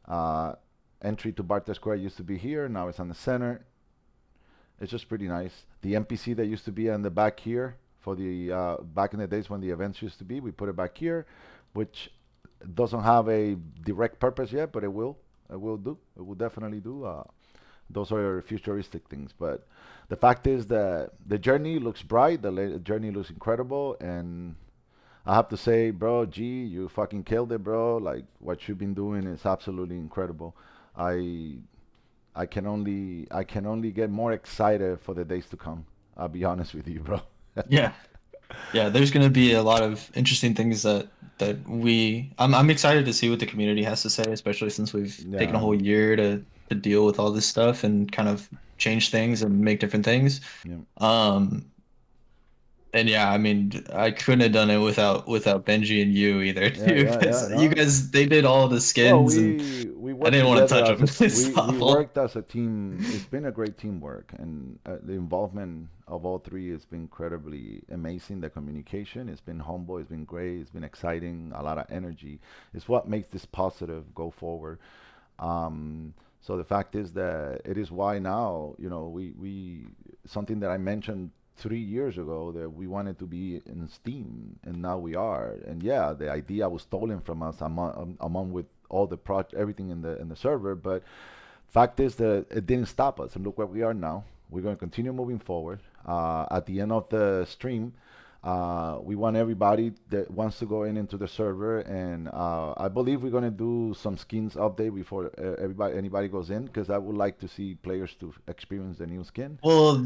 Uh, Entry to Barter Square used to be here. Now it's on the center. It's just pretty nice. The NPC that used to be on the back here for the back in the days when the events used to be, we put it back here, which doesn't have a direct purpose yet, but it will. It will do. It will definitely do. Those are futuristic things, but the fact is that the journey looks bright. The journey looks incredible, and I have to say, bro, G, you fucking killed it, bro. Like what you've been doing is absolutely incredible. I I can only get more excited for the days to come. I'll be honest with you, bro. Yeah. Yeah, there's going to be a lot of interesting things that I'm excited to see what the community has to say, especially since we've taken a Yeah, whole year to deal with all this stuff and kind of change things and make different things. yeah, Um, and yeah, I mean, I couldn't have done it without Benji and you either, yeah, too, yeah, because yeah. you No, guys they did all the well, skins and we I worked didn't want to together touch as them. a It's we awful. worked as a team. It's been a great teamwork, and the involvement of all three has been incredibly amazing. The communication, it's been humble, it's been great, it's been exciting, a lot of energy. It's what makes this positive go forward. So the fact is that it is why now, we something that I mentioned 3 years ago that we wanted to be in Steam, and now we are. And yeah, the idea was stolen from us among with all the everything in the server. But fact is that it didn't stop us, and look where we are now. We're going to continue moving forward. At the end of the stream, we want everybody that wants to go into the server, and I believe we're going to do some skins update before anybody goes in, because I would like to see players to experience the new skin. Well,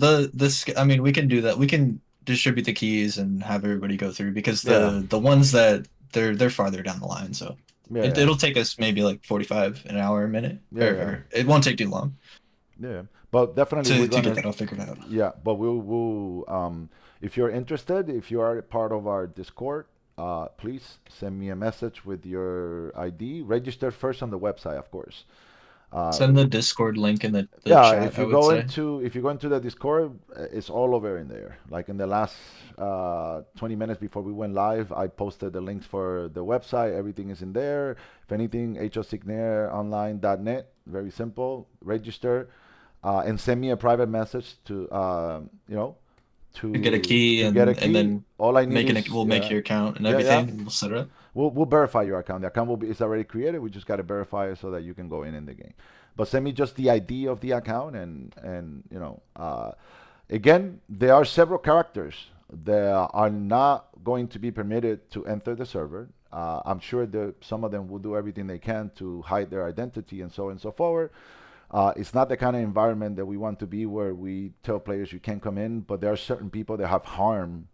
I mean, we can do that. We can distribute the keys and have everybody go through because Yeah, the ones that they're farther down the line, so yeah, yeah, it'll take us maybe like 45 an hour a minute, yeah, yeah, or it won't take too long yeah. But definitely we're to get gonna, that all figured out. yeah. But we'll if you're interested, if you are part of our Discord, please send me a message with your ID. Register first on the website, of course. Uh, Send the Discord link in the Yeah, chat, I would say. if you go into the Discord, it's all over in there. Like in the last 20 minutes before we went live, I posted the links for the website. Everything is in there. If anything, HOCignareOnline.net. Very simple. Register and send me a private message to To get a to key get a and key. then All I need is, we'll make yeah, your account and yeah, yeah. everything, and we'll set it up. We'll verify your account. The account will be is already created. We just got to verify it so that you can go in the game. But send me just the ID of the account, and again, there are several characters that are not going to be permitted to enter the server. I'm sure that some of them will do everything they can to hide their identity and so on and so forward. It's not the kind of environment that we want to be where we tell players you can't come in, but there are certain people that have harmed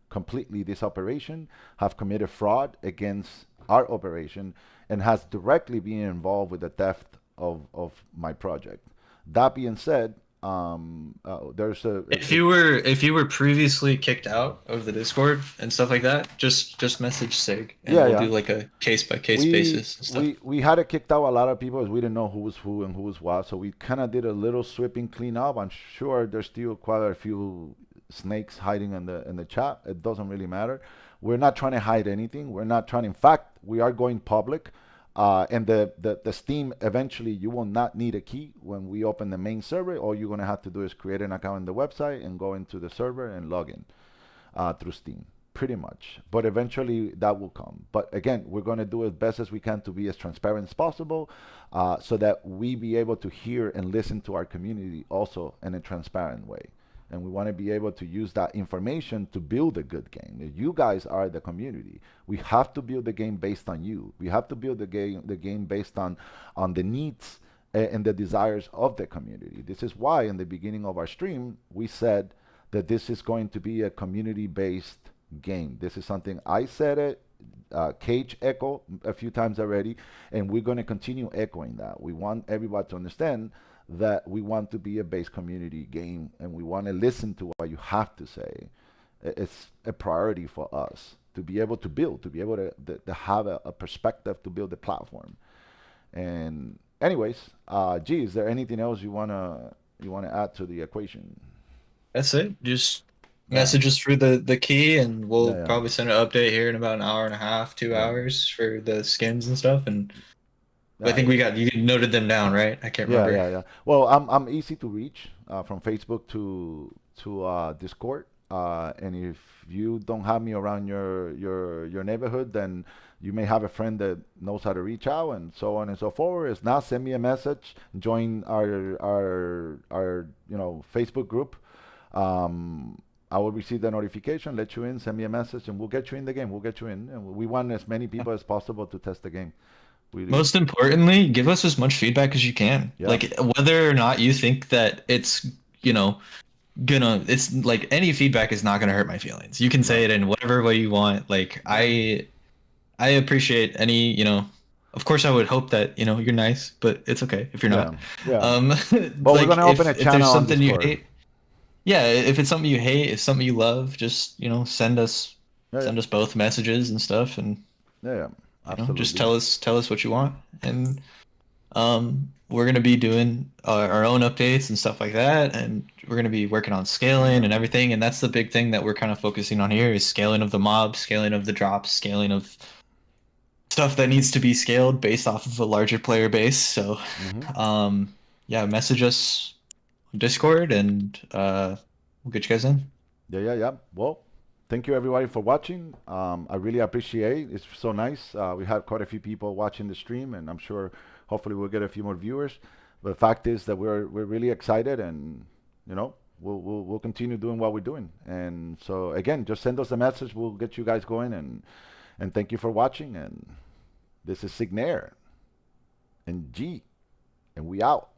completely this operation, have committed fraud against our operation, and has directly been involved with the theft of my project. That being said, there's If you were previously kicked out of the Discord and stuff like that, just message Sig and yeah, we'll yeah. do like a case by case We basis and stuff. we had it kicked out a lot of people as we didn't know who was who and who was what. So we kind of did a little sweeping cleanup. I'm sure there's still quite a few snakes hiding in the chat. It doesn't really matter. We're not trying to hide anything. We're not trying. In fact, we are going public. And the Steam, eventually you will not need a key when we open the main server. All you're going to have to do is create an account in the website and go into the server and log in through Steam, pretty much. But eventually that will come. But again, we're going to do as best as we can to be as transparent as possible, so that we be able to hear and listen to our community also in a transparent way. And we want to be able to use that information to build a good game. You guys are the community. We have to build the game based on you. We have to build the game based on the needs and the desires of the community. This is why in the beginning of our stream we said that this is going to be a community-based game. This is something I said it, Cage echo a few times already, and we're going to continue echoing that. We want everybody to understand that we want to be a base community game, and we want to listen to what you have to say. It's a priority for us to be able to build, to be able to have a perspective to build a platform. And anyways, G, is there anything else you wanna add to the equation? That's it. Just Yeah, message us through the key and yeah, we'll yeah, probably send an update here in about an hour and a half, two yeah, hours for the skins and stuff. And I yeah. think we got you noted them down, right? I can't Yeah, remember. yeah, yeah. Well, I'm easy to reach from Facebook to Discord. And if you don't have me around your neighborhood, then you may have a friend that knows how to reach out, and so on and so forward. If not, send me a message, join our Facebook group. I will receive the notification, let you in, send me a message, and we'll get you in the game. We'll get you in, and we want as many people as possible to test the game. We, Most importantly, give us as much feedback as you can. yeah, Like whether or not you think that it's, you know, it's like any feedback is not gonna hurt my feelings. You can say right. it in whatever way you want. Like Yeah. I appreciate any, of course I would hope that, you're nice, but it's okay if you're not. Yeah, yeah. Um But we're like gonna open a if there's channel on something you Discord. hate, yeah, if it's something you hate, if something you love, just, Yeah, yeah, send us both messages and stuff and yeah, yeah. just Absolutely. tell us what you want and we're gonna be doing our own updates and stuff like that, and we're gonna be working on scaling Yeah, and everything. And that's the big thing that we're kind of focusing on here is scaling of the mob, scaling of the drops, scaling of stuff that needs to be scaled based off of a larger player base. So, hmm, yeah, message us on Discord, and we'll get you guys in. yeah, yeah, yeah. Well, thank you everybody for watching. I really appreciate it. It's so nice. We had quite a few people watching the stream, and I'm sure hopefully we'll get a few more viewers. But the fact is that we're really excited, and we'll continue doing what we're doing. And so again, just send us a message. We'll get you guys going, and thank you for watching. And this is Cignare and G, and we out.